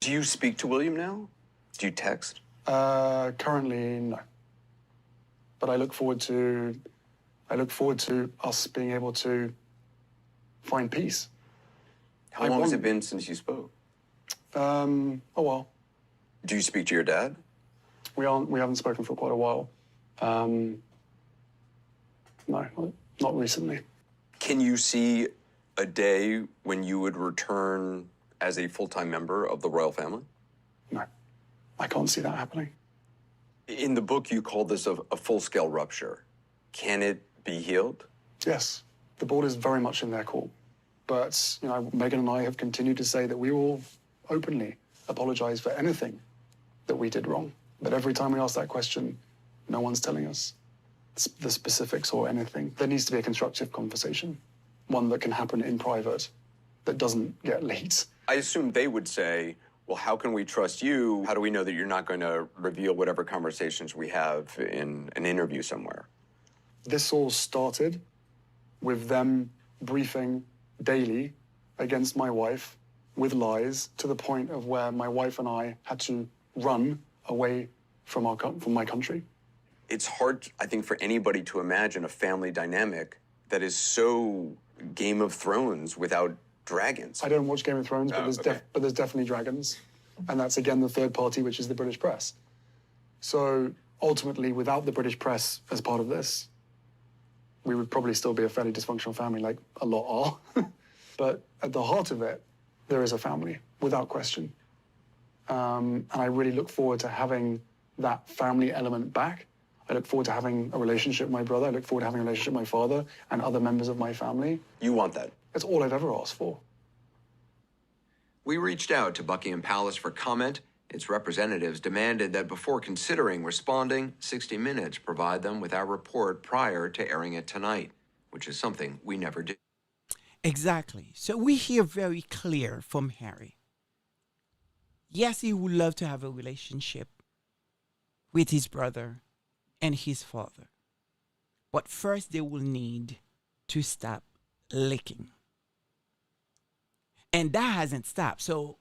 Do you speak to William now? Do you text? Currently, no. But I look forward to us being able to find peace. How long has it been since you spoke? A while. Do you speak to your dad? We haven't spoken for quite a while. No, not recently. Can you see a day when you would return as a full-time member of the royal family? No, I can't see that happening. In the book, you called this a full-scale rupture. Can it be healed? Yes, the board is very much in their call. But, Meghan and I have continued to say that we will openly apologize for anything that we did wrong. But every time we ask that question, no one's telling us the specifics or anything. There needs to be a constructive conversation, one that can happen in private, that doesn't get leaked. I assume they would say, well, how can we trust you? How do we know that you're not going to reveal whatever conversations we have in an interview somewhere? This all started with them briefing daily against my wife with lies to the point of where my wife and I had to run away from my country. It's hard, I think, for anybody to imagine a family dynamic that is so Game of Thrones without dragons. I don't watch Game of Thrones, but there's definitely dragons. And that's, again, the third party, which is the British press. So ultimately, without the British press as part of this, we would probably still be a fairly dysfunctional family, like a lot are. But at the heart of it, there is a family, without question. And I really look forward to having that family element back. I look forward to having a relationship with my brother. I look forward to having a relationship with my father and other members of my family. You want that? It's all I've ever asked for. We reached out to Buckingham Palace for comment. Its representatives demanded that before considering responding, 60 Minutes provide them with our report prior to airing it tonight, which is something we never did. Exactly. So we hear very clear from Harry. Yes, he would love to have a relationship with his brother and his father. But first, they will need to stop licking. And that hasn't stopped. So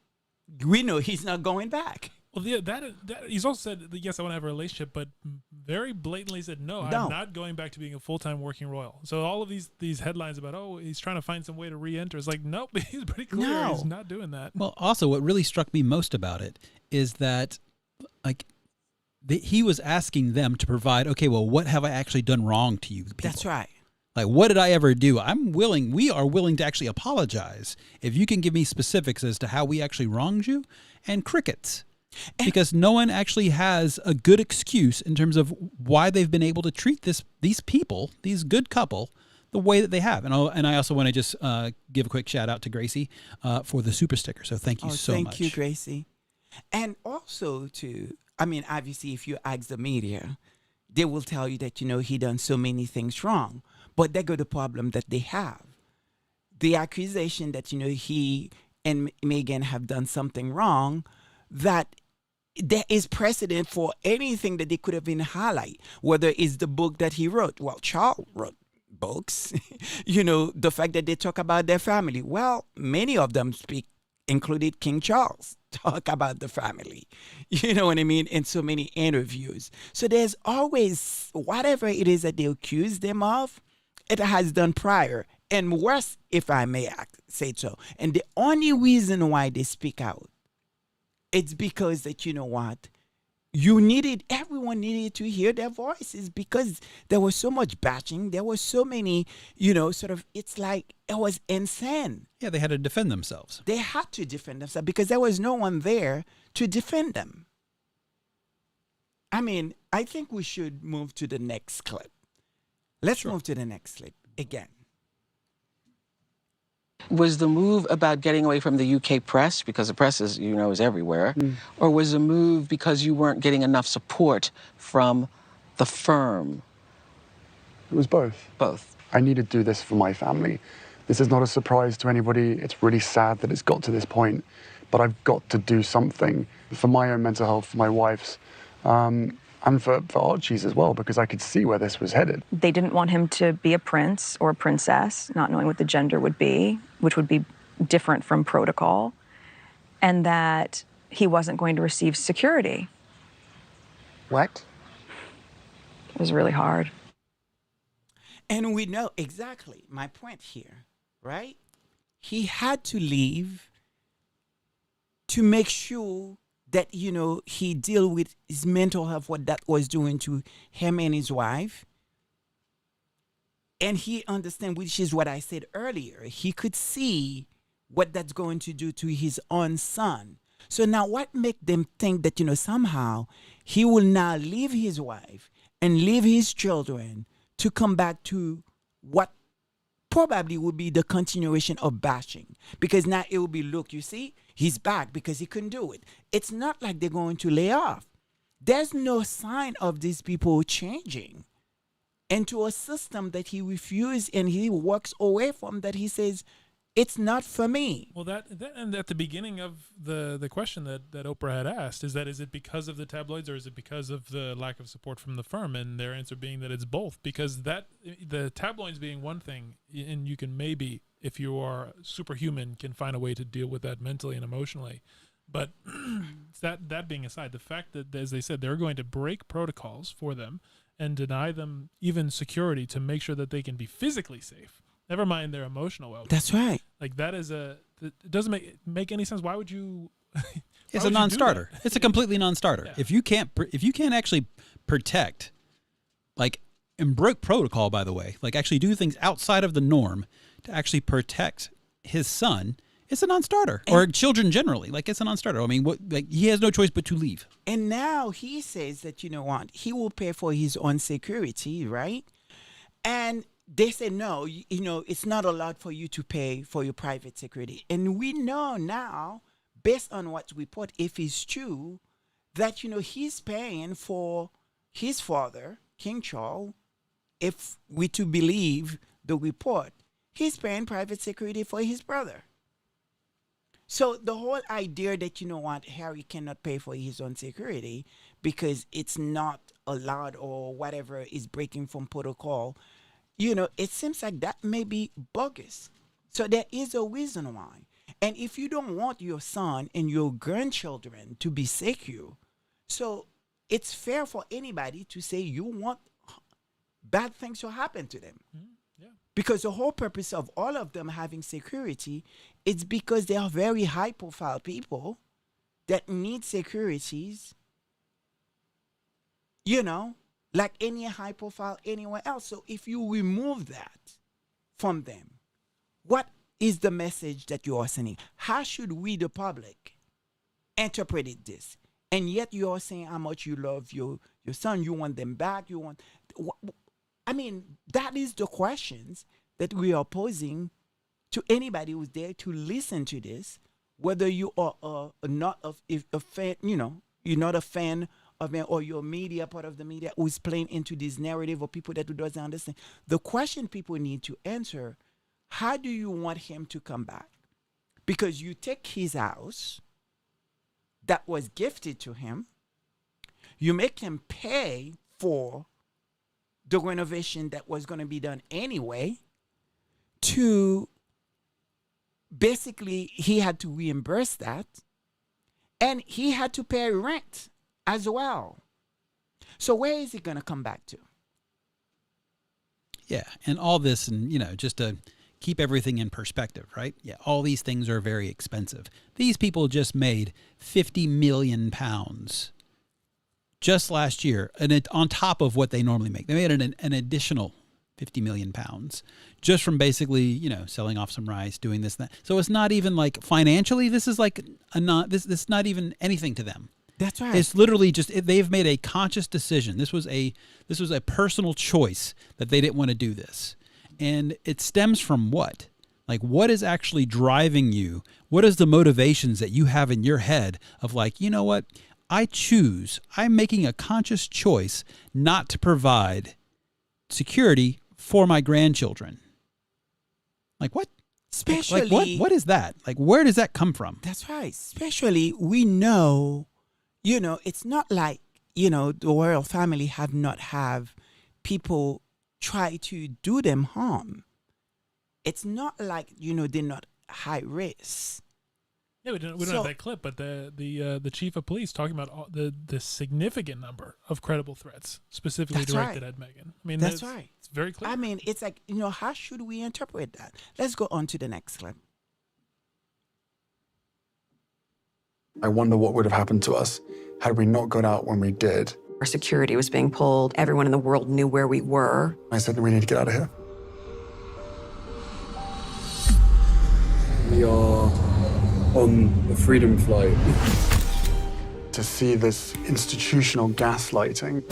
we know he's not going back. Well, yeah, that he's also said, yes, I want to have a relationship, but very blatantly said, no, I'm not going back to being a full-time working royal. So all of these headlines about, oh, he's trying to find some way to re-enter, it's like, nope, he's pretty clear he's not doing that. Well, also, what really struck me most about it is that, like, he was asking them to provide, okay, well, what have I actually done wrong to you people? That's right. Like, what did I ever do? We are willing to actually apologize if you can give me specifics as to how we actually wronged you. And crickets. Because no one actually has a good excuse in terms of why they've been able to treat these people, these good couple, the way that they have. And I also want to just give a quick shout out to Gracie for the super sticker. So thank you so much. Thank you, Gracie. And also obviously, if you ask the media, they will tell you that, he done so many things wrong. But they got the problem that they have. The accusation that, he and Meghan have done something wrong, that there is precedent for anything that they could have been highlight, whether it's the book that he wrote. Well, Charles wrote books, the fact that they talk about their family. Well, many of them included King Charles, talk about the family, you know what I mean, in so many interviews. So there's always, whatever it is that they accuse them of, it has done prior, and worse, if I may say so. And the only reason why they speak out, it's because that, everyone needed to hear their voices because there was so much bashing. There was so many, sort of, it's like it was insane. Yeah, they had to defend themselves. They had to defend themselves because there was no one there to defend them. I mean, I think we should move to the next clip. Let's move to the next clip again. Was the move about getting away from the UK press, because the press is, is everywhere, or was the move because you weren't getting enough support from the firm? It was both. Both. I needed to do this for my family. This is not a surprise to anybody. It's really sad that it's got to this point, but I've got to do something for my own mental health, for my wife's, and for Archie's as well, because I could see where this was headed. They didn't want him to be a prince or a princess, not knowing what the gender would be, which would be different from protocol, and that he wasn't going to receive security. What? It was really hard. And we know exactly my point here, right? He had to leave to make sure that, he deal with his mental health, what that was doing to him and his wife. And he understand, which is what I said earlier. He could see what that's going to do to his own son. So now what make them think that, somehow he will now leave his wife and leave his children to come back to what probably would be the continuation of bashing? Because now it will be, look, you see, he's back because he couldn't do it. It's not like they're going to lay off. There's no sign of these people changing into a system that he refused and he works away from, that he says, it's not for me. Well, that and at the beginning of the question that Oprah had asked is it because of the tabloids or is it because of the lack of support from the firm? And their answer being that it's both, because the tabloids being one thing, and you can maybe, if you are superhuman, can find a way to deal with that mentally and emotionally. But that being aside, the fact that, as they said, they're going to break protocols for them and deny them even security to make sure that they can be physically safe. Never mind their emotional well-being. That's right. Like it doesn't make any sense. Why would you? It's a non-starter. It's a completely non-starter. Yeah. If you can't actually protect, like, and broke protocol, by the way, like actually do things outside of the norm to actually protect his son, it's a non-starter. Or children generally, like it's a non-starter. I mean, he has no choice but to leave. And now he says that, he will pay for his own security, right? And they say, no, it's not allowed for you to pay for your private security. And we know now, based on what we report, if it's true, that, he's paying for his father, King Charles, if we to believe the report, he's paying private security for his brother. So the whole idea that, Harry cannot pay for his own security because it's not allowed or whatever is breaking from protocol, it seems like that may be bogus. So there is a reason why. And if you don't want your son and your grandchildren to be secure, so it's fair for anybody to say you want bad things to happen to them. Yeah. Because the whole purpose of all of them having security is because they are very high-profile people that need securities, like any high profile anywhere else. So if you remove that from them, what is the message that you are sending? How should we, the public, interpret this? And yet you are saying how much you love your son, you want them back, that is the questions that we are posing to anybody who's there to listen to this, whether you are not a fan, you're not a fan of me, or your media, part of the media, who is playing into this narrative, or people that doesn't understand. The question people need to answer, how do you want him to come back? Because you take his house that was gifted to him, you make him pay for the renovation that was going to be done anyway, to basically, he had to reimburse that, and he had to pay rent as well. So where is he going to come back to? Yeah, and all this, and just to keep everything in perspective, right? Yeah, all these things are very expensive. These people just made £50 million just last year, and it on top of what they normally make. They made an additional 50 million pounds just from basically, selling off some rice, doing this, that. So it's not even like financially, this is like this is not even anything to them. That's right. It's literally just they've made a conscious decision. This was a personal choice that they didn't want to do this. And it stems from what? Like, what is actually driving you? What is the motivations that you have in your head of like, you know what? I'm making a conscious choice not to provide security for my grandchildren. Like what? Especially, like what is that? Like, where does that come from? That's right. Especially, we know, it's not like, the royal family have people try to do them harm. It's not like, they're not high risk. Yeah, we don't have that clip, but the chief of police talking about the significant number of credible threats specifically directed at Meghan. I mean, that's right. It's very clear. I mean, it's like, how should we interpret that? Let's go on to the next clip. I wonder what would have happened to us had we not got out when we did. Our security was being pulled. Everyone in the world knew where we were. I said, we need to get out of here. We are on the Freedom Flight. To see this institutional gaslighting.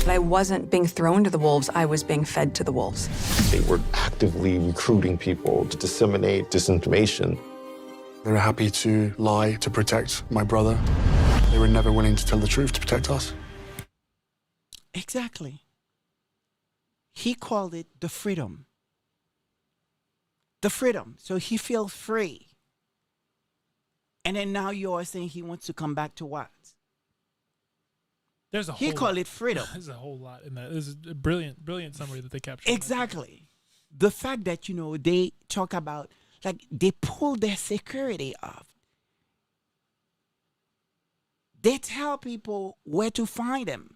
I wasn't being thrown to the wolves, I was being fed to the wolves. They were actively recruiting people to disseminate disinformation. They were happy to lie to protect my brother. They were never willing to tell the truth to protect us. Exactly. He called it the freedom. The freedom. So he feels free. And then now you are saying he wants to come back to what? There's a whole He called it freedom. There's a whole lot in that. This is a brilliant summary that they captured. Exactly. The fact that, they talk about, like, they pull their security off. They tell people where to find them.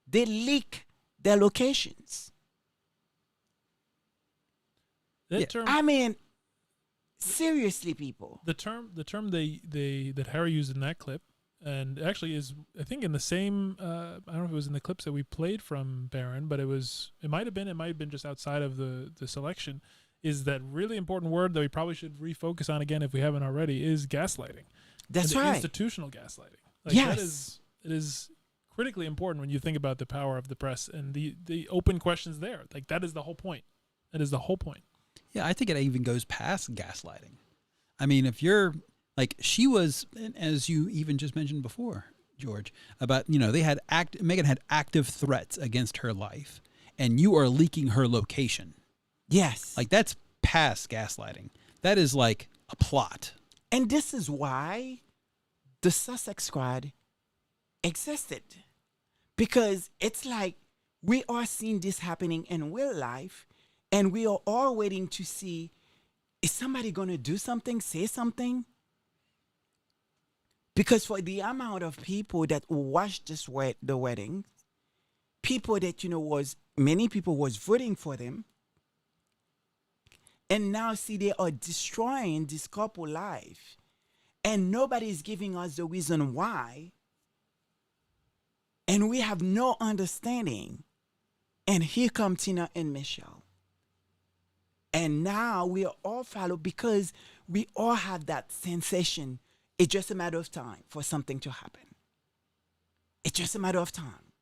They leak their locations. Term, I mean, seriously, people. the term that Harry used in that clip, and actually is, I think, in the same. I don't know if it was in the clips that we played from Barron, but it might have been just outside of the selection. Is that really important word that we probably should refocus on again if we haven't already? Is gaslighting. That's and right. Institutional gaslighting. Like, Yes. it is critically important when you think about the power of the press and the open questions there. Like, that is the whole point. That is the whole point. Yeah, I think it even goes past gaslighting. I mean, if you're like she was, as you even just mentioned before, George, about, Meghan had active threats against her life, and you are leaking her location. Yes. Like, that's past gaslighting. That is like a plot. And this is why the Sussex Squad existed. Because it's like we are seeing this happening in real life, and we are all waiting to see, is somebody going to do something, say something? Because for the amount of people that watched the wedding, people that, many people was voting for them, and now see they are destroying this couple life, and nobody is giving us the reason why, and we have no understanding. And here come Tina and Michelle. And now we are all followed because we all have that sensation. It's just a matter of time for something to happen. It's just a matter of time.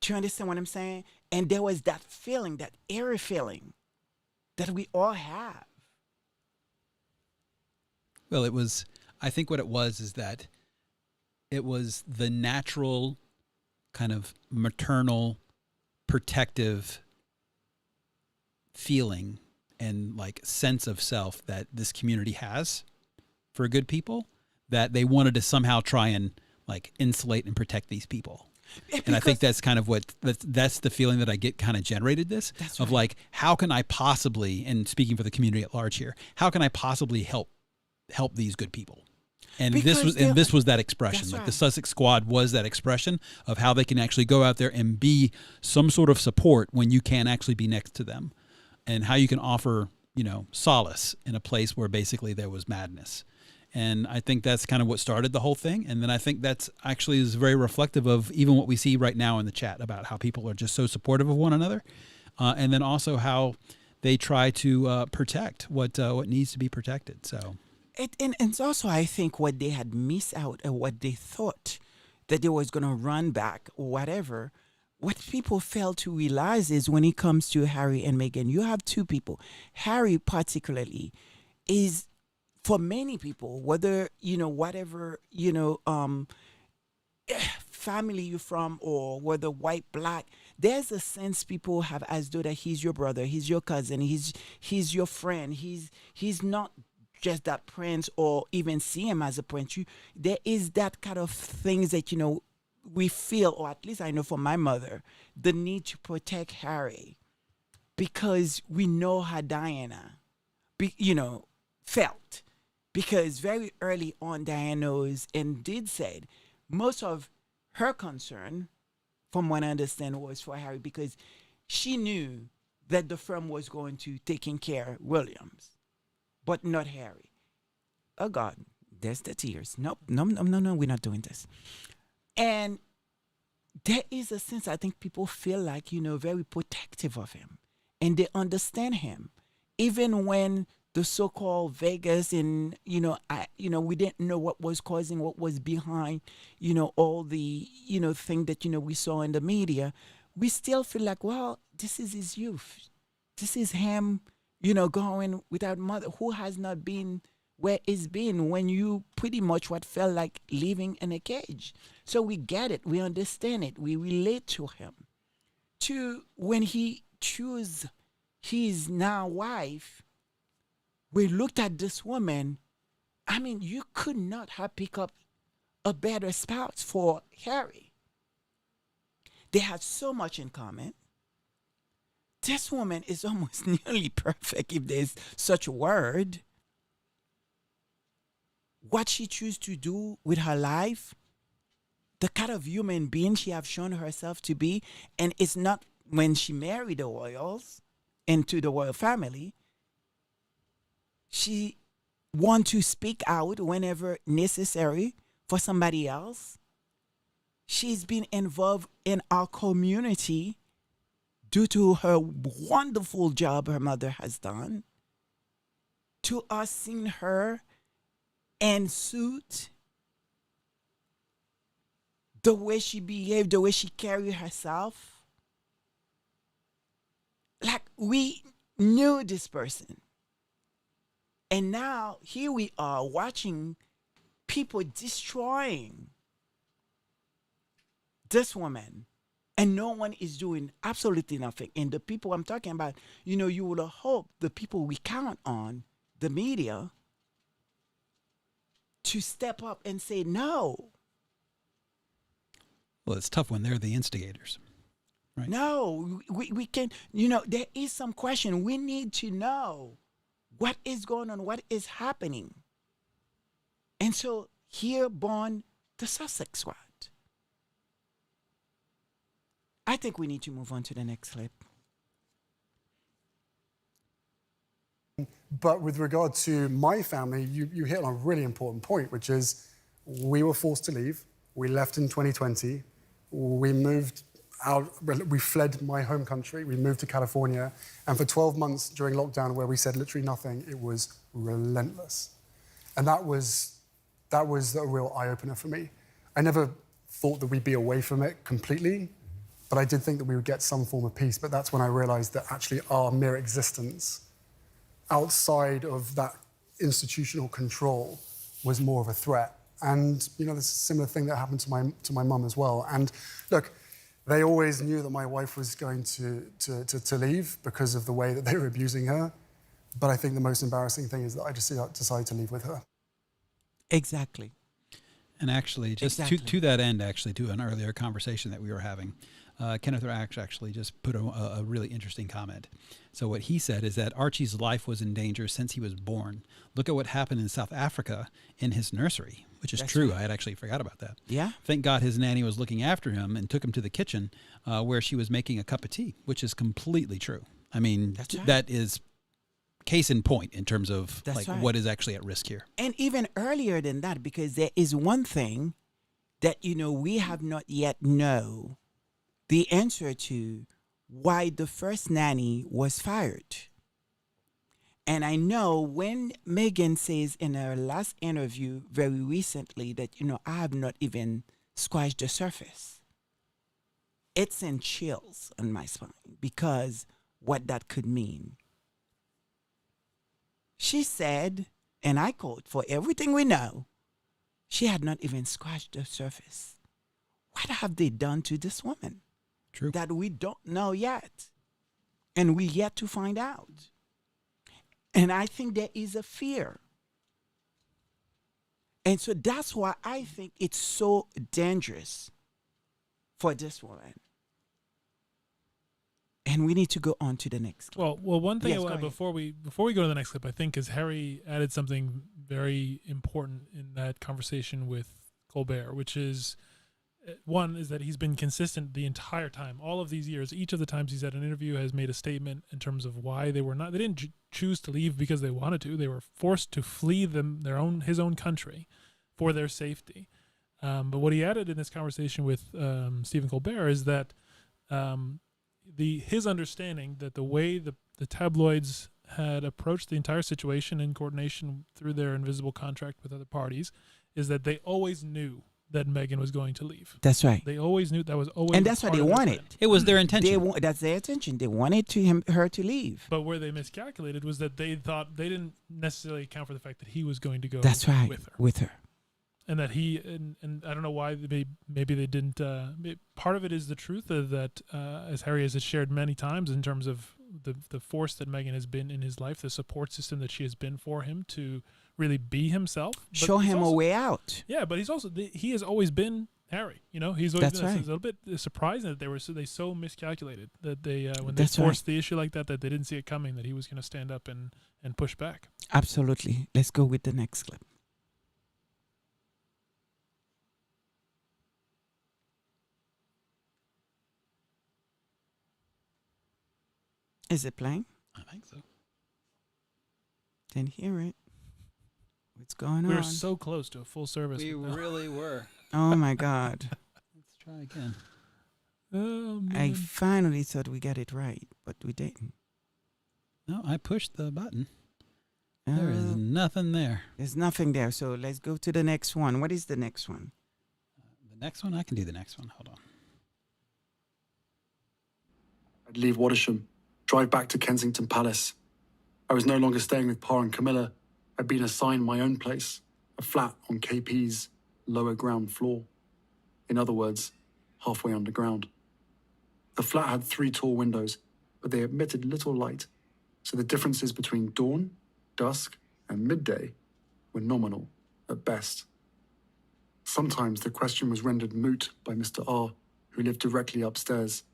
Do you understand what I'm saying? And there was that feeling, that eerie feeling that we all have. Well, I think what it was is that it was the natural kind of maternal, protective feeling and like sense of self that this community has for good people, that they wanted to somehow try and like insulate and protect these people. And I think that's kind of that's the feeling that I get kind of generated this of right. Like, how can I possibly, and speaking for the community at large here, how can I possibly help these good people? And this was that expression. Like, the Sussex Squad was that expression of how they can actually go out there and be some sort of support when you can't actually be next to them, and how you can offer, solace in a place where basically there was madness. And I think that's kind of what started the whole thing. And then I think that's actually is very reflective of even what we see right now in the chat about how people are just so supportive of one another. And then also how they try to protect what needs to be protected. So, And it's also, I think, what they had missed out or what they thought that they was going to run back or whatever. What people fail to realize is when it comes to Harry and Meghan, you have two people. Harry particularly is, for many people, whether, whatever, family you're from or whether white, black, there's a sense people have as though that he's your brother, he's your cousin, he's your friend, he's not just that prince or even see him as a prince. There is that kind of things that, we feel, or at least I know from my mother, the need to protect Harry because we know how Diana, felt. Because very early on, Diana knows and did said most of her concern, from what I understand, was for Harry because she knew that the firm was going to taking care of Williams, but not Harry. Oh God, there's the tears. Nope, no, we're not doing this. And there is a sense I think people feel like, very protective of him. And they understand him. Even when the so-called Vegas and, we didn't know what was causing, what was behind, all the, thing that, we saw in the media, we still feel like, well, this is his youth. This is him, going without mother, who has not been where it's been when you pretty much what felt like living in a cage. So we get it. We understand it. We relate to him. To when he chose his now wife, we looked at this woman. I mean, you could not have picked up a better spouse for Harry. They had so much in common. This woman is almost nearly perfect, if there's such a word. What she chooses to do with her life, the kind of human being she have shown herself to be, and it's not when she married the royals into the royal family, she want to speak out whenever necessary for somebody else. She's been involved in our community due to her wonderful job her mother has done. To us seeing her in suit, the way she behaved, the way she carried herself, like we knew this person. And now here we are watching people destroying this woman, and no one is doing absolutely nothing. And the people I'm talking about, you would hope the people we count on, the media, to step up and say no. Well, it's tough when they're the instigators, right? No, we can, there is some question. We need to know what is going on, what is happening. And so here born the Sussex Squad. I think we need to move on to the next clip. But with regard to my family, you hit on a really important point, which is we were forced to leave. We left in 2020. We moved out, we fled my home country. We moved to California. And for 12 months during lockdown, where we said literally nothing, it was relentless. And that was a real eye-opener for me. I never thought that we'd be away from it completely, but I did think that we would get some form of peace. But that's when I realized that actually our mere existence outside of that institutional control was more of a threat. And, there's a similar thing that happened to my mum as well. And look, they always knew that my wife was going to leave because of the way that they were abusing her. But I think the most embarrassing thing is that I just decided to leave with her. Exactly. And actually, just to that end, actually, to an earlier conversation that we were having, Kenneth Rash actually just put a really interesting comment. So what he said is that Archie's life was in danger since he was born. Look at what happened in South Africa in his nursery, which is That's true. Right. I had actually forgot about that. Yeah. Thank God his nanny was looking after him and took him to the kitchen where she was making a cup of tea, which is completely true. I mean, That's right. That is case in point in terms of That's right. what is actually at risk here. And even earlier than that, because there is one thing that, we have not yet know the answer to why the first nanny was fired. And I know when Megan says in her last interview very recently that, I have not even scratched the surface. It sent chills on my spine because what that could mean. She said, and I quote, for everything we know, she had not even scratched the surface. What have they done to this woman? True. That we don't know yet. And we yet to find out. And I think there is a fear. And so that's why I think it's so dangerous for this woman. And we need to go on to the next clip. Well, one thing Yes, go ahead. before we go to the next clip, I think, is Harry added something very important in that conversation with Colbert, which is one is that he's been consistent the entire time, all of these years. Each of the times he's had an interview has made a statement in terms of why they didn't choose to leave because they wanted to. They were forced to flee his own country for their safety. But what he added in this conversation with Stephen Colbert is that his understanding that the way the tabloids had approached the entire situation in coordination through their invisible contract with other parties is that they always knew that Meghan was going to leave. That's right. They always knew that was always, And that's what part they of their wanted. plan. It was their intention. That's their intention. They wanted her to leave. But where they miscalculated was that they thought they didn't necessarily account for the fact that he was going to go. That's right. with her. With her. And that and I don't know why maybe they didn't. Part of it is the truth of that, as Harry has shared many times, in terms of the force that Meghan has been in his life, the support system that she has been for him to really be himself. But Show he's him also, a way out. Yeah, but he has always been Harry. He's always That's been. right. It's a little bit surprising that they so miscalculated that they when That's they right. forced the issue like that they didn't see it coming, that he was going to stand up and push back. Absolutely. Let's go with the next clip. Is it playing? I think so. Didn't hear it. What's going We on? were so close to a full service. We but no. really were. Oh my God. Let's try again. Oh, I man. finally thought we got it right, but we didn't. No, I pushed the button. There is nothing there. There's nothing there. So let's go to the next one. What is the next one? The next one, I can do the next one. Hold on. I'd leave Watersham, drive back to Kensington Palace. I was no longer staying with Pa and Camilla. I'd been assigned my own place, a flat on KP's lower ground floor. In other words, halfway underground. The flat had 3 tall windows, but they emitted little light, so the differences between dawn, dusk, and midday were nominal at best. Sometimes the question was rendered moot by Mr. R, who lived directly upstairs.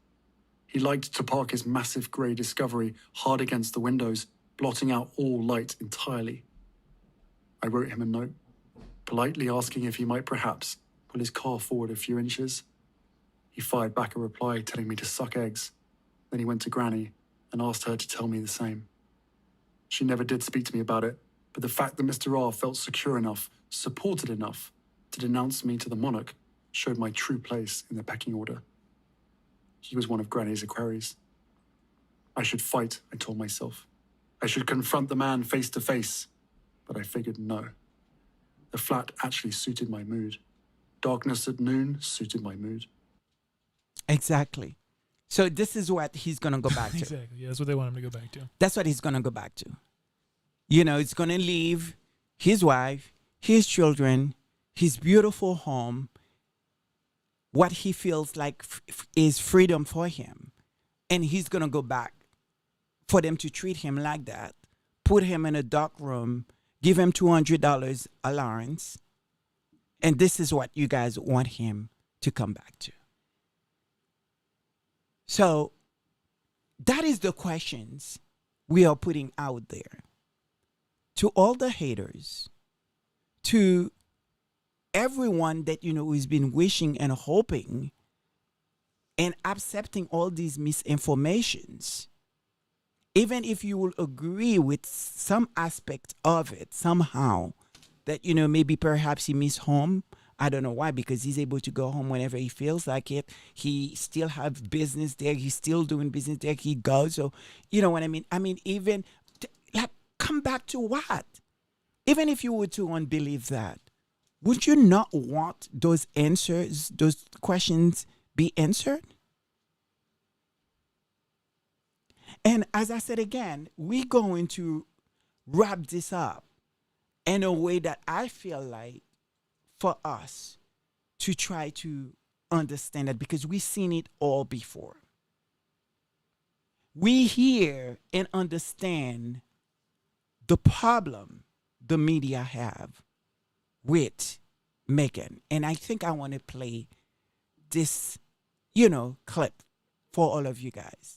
He liked to park his massive grey Discovery hard against the windows, blotting out all light entirely. I wrote him a note, politely asking if he might perhaps pull his car forward a few inches. He fired back a reply telling me to suck eggs. Then he went to Granny and asked her to tell me the same. She never did speak to me about it, but the fact that Mr. R felt secure enough, supported enough, to denounce me to the monarch showed my true place in the pecking order. He was one of Granny's equerries. I should fight, I told myself. I should confront the man face to face, but I figured no. The flat actually suited my mood. Darkness at noon suited my mood. Exactly. So this is what he's going to go back to. Exactly. Yeah, that's what they want him to go back to. That's what he's going to go back to. He's going to leave his wife, his children, his beautiful home, what he feels like is freedom for him. And he's going to go back for them to treat him like that, put him in a dark room, give him $200 allowance. And this is what you guys want him to come back to. So that is the questions we are putting out there to all the haters, to everyone that, who's been wishing and hoping and accepting all these misinformations. even if you will agree with some aspect of it somehow, that, you know, maybe perhaps he miss home. I don't know why, because he's able to go home whenever he feels like it. He still have business there. He's still doing business there. He goes. So, you know what I mean? I mean, even, like, come back to what? Even if you were to unbelieve that, would you not want those answers, those questions be answered? And as I said again, we're going to wrap this up in a way that I feel like for us to try to understand it, because we've seen it all before. We hear and understand the problem the media have with Megan. And I think I want to play this, you know, clip for all of you guys.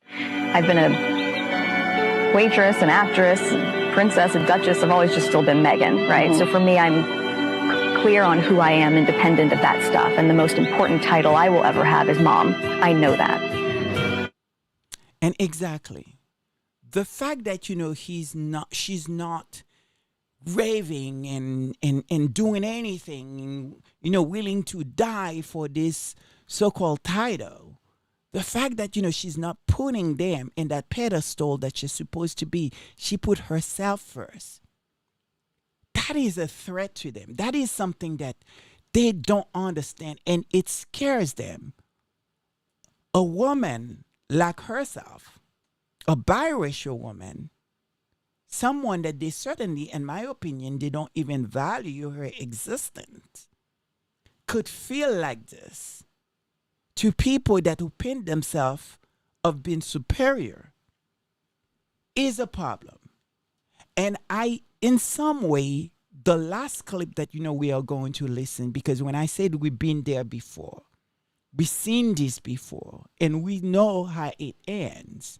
I've been a waitress, an actress, princess, a duchess. I've always just still been Megan, right? So for me, I'm clear on who I am, independent of that stuff. And the most important title I will ever have is mom. I know that. And exactly. The fact that, you know, she's not raving and doing anything, you know, willing to die for this so-called title. The fact that, you know, she's not putting them in that pedestal that she's supposed to be. She put herself first. That is a threat to them. That is something that they don't understand, and it scares them. A woman like herself, a biracial woman, someone that they certainly, in my opinion, they don't even value her existence, could feel like this to people that opinion themselves of being superior is a problem. And in some way, the last clip that, you know, we are going to listen, because when I said we've been there before, we've seen this before, and we know how it ends.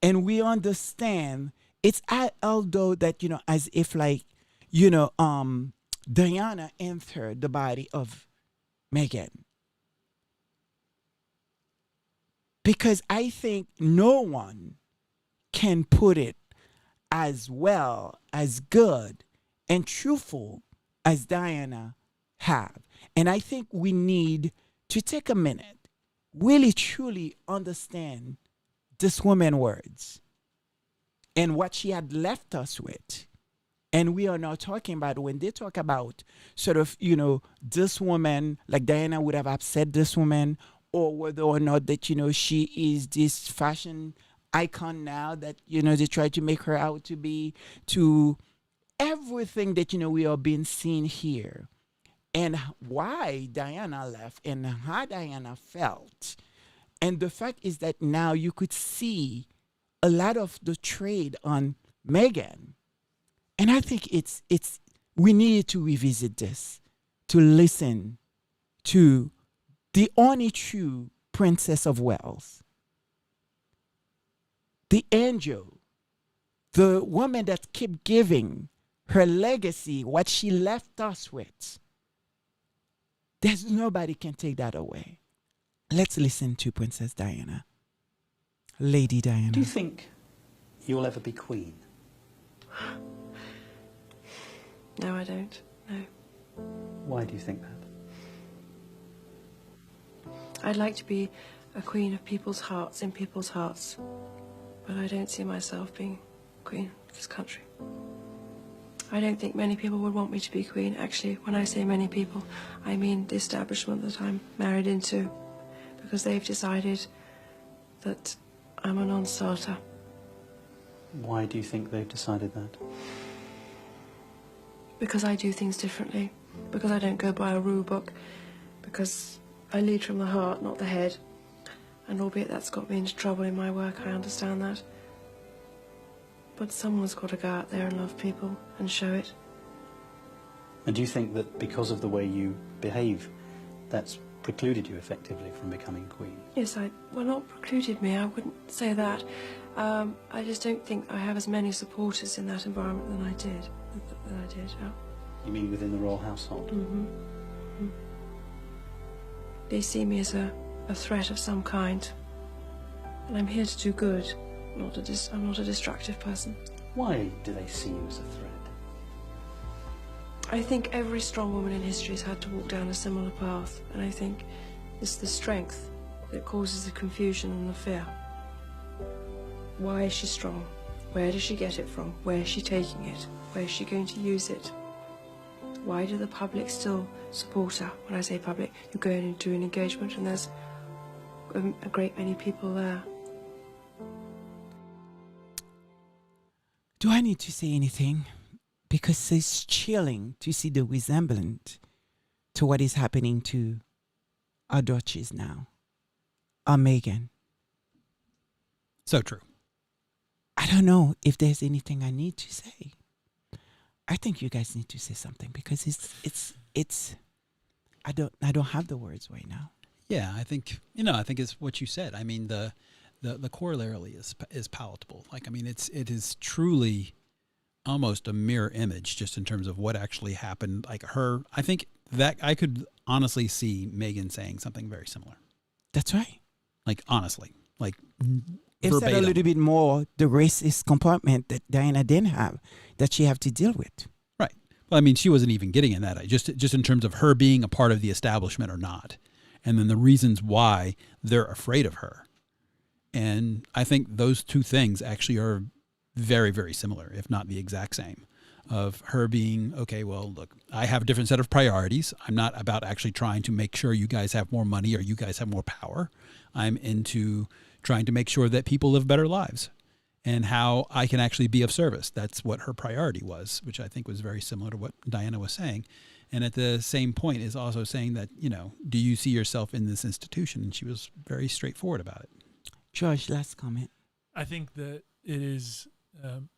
And we understand it's although that, you know, as if like, you know, Diana entered the body of Megan. Because I think no one can put it as well, as good and truthful as Diana have. And I think we need to take a minute, really truly understand this woman's words and what she had left us with. And we are now talking about, when they talk about sort of, you know, this woman, like Diana would have upset this woman, or whether or not that, you know, she is this fashion icon now that, you know, they try to make her out to be, to everything that, you know, we are being seen here, and why Diana left and how Diana felt. And the fact is that now you could see a lot of the trade on Megan. And I think we need to revisit this, to listen to the only true Princess of Wales, the angel, the woman that kept giving her legacy, what she left us with. There's nobody can take that away. Let's listen to Princess Diana, Lady Diana. Do you think you'll ever be queen? No, I don't. No. Why do you think that? I'd like to be a queen of people's hearts, in people's hearts. But I don't see myself being queen of this country. I don't think many people would want me to be queen. Actually, when I say many people, I mean the establishment that I'm married into. Because they've decided that I'm a non-starter. Why do you think they've decided that? Because I do things differently. Because I don't go by a rule book. Because I lead from the heart, not the head. And albeit that's got me into trouble in my work, I understand that. But someone's got to go out there and love people and show it. And do you think that because of the way you behave, that's precluded you effectively from becoming queen? Yes, well, not precluded me, I wouldn't say that. I just don't think I have as many supporters in that environment than I did. Yeah. You mean within the royal household? Mm-hmm. Mm-hmm. They see me as a threat of some kind. And I'm here to do good. I'm not a destructive person. Why do they see you as a threat? I think every strong woman in history has had to walk down a similar path, and I think it's the strength that causes the confusion and the fear. Why is she strong? Where does she get it from? Where is she taking it? Where is she going to use it? Why do the public still support her? When I say public, you go into an engagement and there's a great many people there. Do I need to say anything? Because it's chilling to see the resemblance to what is happening to our Duchess now, our Meghan. So true. I don't know if there's anything I need to say. I think you guys need to say something because it's I don't have the words right now. Yeah, I think it's what you said. I mean, the corollary is palatable. Like, I mean, it is truly almost a mirror image just in terms of what actually happened. Like I think that I could honestly see Meghan saying something very similar. That's right. Like, honestly, like Instead verbatim. a little bit more the racist compartment that Diana didn't have, that she have to deal with. Right. Well, I mean, she wasn't even getting in that. Just in terms of her being a part of the establishment or not. And then the reasons why they're afraid of her. And I think those two things actually are very, very similar, if not the exact same. Of her being, okay, well, look, I have a different set of priorities. I'm not about actually trying to make sure you guys have more money or you guys have more power. I'm into trying to make sure that people live better lives and how I can actually be of service. That's what her priority was, which I think was very similar to what Diana was saying. And at the same point is also saying that, do you see yourself in this institution? And she was very straightforward about it. George, last comment. I think that it is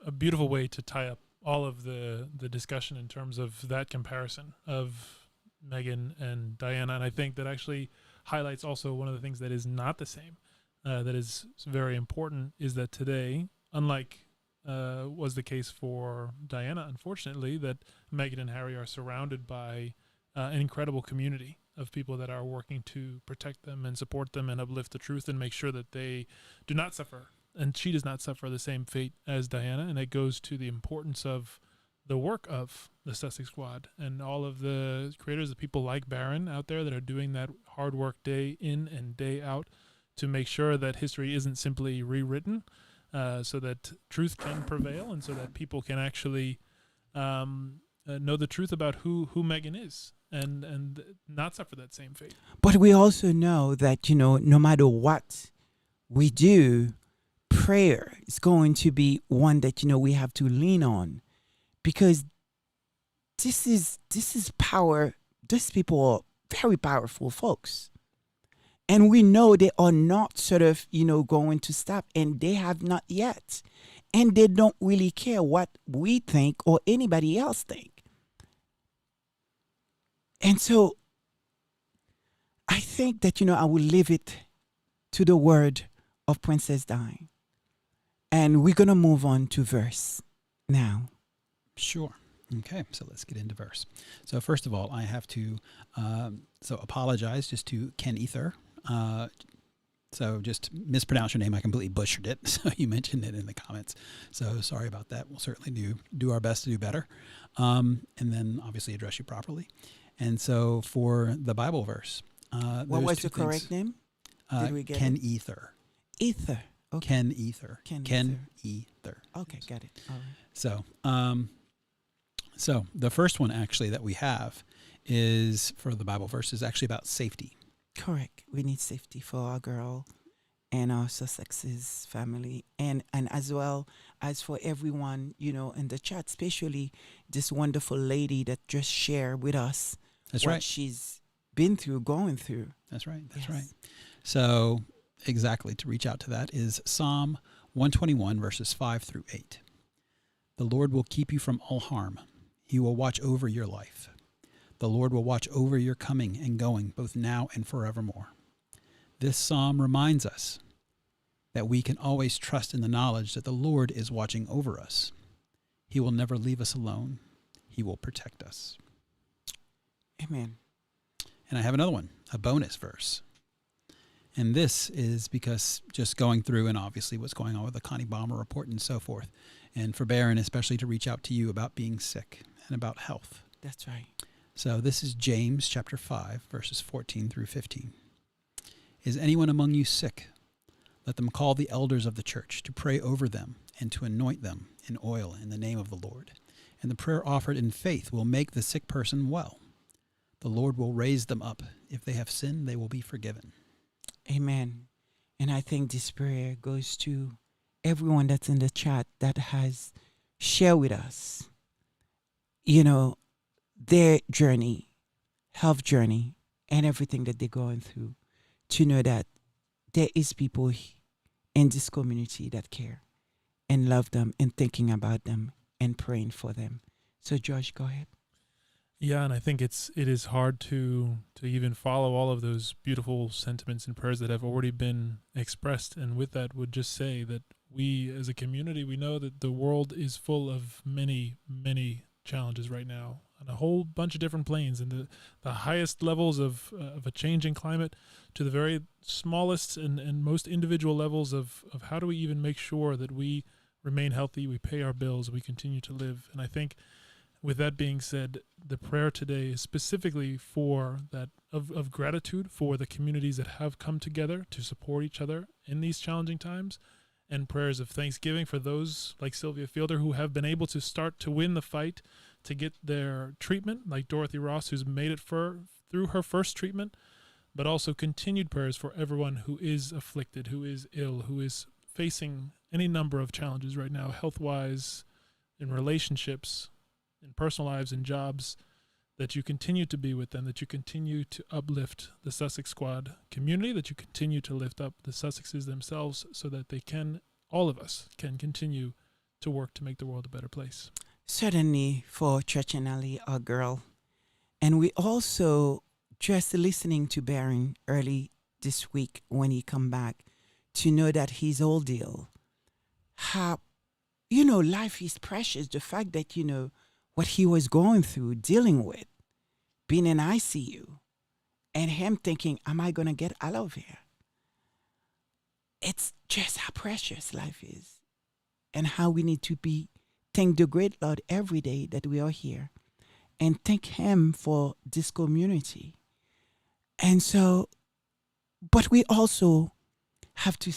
a beautiful way to tie up all of the discussion in terms of that comparison of Meghan and Diana. And I think that actually highlights also one of the things that is not the same, that is very important, is that today, unlike was the case for Diana, unfortunately, that Meghan and Harry are surrounded by an incredible community of people that are working to protect them and support them and uplift the truth and make sure that they do not suffer. And she does not suffer the same fate as Diana. And it goes to the importance of the work of the Sussex Squad and all of the creators, the people like Barron out there that are doing that hard work day in and day out to make sure that history isn't simply rewritten, so that truth can prevail and so that people can actually know the truth about who Meghan is and not suffer that same fate. But we also know that, no matter what we do, prayer is going to be one that, we have to lean on, because this is power. These people are very powerful folks. And we know they are not sort of, going to stop, and they have not yet. And they don't really care what we think or anybody else think. And so I think that, I will leave it to the word of Princess Di. And we're going to move on to verse now. Sure. Okay, so let's get into verse. So first of all, I have to apologize just to Ken Ether. So just mispronounced your name. I completely butchered it. So you mentioned it in the comments. So sorry about that. We'll certainly do our best to do better. And then obviously address you properly. And so for the Bible verse. What was the correct name? Did we get Ken it? Ether. Ether. Okay. Ken Ether. Ken Ether. Okay, got it. All right. So the first one actually that we have is for the Bible verse is actually about safety. Correct. We need safety for our girl and our Sussex's family, and as well as for everyone, in the chat, especially this wonderful lady that just shared with us That's what right. she's been through, going through. That's right. That's Yes. right. So exactly, to reach out to that is Psalm 121 verses 5 through 8. The Lord will keep you from all harm. He will watch over your life. The Lord will watch over your coming and going, both now and forevermore. This psalm reminds us that we can always trust in the knowledge that the Lord is watching over us. He will never leave us alone. He will protect us. Amen. And I have another one, a bonus verse. And this is because just going through and obviously what's going on with the Connie Balmer report and so forth. And for Baron especially to reach out to you about being sick and about health. That's right. So this is James chapter 5, verses 14 through 15. Is anyone among you sick? Let them call the elders of the church to pray over them and to anoint them in oil in the name of the Lord. And the prayer offered in faith will make the sick person well. The Lord will raise them up. If they have sinned, they will be forgiven. Amen. And I think this prayer goes to everyone that's in the chat that has shared with us, their journey, health journey, and everything that they're going through, to know that there is people in this community that care and love them and thinking about them and praying for them. So, Josh, go ahead. Yeah, and I think it is hard to even follow all of those beautiful sentiments and prayers that have already been expressed. And with that, would just say that we, as a community, we know that the world is full of many, many challenges right now on a whole bunch of different planes, and the highest levels of a changing climate to the very smallest and most individual levels of how do we even make sure that we remain healthy, we pay our bills, we continue to live. And I think with that being said, the prayer today is specifically for that of gratitude for the communities that have come together to support each other in these challenging times, and prayers of thanksgiving for those like Sylvia Fielder who have been able to start to win the fight to get their treatment, like Dorothy Ross, who's made it through her first treatment, but also continued prayers for everyone who is afflicted, who is ill, who is facing any number of challenges right now, health-wise, in relationships, in personal lives, in jobs, that you continue to be with them, that you continue to uplift the Sussex Squad community, that you continue to lift up the Sussexes themselves so that they can, all of us, can continue to work to make the world a better place. Certainly for Churchinelli, our girl. And we also just listening to Baron early this week when he come back to know that his old deal, how, life is precious. The fact that, what he was going through, dealing with, being in ICU, and him thinking, am I going to get out of here? It's just how precious life is and how we need to thank the great Lord every day that we are here and thank him for this community. And so, but we also have to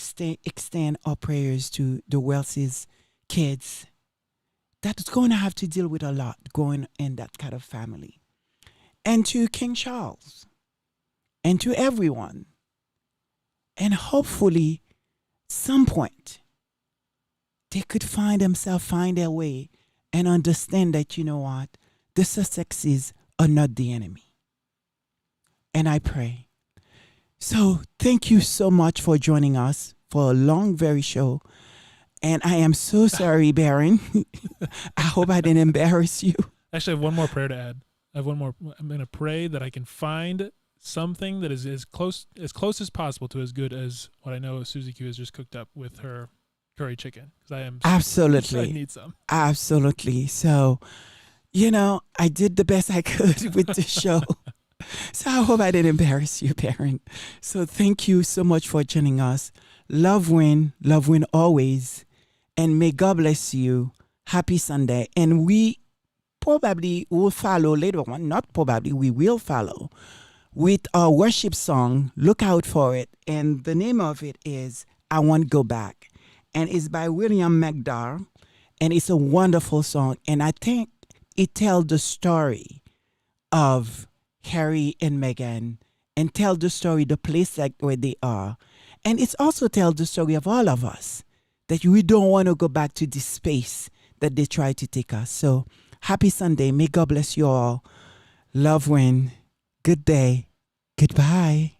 extend our prayers to the Wells' kids that's going to have to deal with a lot going in that kind of family. And to King Charles. And to everyone. And hopefully, some point, they could find their way and understand that, the Sussexes are not the enemy. And I pray. So thank you so much for joining us for a long, very show. And I am so sorry, Baron. I hope I didn't embarrass you. Actually, I have one more prayer to add. I'm going to pray that I can find something that is as close as possible to as good as what I know Susie Q has just cooked up with her curry chicken. Because I am absolutely. I need some. Absolutely. So, I did the best I could with the show. So I hope I didn't embarrass you, Baron. So thank you so much for joining us. Love win always. And may God bless you. Happy Sunday. And we probably will follow later on. Not probably, we will follow with our worship song. Look out for it. And the name of it is I Won't Go Back. And it's by William McDowell. And it's a wonderful song. And I think it tells the story of Harry and Meghan and tell the story, the place where they are. And it's also tell the story of all of us, that we don't want to go back to this space that they try to take us. So happy Sunday. May God bless you all. Love win. Good day. Goodbye.